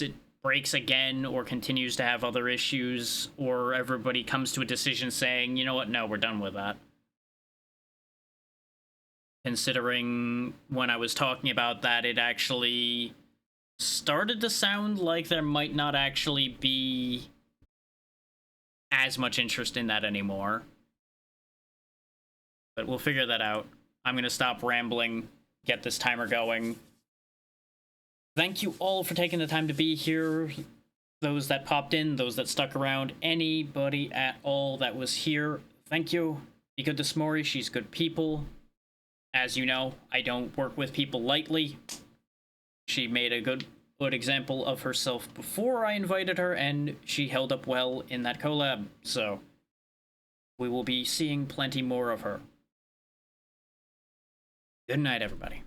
[SPEAKER 1] it breaks again or continues to have other issues, or everybody comes to a decision saying, you know what, no, we're done with that. Considering when I was talking about that, it actually started to sound like there might not actually be as much interest in that anymore. But we'll figure that out. I'm going to stop rambling, get this timer going. Thank you all for taking the time to be here. Those that popped in, those that stuck around, anybody at all that was here, thank you. Be good to Smori, she's good people. As you know, I don't work with people lightly. She made a good example of herself before I invited her, and she held up well in that collab, so we will be seeing plenty more of her. Good night, everybody.